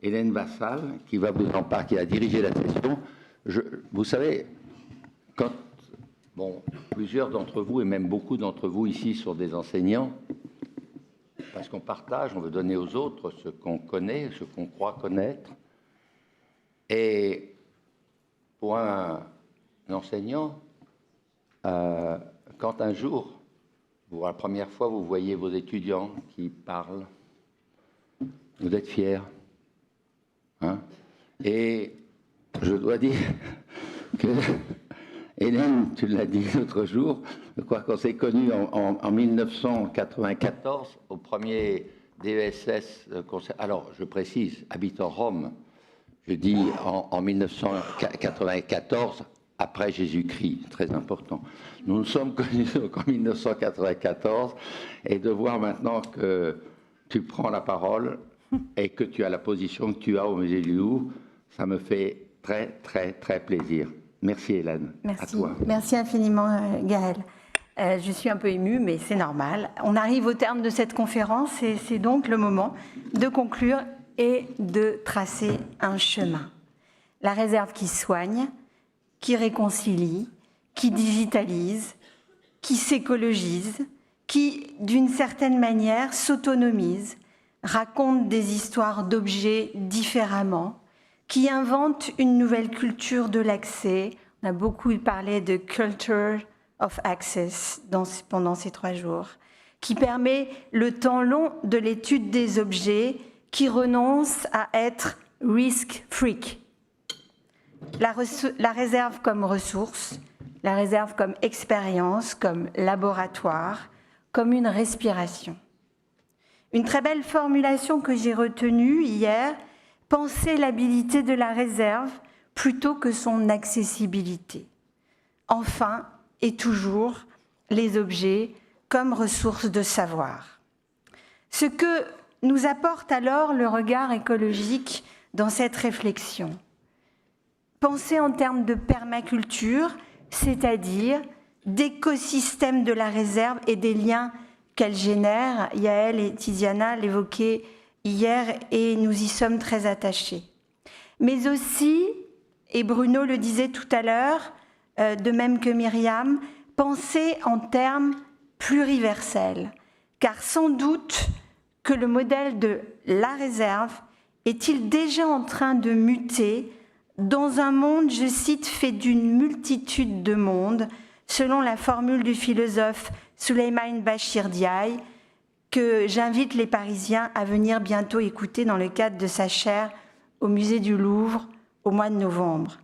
Hélène Vassal qui va vous en parler, qui a dirigé la session. Vous savez, quand plusieurs d'entre vous, et même beaucoup d'entre vous ici, sont des enseignants, parce qu'on partage, on veut donner aux autres ce qu'on connaît, ce qu'on croit connaître. Et pour un enseignant, quand un jour, pour la première fois, vous voyez vos étudiants qui parlent, vous êtes fiers. Hein? Et je dois dire que, Hélène, tu l'as dit l'autre jour, je crois qu'on s'est connus en 1994 au premier DESS. Alors, je précise, habitant Rome, je dis en 1994, après Jésus-Christ, très important. Nous nous sommes connus en 1994, et de voir maintenant que tu prends la parole et que tu as la position que tu as au Musée du Louvre, ça me fait très, très, très plaisir. Merci Hélène. Merci. À toi. Merci infiniment Gaël. Je suis un peu émue, mais c'est normal. On arrive au terme de cette conférence et c'est donc le moment de conclure et de tracer un chemin. La réserve qui soigne, qui réconcilie, qui digitalise, qui s'écologise, qui, d'une certaine manière, s'autonomise, raconte des histoires d'objets différemment, qui invente une nouvelle culture de l'accès. On a beaucoup parlé de culture of access pendant ces 3 jours, qui permet le temps long de l'étude des objets, qui renonce à être risk-freak. La réserve comme ressource, la réserve comme expérience, comme laboratoire, comme une respiration. Une très belle formulation que j'ai retenue hier, penser l'habilité de la réserve plutôt que son accessibilité. Enfin et toujours, les objets comme ressources de savoir. Ce que nous apporte alors le regard écologique dans cette réflexion, penser en termes de permaculture, c'est-à-dire d'écosystèmes de la réserve et des liens qu'elle génère. Yael et Tiziana l'évoquaient hier et nous y sommes très attachés. Mais aussi, et Bruno le disait tout à l'heure, de même que Myriam, penser en termes pluriversels, car sans doute que le modèle de la réserve est-il déjà en train de muter dans un monde, je cite, fait d'une multitude de mondes, selon la formule du philosophe Souleymane Bachir Diaye, que j'invite les Parisiens à venir bientôt écouter dans le cadre de sa chaire au musée du Louvre au mois de novembre.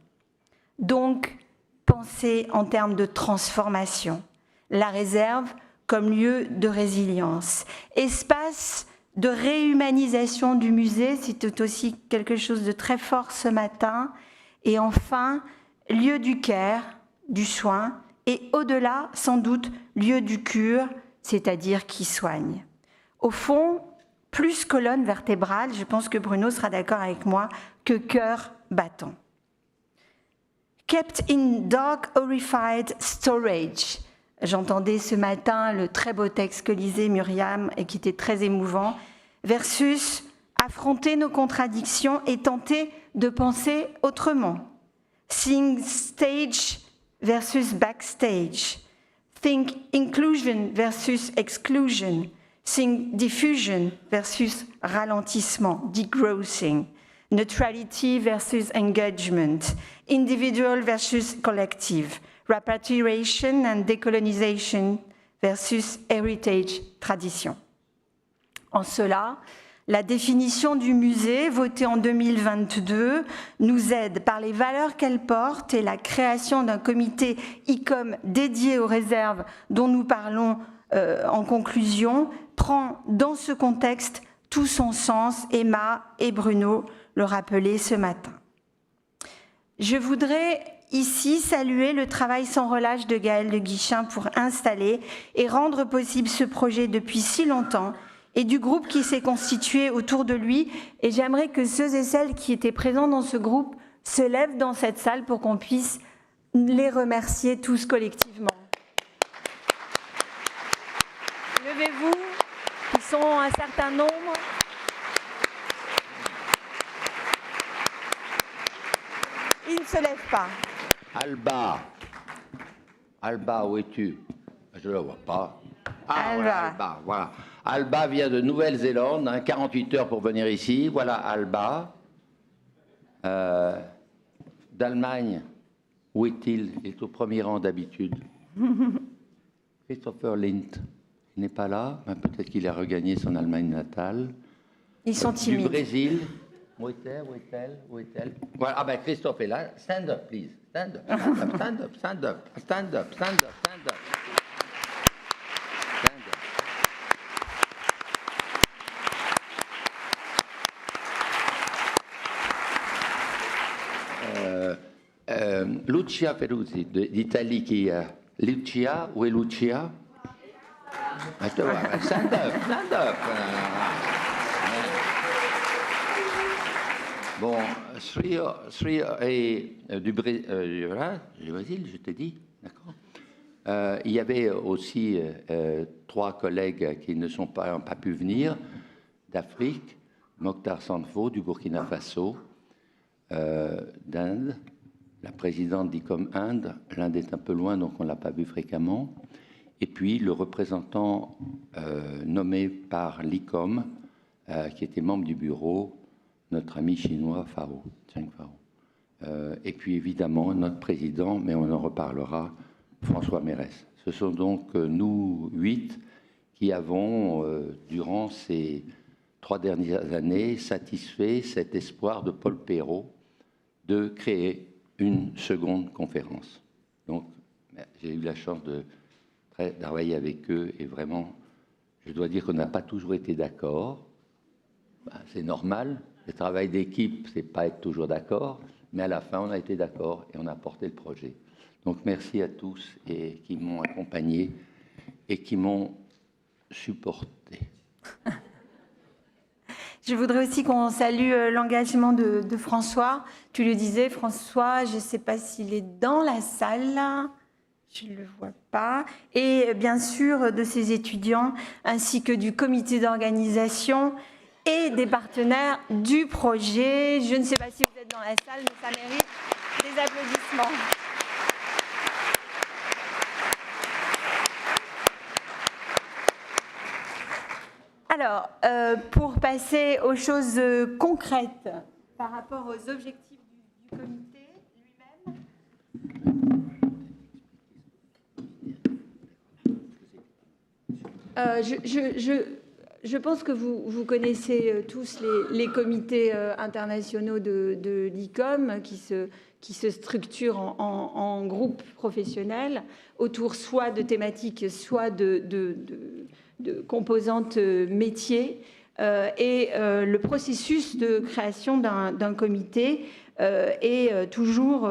Donc, penser en termes de transformation, la réserve comme lieu de résilience, espace de réhumanisation du musée, c'était aussi quelque chose de très fort ce matin, et enfin, lieu du care, du soin, et au-delà, sans doute, lieu du cure, c'est-à-dire qui soigne. Au fond, plus colonne vertébrale, je pense que Bruno sera d'accord avec moi, que cœur battant. Kept in dark, horrified storage. J'entendais ce matin le très beau texte que lisait Myriam et qui était très émouvant, versus affronter nos contradictions et tenter de penser autrement. Think stage versus backstage. Think inclusion versus exclusion. Think diffusion versus ralentissement, degrowthing. Neutrality versus engagement. Individual versus collective. Repatriation and decolonization versus heritage, tradition. En cela, la définition du musée, votée en 2022, nous aide par les valeurs qu'elle porte et la création d'un comité ICOM dédié aux réserves dont nous parlons en conclusion, prend dans ce contexte tout son sens. Emma et Bruno le rappelaient ce matin. Je voudrais ici saluer le travail sans relâche de Gaël de Guichin pour installer et rendre possible ce projet depuis si longtemps et du groupe qui s'est constitué autour de lui. Et j'aimerais que ceux et celles qui étaient présents dans ce groupe se lèvent dans cette salle pour qu'on puisse les remercier tous collectivement. Levez-vous, ils sont un certain nombre. Ils ne se lèvent pas. Alba, où es-tu? Je ne la vois pas. Alba. Voilà, Alba, voilà. Alba vient de Nouvelle-Zélande, 48 heures pour venir ici. Voilà Alba. D'Allemagne, où est-il? Il est au premier rang d'habitude. Christopher Lint, il n'est pas là, mais peut-être qu'il a regagné son Allemagne natale. Ils sont timides. Du Brésil. Où est-elle? Voilà, ah ben Christophe est là. Stand up, please. Stand up, stand up, stand up, stand up, stand up, stand up, stand up. Lucia Peruzzi d'Italie qui est Lucia, où est Lucia? Stand up, stand up. Bon, du Brésil, je t'ai dit, d'accord. Il y avait aussi 3 collègues qui ne sont pas pu venir d'Afrique, Mokhtar Sanfo du Burkina Faso, d'Inde, la présidente d'ICOM Inde. L'Inde est un peu loin, donc on ne l'a pas vu fréquemment. Et puis le représentant nommé par l'ICOM, qui était membre du bureau, notre ami chinois Fao, Cheng Fao. Et puis évidemment notre président, mais on en reparlera, François Mérès. Ce sont donc nous 8 qui avons, durant ces 3 dernières années, satisfait cet espoir de Paul Perrault de créer une seconde conférence. Donc j'ai eu la chance de travailler avec eux et vraiment, je dois dire qu'on n'a pas toujours été d'accord. C'est normal. Le travail d'équipe, c'est pas être toujours d'accord, mais à la fin, on a été d'accord et on a porté le projet. Donc, merci à tous et qui m'ont accompagné et qui m'ont supporté. Je voudrais aussi qu'on salue l'engagement de François. Tu le disais, François, je ne sais pas s'il est dans la salle, là. Je ne le vois pas. Et bien sûr de ses étudiants, ainsi que du comité d'organisation et des partenaires du projet. Je ne sais pas si vous êtes dans la salle, mais ça mérite des applaudissements. Alors, pour passer aux choses concrètes par rapport aux objectifs du comité lui-même. Je pense que vous connaissez tous les comités internationaux de l'ICOM qui se structurent en groupes professionnels autour soit de thématiques, soit de composantes métiers. Et le processus de création d'un comité est toujours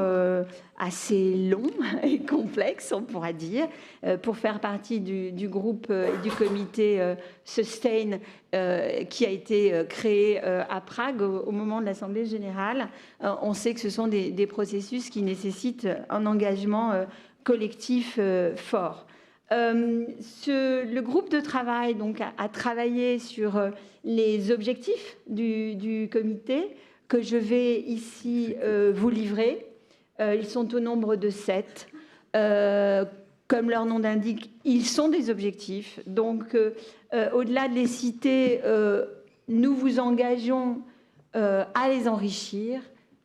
assez long et complexe, on pourra dire. Pour faire partie du groupe et du comité Sustain qui a été créé à Prague au moment de l'Assemblée générale, on sait que ce sont des processus qui nécessitent un engagement collectif fort. Le groupe de travail donc, a travaillé sur les objectifs du comité que je vais ici vous livrer. Ils sont au nombre de 7. Comme leur nom l'indique, ils sont des objectifs. Donc, au-delà de les citer, nous vous engageons à les enrichir,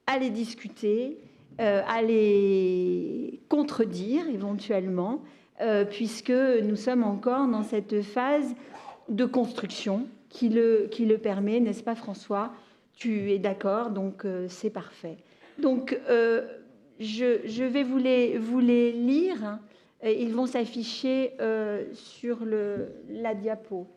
à les discuter, à les contredire éventuellement, puisque nous sommes encore dans cette phase de construction qui le permet, n'est-ce pas François? Tu es d'accord, donc c'est parfait. Donc, je vais vous les lire. Ils vont s'afficher sur la diapo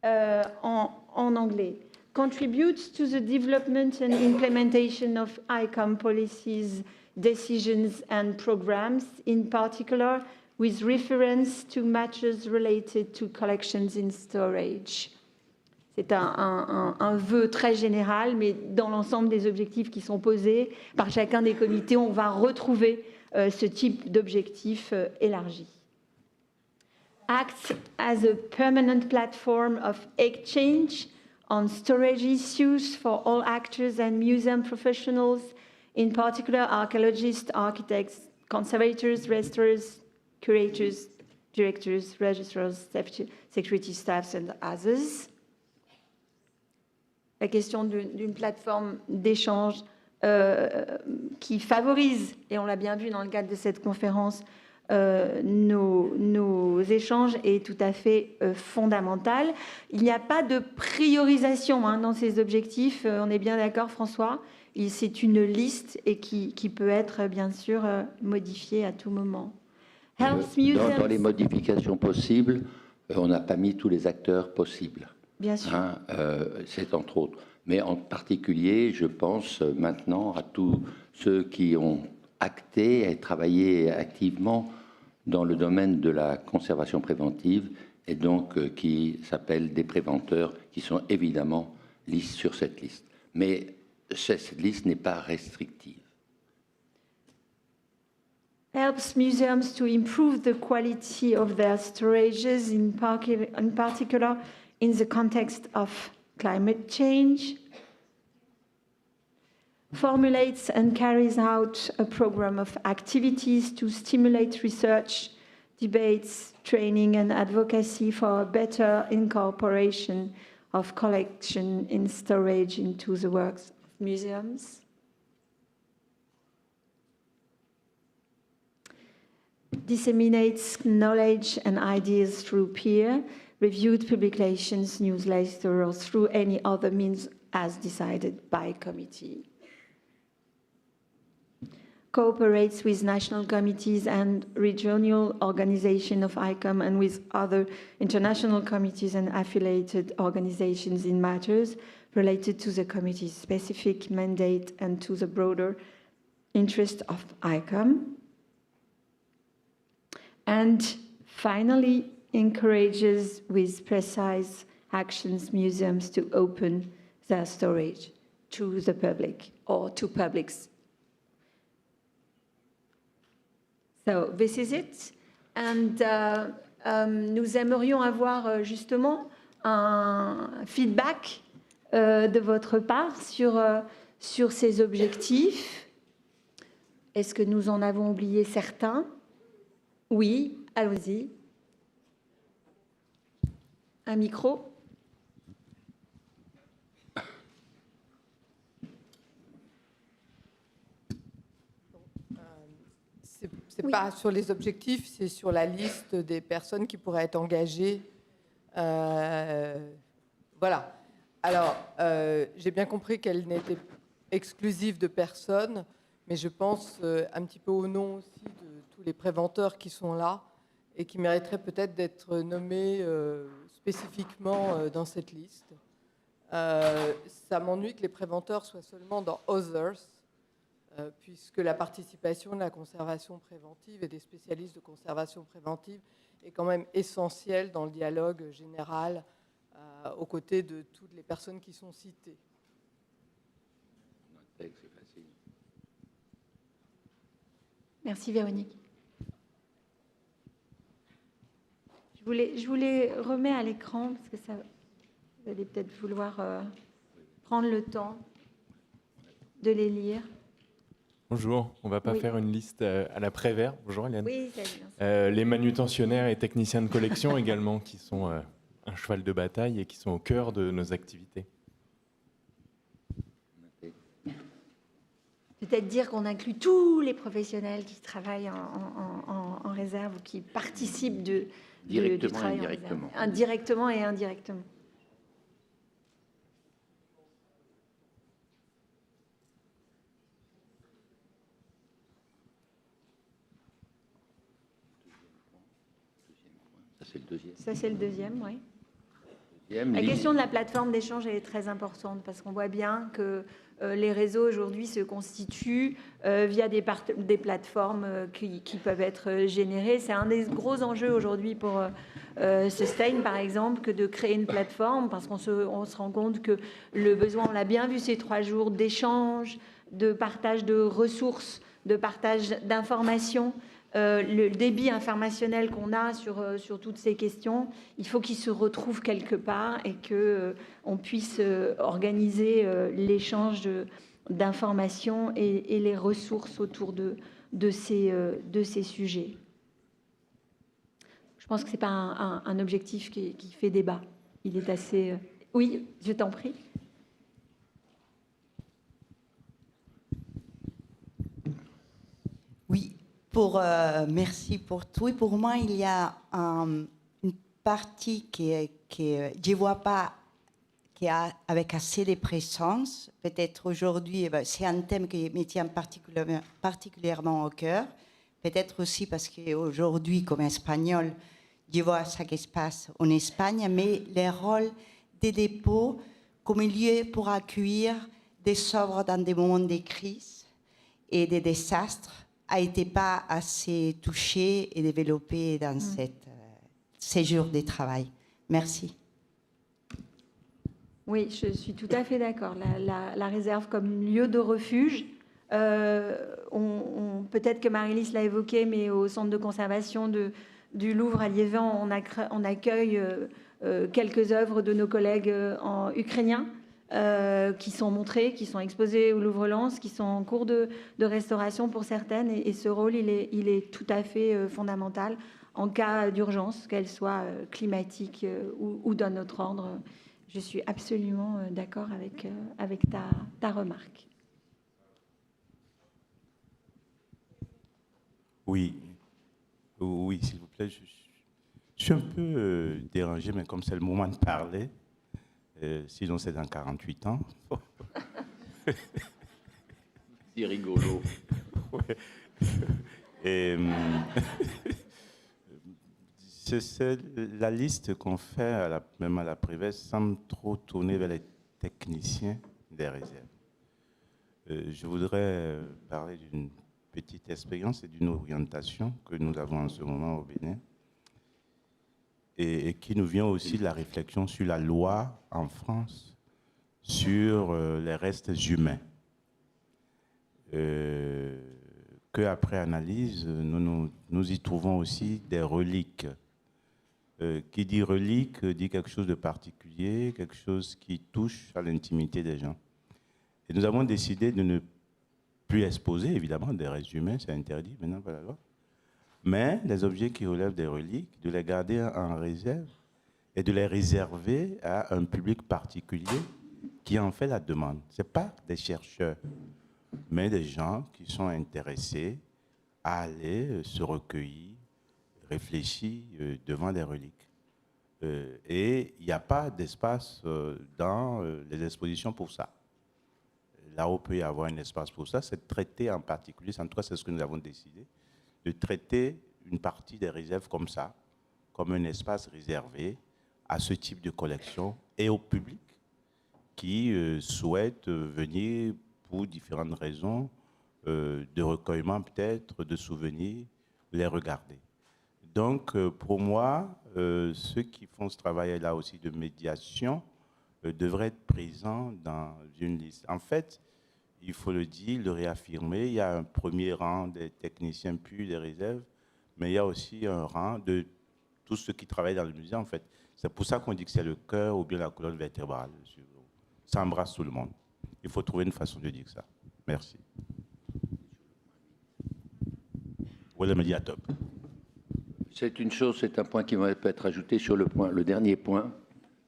en anglais. Contributes to the development and implementation of ICOM policies, decisions and programs, in particular with reference to matters related to collections in storage. C'est un vœu très général, mais dans l'ensemble des objectifs qui sont posés par chacun des comités, on va retrouver ce type d'objectif élargi. Acts as a permanent platform of exchange on storage issues for all actors and museum professionals, in particular archaeologists, architects, conservators, restorers, curators, directors, registrars, security staffs, and others. La question d'une plateforme d'échange qui favorise, et on l'a bien vu dans le cadre de cette conférence, nos échanges est tout à fait fondamentale. Il n'y a pas de priorisation dans ces objectifs, on est bien d'accord François? C'est une liste et qui peut être bien sûr modifiée à tout moment. Dans les modifications possibles, on n'a pas mis tous les acteurs possibles. Bien sûr. C'est entre autres. Mais en particulier, je pense maintenant à tous ceux qui ont acté et travaillé activement dans le domaine de la conservation préventive et donc qui s'appellent des préventeurs, qui sont évidemment listés sur cette liste. Mais cette liste n'est pas restrictive. Helps museums to improve the quality of their storages, in particular in the context of climate change. Formulates and carries out a program of activities to stimulate research, debates, training and advocacy for a better incorporation of collection in storage into the works of museums. Disseminates knowledge and ideas through peer-reviewed publications, newsletters, or through any other means as decided by committee. Cooperates with national committees and regional organizations of ICOM and with other international committees and affiliated organizations in matters related to the committee's specific mandate and to the broader interest of ICOM. And finally, encourages with precise actions museums to open their storage to the public or to publics. So this is it. And nous aimerions avoir justement un feedback de votre part sur ces objectifs. Est-ce que nous en avons oublié certains? Oui, allons-y. Un micro. C'est pas sur les objectifs, c'est sur la liste des personnes qui pourraient être engagées. Voilà. Alors, j'ai bien compris qu'elle n'était exclusive de personne, mais je pense un petit peu au nom aussi de tous les préventeurs qui sont là et qui mériteraient peut-être d'être nommés spécifiquement dans cette liste. Ça m'ennuie que les préventeurs soient seulement dans Others, puisque la participation de la conservation préventive et des spécialistes de conservation préventive est quand même essentielle dans le dialogue général aux côtés de toutes les personnes qui sont citées. Merci Véronique. Je vous les remets à l'écran parce que ça, vous allez peut-être vouloir prendre le temps de les lire. Bonjour, on ne va pas faire une liste à la Prévert. Bonjour Hélène. Oui, salut. Les manutentionnaires et techniciens de collection également, qui sont un cheval de bataille et qui sont au cœur de nos activités. Peut-être dire qu'on inclut tous les professionnels qui travaillent en réserve ou qui participent du travail en réserve. Indirectement et indirectement. Ça, c'est le deuxième. Ça, c'est le deuxième, oui. La question de la plateforme d'échange est très importante parce qu'on voit bien que les réseaux aujourd'hui se constituent via des plateformes qui peuvent être générées. C'est un des gros enjeux aujourd'hui pour Sustain, par exemple, que de créer une plateforme parce qu'on se rend compte que le besoin, on l'a bien vu ces 3 jours, d'échange, de partage de ressources, de partage d'informations. Le débit informationnel qu'on a sur toutes ces questions, il faut qu'il se retrouve quelque part et qu'on puisse organiser l'échange d'informations et les ressources autour de ces sujets. Je pense que ce n'est pas un objectif qui fait débat. Il est assez... Oui, je t'en prie. Oui. Merci pour tout. Et pour moi, il y a une partie qui je ne vois pas qui a avec assez de présence. Peut-être aujourd'hui, c'est un thème qui me tient particulièrement au cœur. Peut-être aussi parce qu'aujourd'hui, comme espagnol, je vois ce qui se passe en Espagne, mais le rôle des dépôts comme lieu pour accueillir des œuvres dans des moments de crise et de désastres a été pas assez touché et développé dans ces jours de travail. Merci. Oui, je suis tout à fait d'accord. La réserve comme lieu de refuge, peut-être que Marie-Lise l'a évoqué, mais au centre de conservation du Louvre à Liévin, on accueille quelques œuvres de nos collègues ukrainiens qui sont montrées, qui sont exposées au Louvre-Lens, qui sont en cours de restauration pour certaines. Et ce rôle, il est tout à fait fondamental en cas d'urgence, qu'elle soit climatique ou d'un autre ordre. Je suis absolument d'accord avec ta remarque. Oui, s'il vous plaît. Je suis un peu dérangé, mais comme c'est le moment de parler, sinon c'est dans 48 ans. C'est rigolo. Ouais. Et, la liste qu'on fait, même à la privée, semble trop tourner vers les techniciens des réserves. Je voudrais parler d'une petite expérience et d'une orientation que nous avons en ce moment au Bénin et qui nous vient aussi de la réflexion sur la loi en France sur les restes humains. Qu'après analyse, nous y trouvons aussi des reliques. Qui dit relique dit quelque chose de particulier, quelque chose qui touche à l'intimité des gens. Et nous avons décidé de ne plus exposer, évidemment, des restes humains, c'est interdit maintenant par la loi, mais les objets qui relèvent des reliques, de les garder en réserve et de les réserver à un public particulier qui en fait la demande. Ce n'est pas des chercheurs, mais des gens qui sont intéressés à aller se recueillir, réfléchir devant des reliques. Et il n'y a pas d'espace dans les expositions pour ça. Là où il peut y avoir un espace pour ça, c'est de traiter en particulier, en tout cas c'est ce que nous avons décidé, de traiter une partie des réserves comme ça, comme un espace réservé à ce type de collection et au public qui souhaite venir pour différentes raisons, de recueillement peut-être, de souvenirs, les regarder. Donc pour moi, ceux qui font ce travail-là aussi de médiation devraient être présents dans une liste. En fait, il faut le dire, le réaffirmer, il y a un premier rang des techniciens purs des réserves, mais il y a aussi un rang de tous ceux qui travaillent dans le musée, en fait. C'est pour ça qu'on dit que c'est le cœur ou bien la colonne vertébrale. Ça embrasse tout le monde. Il faut trouver une façon de dire ça. Merci. Voilà, médiateur. C'est une chose, c'est un point qui va peut être ajouté sur le dernier point,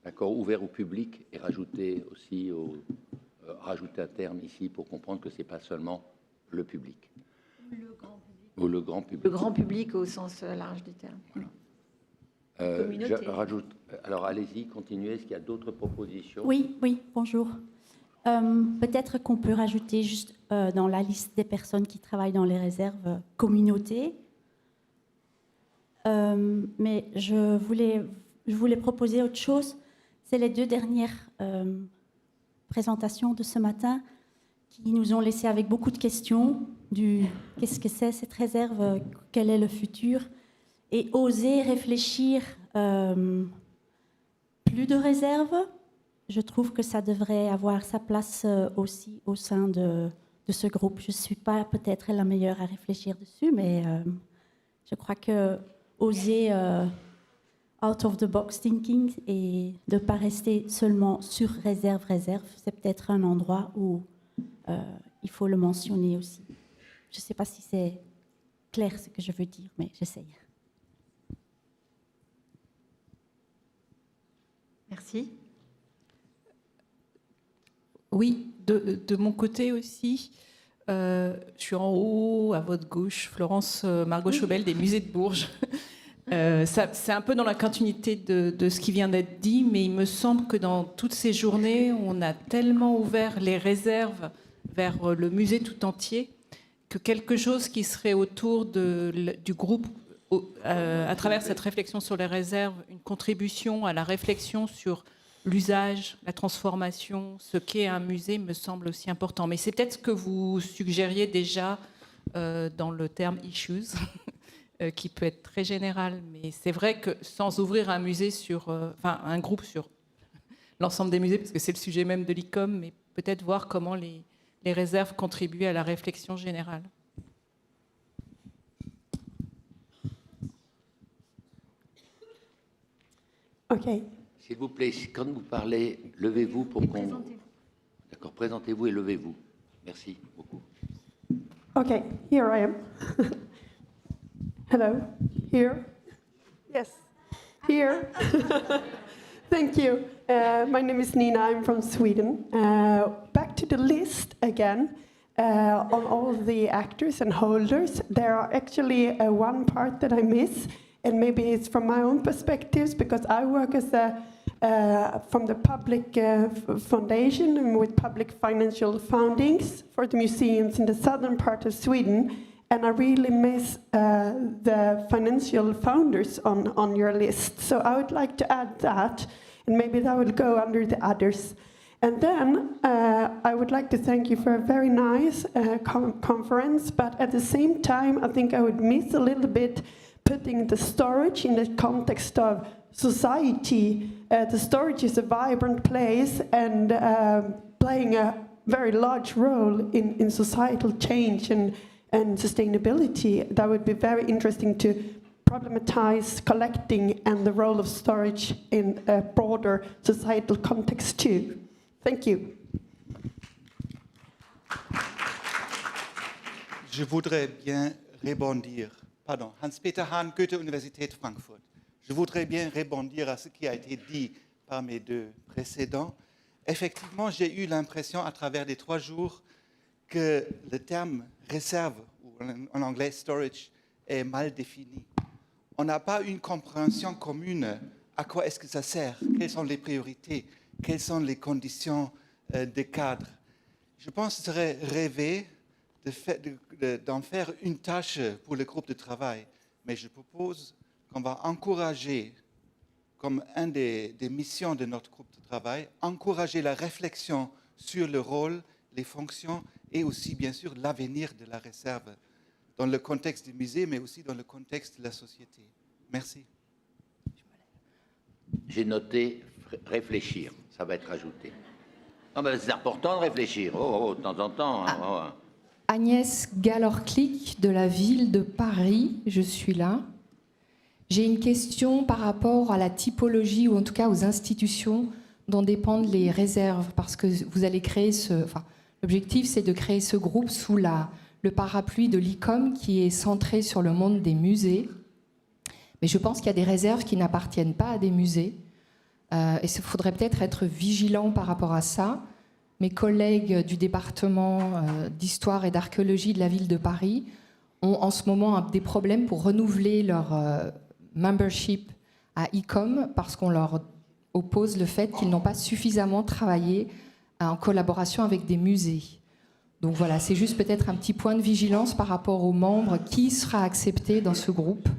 d'accord, ouvert au public, et rajouter aussi rajouter un terme ici pour comprendre que ce n'est pas seulement le public. Le grand public. Ou le grand public. Le grand public au sens large du terme. Je rajoute, alors allez-y, continuez, est-ce qu'il y a d'autres propositions? Oui, bonjour. Peut-être qu'on peut rajouter juste dans la liste des personnes qui travaillent dans les réserves communauté. Mais je voulais proposer autre chose. C'est les deux dernières présentations de ce matin qui nous ont laissé avec beaucoup de questions du qu'est-ce que c'est cette réserve, quel est le futur, et oser réfléchir plus de réserves. Je trouve que ça devrait avoir sa place aussi au sein de ce groupe. Je ne suis pas peut-être la meilleure à réfléchir dessus, mais je crois que oser out of the box thinking et de ne pas rester seulement sur réserve, c'est peut-être un endroit où il faut le mentionner aussi. Je ne sais pas si c'est clair ce que je veux dire, mais j'essaye. Merci. Oui, de mon côté aussi. Je suis en haut, à votre gauche, Florence Margot Chobel des musées de Bourges. C'est un peu dans la continuité de ce qui vient d'être dit, mais il me semble que dans toutes ces journées, on a tellement ouvert les réserves vers le musée tout entier que quelque chose qui serait autour du groupe, à travers cette réflexion sur les réserves, une contribution à la réflexion sur l'usage, la transformation, ce qu'est un musée me semble aussi important. Mais c'est peut-être ce que vous suggériez déjà dans le terme « issues », qui peut être très général. Mais c'est vrai que sans ouvrir un musée un groupe sur l'ensemble des musées, parce que c'est le sujet même de l'ICOM, mais peut-être voir comment les réserves contribuent à la réflexion générale. OK. S'il vous plaît, quand vous parlez, levez-vous pour qu'on... D'accord, présentez-vous et levez-vous. Merci beaucoup. Okay, here I am. Hello, here. Yes, here. Thank you. My name is Nina, I'm from Sweden. Back to the list again. On all the actors and holders, there are actually one part that I miss, and maybe it's from my own perspectives, because I work as from the public foundation and with public financial foundings for the museums in the southern part of Sweden, and I really miss the financial founders on your list. So I would like to add that, and maybe that will go under the others. And then I would like to thank you for a very nice conference, but at the same time, I think I would miss a little bit putting the storage in the context of society. The storage is a vibrant place and playing a very large role in societal change and sustainability. That would be very interesting to problematize collecting and the role of storage in a broader societal context too. Thank you. Je voudrais bien rebondir. Pardon, Hans-Peter Hahn, Goethe-Universität Francfurt. Je voudrais bien rebondir à ce qui a été dit par mes deux précédents. Effectivement, j'ai eu l'impression à travers les 3 jours que le terme réserve, ou en anglais storage, est mal défini. On n'a pas une compréhension commune à quoi est-ce que ça sert, quelles sont les priorités, quelles sont les conditions de cadre. Je pense que ce serait rêver d'en faire une tâche pour le groupe de travail, mais je propose qu'on va encourager, comme une des missions de notre groupe de travail, encourager la réflexion sur le rôle, les fonctions et aussi, bien sûr, l'avenir de la réserve dans le contexte du musée, mais aussi dans le contexte de la société. Merci. J'ai noté réfléchir, ça va être ajouté. Non, mais c'est important de réfléchir, de temps en temps. Hein, Agnès Galorclic de la ville de Paris, je suis là. J'ai une question par rapport à la typologie, ou en tout cas aux institutions dont dépendent les réserves, parce que vous allez créer l'objectif, c'est de créer ce groupe sous le parapluie de l'ICOM qui est centré sur le monde des musées. Mais je pense qu'il y a des réserves qui n'appartiennent pas à des musées. Et il faudrait peut-être être vigilant par rapport à ça. Mes collègues du département d'histoire et d'archéologie de la ville de Paris ont en ce moment des problèmes pour renouveler leur membership à ICOM parce qu'on leur oppose le fait qu'ils n'ont pas suffisamment travaillé en collaboration avec des musées. Donc voilà, c'est juste peut-être un petit point de vigilance par rapport aux membres qui sera accepté dans ce groupe,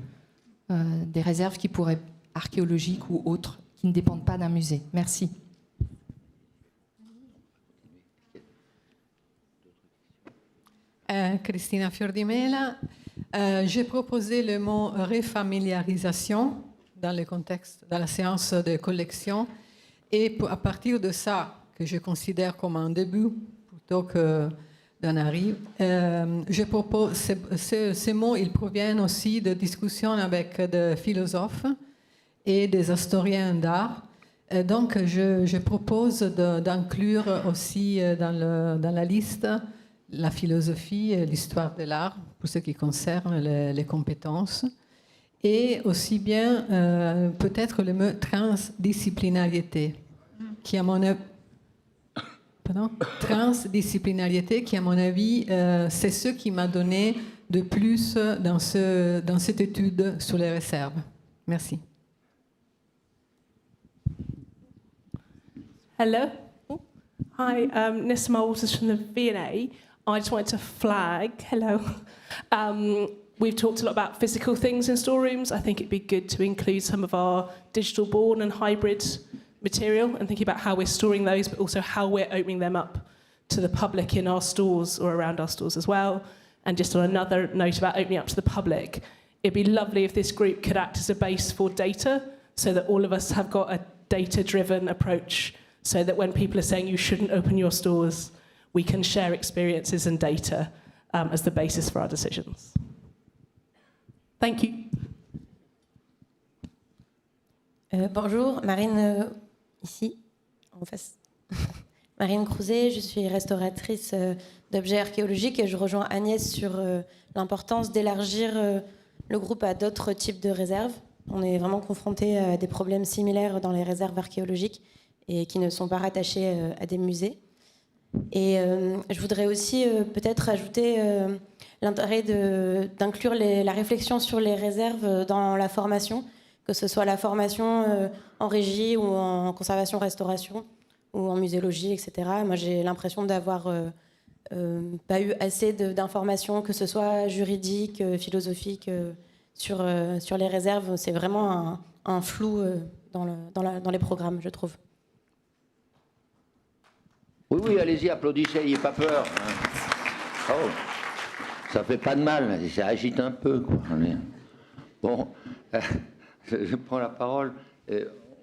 des réserves qui pourraient archéologiques ou autres, qui ne dépendent pas d'un musée. Merci. Cristina Fiordimela. J'ai proposé le mot refamiliarisation dans le contexte, dans la séance de collection. Et à partir de ça, que je considère comme un début plutôt qu'un arrive, je propose, ces mots, ils proviennent aussi de discussions avec des philosophes et des historiens d'art. Donc, je propose d'inclure aussi dans la liste la philosophie et l'histoire de l'art, pour ce qui concerne les compétences, et aussi bien peut-être le mot transdisciplinarité, qui à mon avis, transdisciplinarité, qui à mon avis, c'est ce qui m'a donné de plus dans cette étude sur les réserves. Merci. Hello. Hi, Nisma Waters from the V&A. I just wanted to flag, hello. We've talked a lot about physical things in storerooms. I think it'd be good to include some of our digital born and hybrid material and thinking about how we're storing those, but also how we're opening them up to the public in our stores or around our stores as well. And just on another note about opening up to the public, it'd be lovely if this group could act as a base for data so that all of us have got a data-driven approach so that when people are saying you shouldn't open your stores, we can share experiences and data as the basis for our decisions. Thank you. Bonjour, Marine, ici, en face. Marine Crouzet, je suis restauratrice d'objets archéologiques et je rejoins Agnès sur l'importance d'élargir le groupe à d'autres types de réserves. On est vraiment confronté à des problèmes similaires dans les réserves archéologiques et qui ne sont pas rattachés à des musées. Et je voudrais aussi peut-être ajouter l'intérêt d'inclure la réflexion sur les réserves dans la formation, que ce soit la formation en régie ou en conservation-restauration ou en muséologie, etc. Moi, j'ai l'impression d'avoir pas eu assez d'informations, que ce soit juridiques, philosophiques, sur les réserves. C'est vraiment un flou dans les programmes, je trouve. Oui, allez-y, applaudissez, n'ayez pas peur. Oh, ça fait pas de mal, ça agite un peu, quoi. Bon, je prends la parole.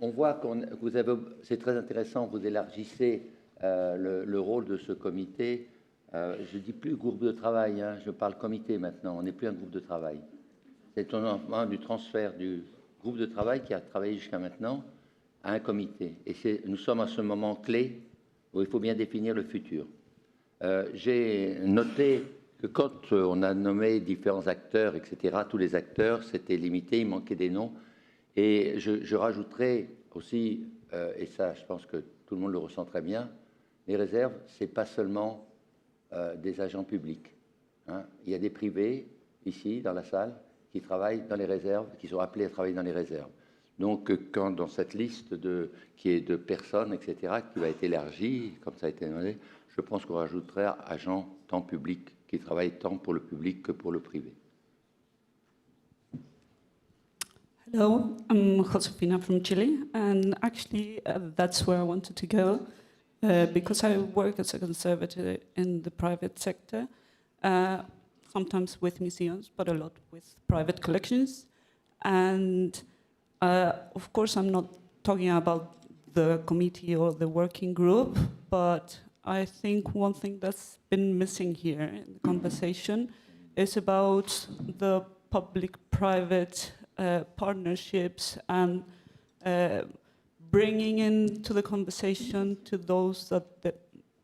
On voit que vous avez, c'est très intéressant, vous élargissez le rôle de ce comité. Je ne dis plus groupe de travail, hein, je parle comité maintenant, on n'est plus un groupe de travail. C'est du transfert du groupe de travail qui a travaillé jusqu'à maintenant à un comité. Et nous sommes à ce moment clé où il faut bien définir le futur. J'ai noté que quand on a nommé différents acteurs, etc., tous les acteurs, c'était limité, il manquait des noms. Et je rajouterai aussi, et ça je pense que tout le monde le ressent très bien, les réserves, ce n'est pas seulement des agents publics. Hein. Il y a des privés, ici, dans la salle, qui travaillent dans les réserves, qui sont appelés à travailler dans les réserves. Donc, quand dans cette liste qui est de personnes, etc., qui va être élargie, comme ça a été demandé, je pense qu'on rajouterait agents tant publics, qui travaillent tant pour le public que pour le privé. Hello, I'm Josefina from Chile, and actually that's where I wanted to go, because I work as a conservator in the private sector, sometimes with museums, but a lot with private collections. And of course, I'm not talking about the committee or the working group, but I think one thing that's been missing here in the conversation is about the public-private partnerships and bringing into the conversation to those that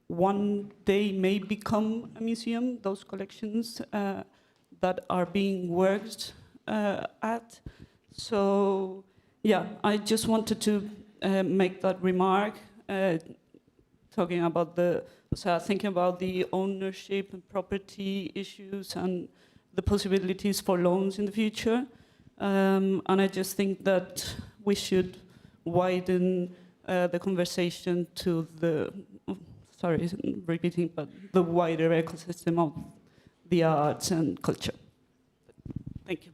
one day may become a museum, those collections that are being worked at. So, yeah, I just wanted to make that remark, talking about thinking about the ownership and property issues and the possibilities for loans in the future. And I just think that we should widen the conversation to the, sorry, repeating, but the wider ecosystem of the arts and culture. Thank you.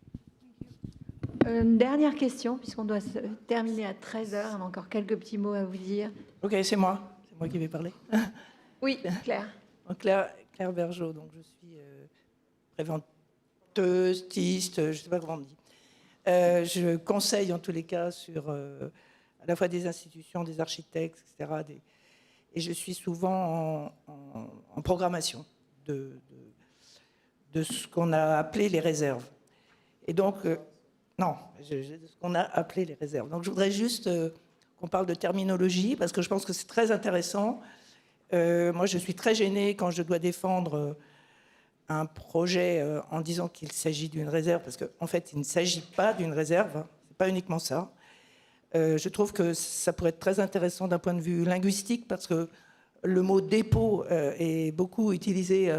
Une dernière question, puisqu'on doit terminer à 13h. On a encore quelques petits mots à vous dire. Ok, c'est moi qui vais parler. Oui, Claire. Claire Bergeau, donc je suis préventeuse, tiste, je ne sais pas comment on dit. Je conseille en tous les cas sur à la fois des institutions, des architectes, etc. Et je suis souvent en programmation de ce qu'on a appelé les réserves. Et donc, ce qu'on a appelé les réserves. Donc je voudrais juste qu'on parle de terminologie, parce que je pense que c'est très intéressant. Moi, je suis très gênée quand je dois défendre un projet en disant qu'il s'agit d'une réserve, parce qu'en fait, il ne s'agit pas d'une réserve, hein, c'est pas uniquement ça. Je trouve que ça pourrait être très intéressant d'un point de vue linguistique, parce que le mot dépôt est beaucoup utilisé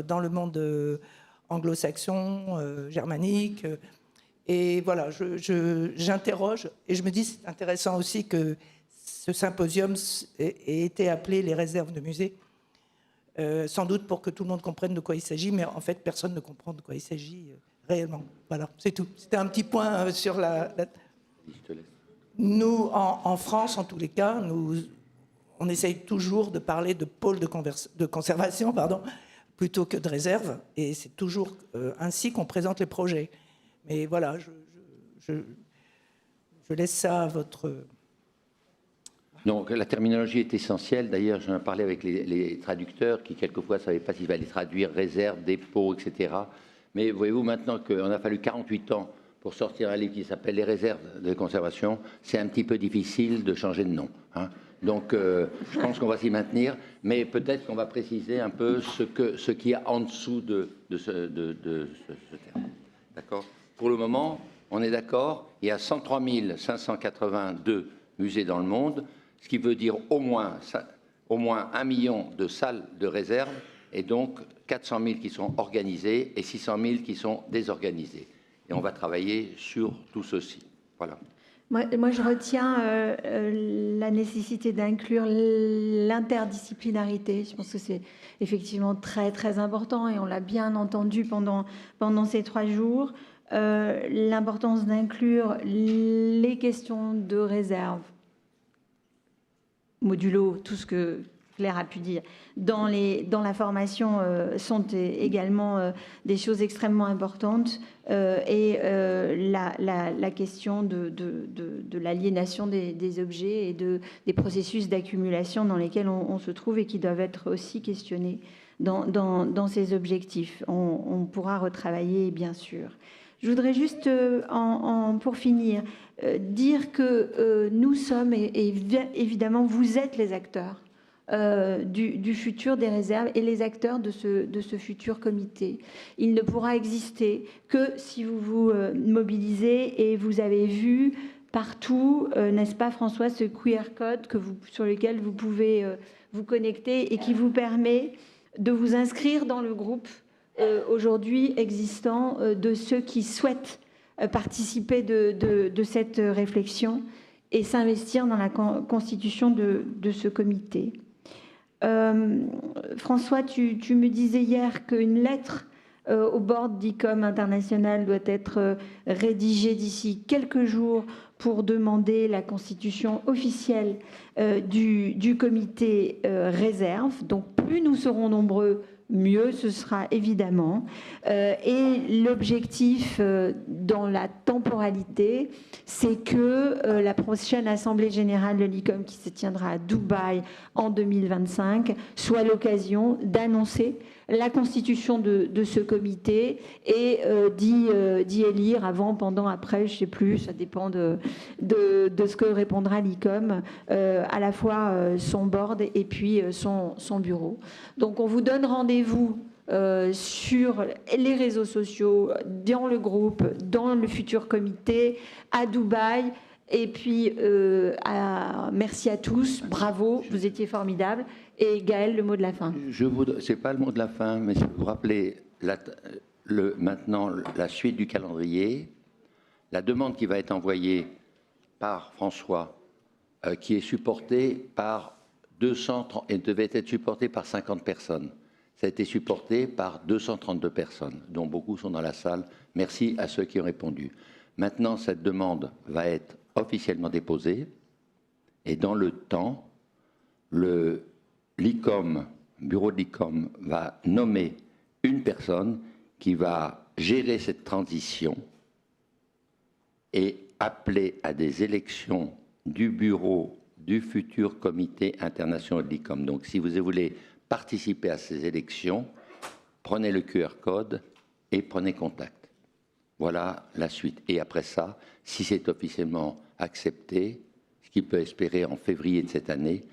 dans le monde anglo-saxon, germanique. Et voilà, j'interroge, et je me dis c'est intéressant aussi que ce symposium ait été appelé les réserves de musée, sans doute pour que tout le monde comprenne de quoi il s'agit, mais en fait personne ne comprend de quoi il s'agit réellement. Voilà, c'est tout. C'était un petit point sur Nous, en France, en tous les cas, on essaye toujours de parler de pôle de conservation, plutôt que de réserve, et c'est toujours ainsi qu'on présente les projets. Mais voilà, je laisse ça à votre... Donc la terminologie est essentielle. D'ailleurs, j'en ai parlé avec les traducteurs qui, quelquefois, ne savaient pas s'il fallait traduire réserve, dépôt, etc. Mais voyez-vous, maintenant qu'on a fallu 48 ans pour sortir un livre qui s'appelle « Les réserves de conservation », c'est un petit peu difficile de changer de nom. Hein. Donc, je pense qu'on va s'y maintenir, mais peut-être qu'on va préciser un peu ce qu'il y a en dessous de ce terme. D'accord ? Pour le moment, on est d'accord, il y a 103 582 musées dans le monde, ce qui veut dire au moins 1 million de salles de réserve, et donc 400 000 qui sont organisées et 600 000 qui sont désorganisées. Et on va travailler sur tout ceci. Voilà. Moi, je retiens la nécessité d'inclure l'interdisciplinarité. Je pense que c'est effectivement très, très important, et on l'a bien entendu pendant ces 3 jours. L'importance d'inclure les questions de réserve, modulo tout ce que Claire a pu dire, dans la formation sont également des choses extrêmement importantes et la question de l'aliénation des objets et des processus d'accumulation dans lesquels on se trouve et qui doivent être aussi questionnés dans ces objectifs. On pourra retravailler, bien sûr. Je voudrais juste, pour finir, dire que nous sommes, et évidemment vous êtes les acteurs du futur des réserves et les acteurs de ce futur comité. Il ne pourra exister que si vous vous mobilisez, et vous avez vu partout, n'est-ce pas François, ce QR code sur lequel vous pouvez vous connecter et qui vous permet de vous inscrire dans le groupe aujourd'hui existant de ceux qui souhaitent participer de cette réflexion et s'investir dans la constitution de ce comité. François, tu me disais hier qu'une lettre au board d'ICOM International doit être rédigée d'ici quelques jours pour demander la constitution officielle du comité réserve. Donc plus nous serons nombreux, mieux ce sera évidemment. Et l'objectif dans la temporalité, c'est que la prochaine Assemblée générale de l'ICOM qui se tiendra à Dubaï en 2025 soit l'occasion d'annoncer la constitution de ce comité et d'y élire avant, pendant, après, je ne sais plus, ça dépend de ce que répondra l'ICOM, à la fois son board et puis son bureau. Donc on vous donne rendez-vous sur les réseaux sociaux, dans le groupe, dans le futur comité, à Dubaï. Et puis, merci à tous, bravo, vous étiez formidables. Et Gaël, le mot de la fin. Ce n'est pas le mot de la fin, mais je vais vous rappeler maintenant la suite du calendrier, la demande qui va être envoyée par François, qui est supportée par 230, et devait être supportée par 50 personnes. Ça a été supporté par 232 personnes, dont beaucoup sont dans la salle. Merci à ceux qui ont répondu. Maintenant, cette demande va être officiellement déposée, et dans le temps, l'ICOM, bureau de l'ICOM, va nommer une personne qui va gérer cette transition et appeler à des élections du bureau du futur comité international de l'ICOM. Donc, si vous voulez participer à ces élections, prenez le QR code et prenez contact. Voilà la suite. Et après ça, si c'est officiellement accepté, ce qu'il peut espérer en février de cette année,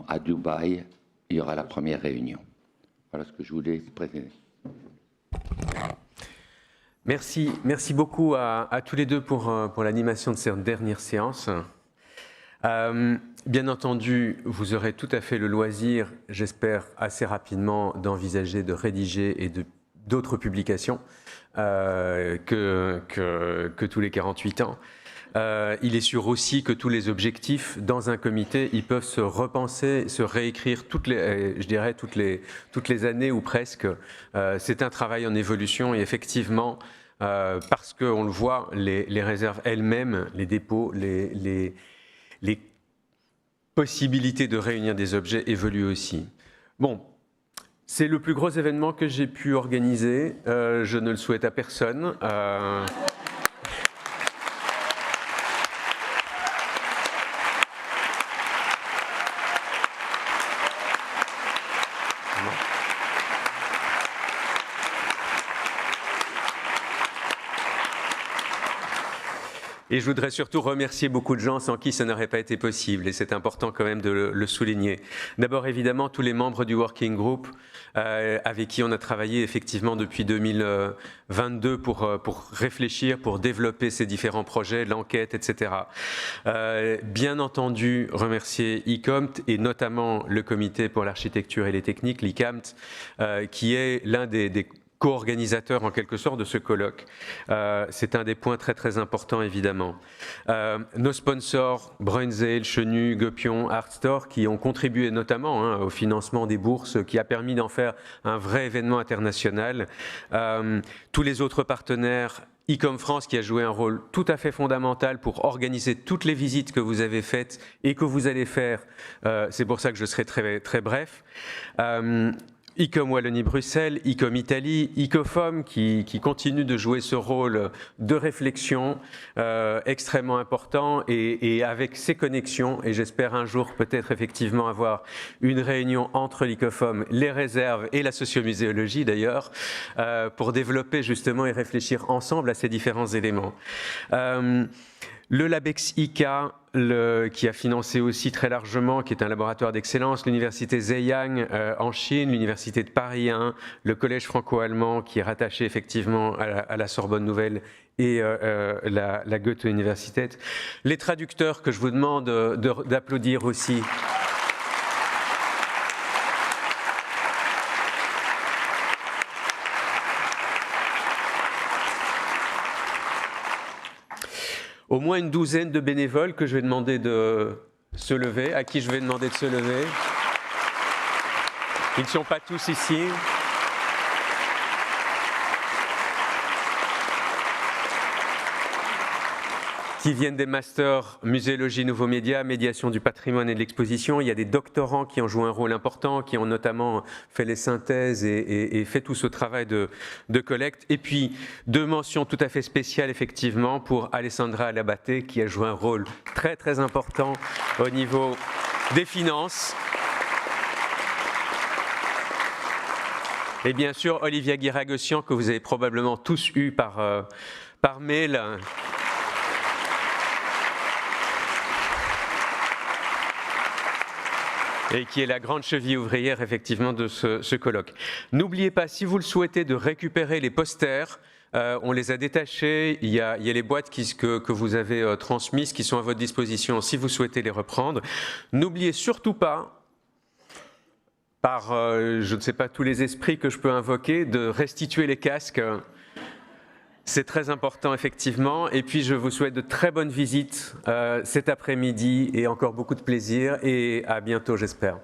à Dubaï, il y aura la première réunion. Voilà ce que je voulais préciser. Merci beaucoup à tous les deux pour l'animation de cette dernière séance. Bien entendu, vous aurez tout à fait le loisir, j'espère assez rapidement, d'envisager de rédiger et d'autres publications que tous les 48 ans. Il est sûr aussi que tous les objectifs dans un comité, ils peuvent se repenser, se réécrire toutes les années ou presque. C'est un travail en évolution et effectivement, parce qu'on le voit, les réserves elles-mêmes, les dépôts, les possibilités de réunir des objets évoluent aussi. Bon, c'est le plus gros événement que j'ai pu organiser. Je ne le souhaite à personne. Et je voudrais surtout remercier beaucoup de gens sans qui ça n'aurait pas été possible, et c'est important quand même de le souligner. D'abord, évidemment, tous les membres du Working Group avec qui on a travaillé effectivement depuis 2022 pour réfléchir, pour développer ces différents projets, l'enquête, etc. Bien entendu, remercier ICOMT et notamment le Comité pour l'architecture et les techniques, l'ICAMT, qui est l'un des co-organisateur en quelque sorte de ce colloque. C'est un des points très très importants évidemment. Nos sponsors, Bruinzeel, Chenu, Gopion, Artstore, qui ont contribué notamment au financement des bourses, qui a permis d'en faire un vrai événement international. Tous les autres partenaires ICOM France qui a joué un rôle tout à fait fondamental pour organiser toutes les visites que vous avez faites et que vous allez faire. C'est pour ça que je serai très, très bref. ICOM Wallonie-Bruxelles, ICOM Italie, ICOFOM qui continue de jouer ce rôle de réflexion extrêmement important et avec ces connexions, et j'espère un jour peut-être effectivement avoir une réunion entre l'ICOFOM, les réserves et la sociomuséologie d'ailleurs, pour développer justement et réfléchir ensemble à ces différents éléments. Le LabEx ICA, qui a financé aussi très largement, qui est un laboratoire d'excellence, l'université Zhejiang en Chine, l'université de Paris 1, le collège franco-allemand qui est rattaché effectivement à la Sorbonne Nouvelle et la Goethe Universität. Les traducteurs que je vous demande d'applaudir aussi. Au moins une douzaine de bénévoles que je vais demander de se lever, à qui je vais demander de se lever. Ils ne sont pas tous ici. Qui viennent des masters muséologie, nouveaux médias, médiation du patrimoine et de l'exposition. Il y a des doctorants qui ont joué un rôle important, qui ont notamment fait les synthèses et fait tout ce travail de collecte. Et puis, deux mentions tout à fait spéciales, effectivement, pour Alessandra Alabaté, qui a joué un rôle très, très important au niveau des finances. Et bien sûr, Olivia Guiragossian, que vous avez probablement tous eu par mail. Et qui est la grande cheville ouvrière, effectivement, de ce colloque. N'oubliez pas, si vous le souhaitez, de récupérer les posters. On les a détachés. Il y a les boîtes que vous avez transmises qui sont à votre disposition si vous souhaitez les reprendre. N'oubliez surtout pas, par, je ne sais pas, tous les esprits que je peux invoquer, de restituer les casques. C'est très important, effectivement. Et puis, je vous souhaite de très bonnes visites cet après-midi et encore beaucoup de plaisir. Et à bientôt, j'espère.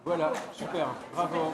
Voilà, super, bravo.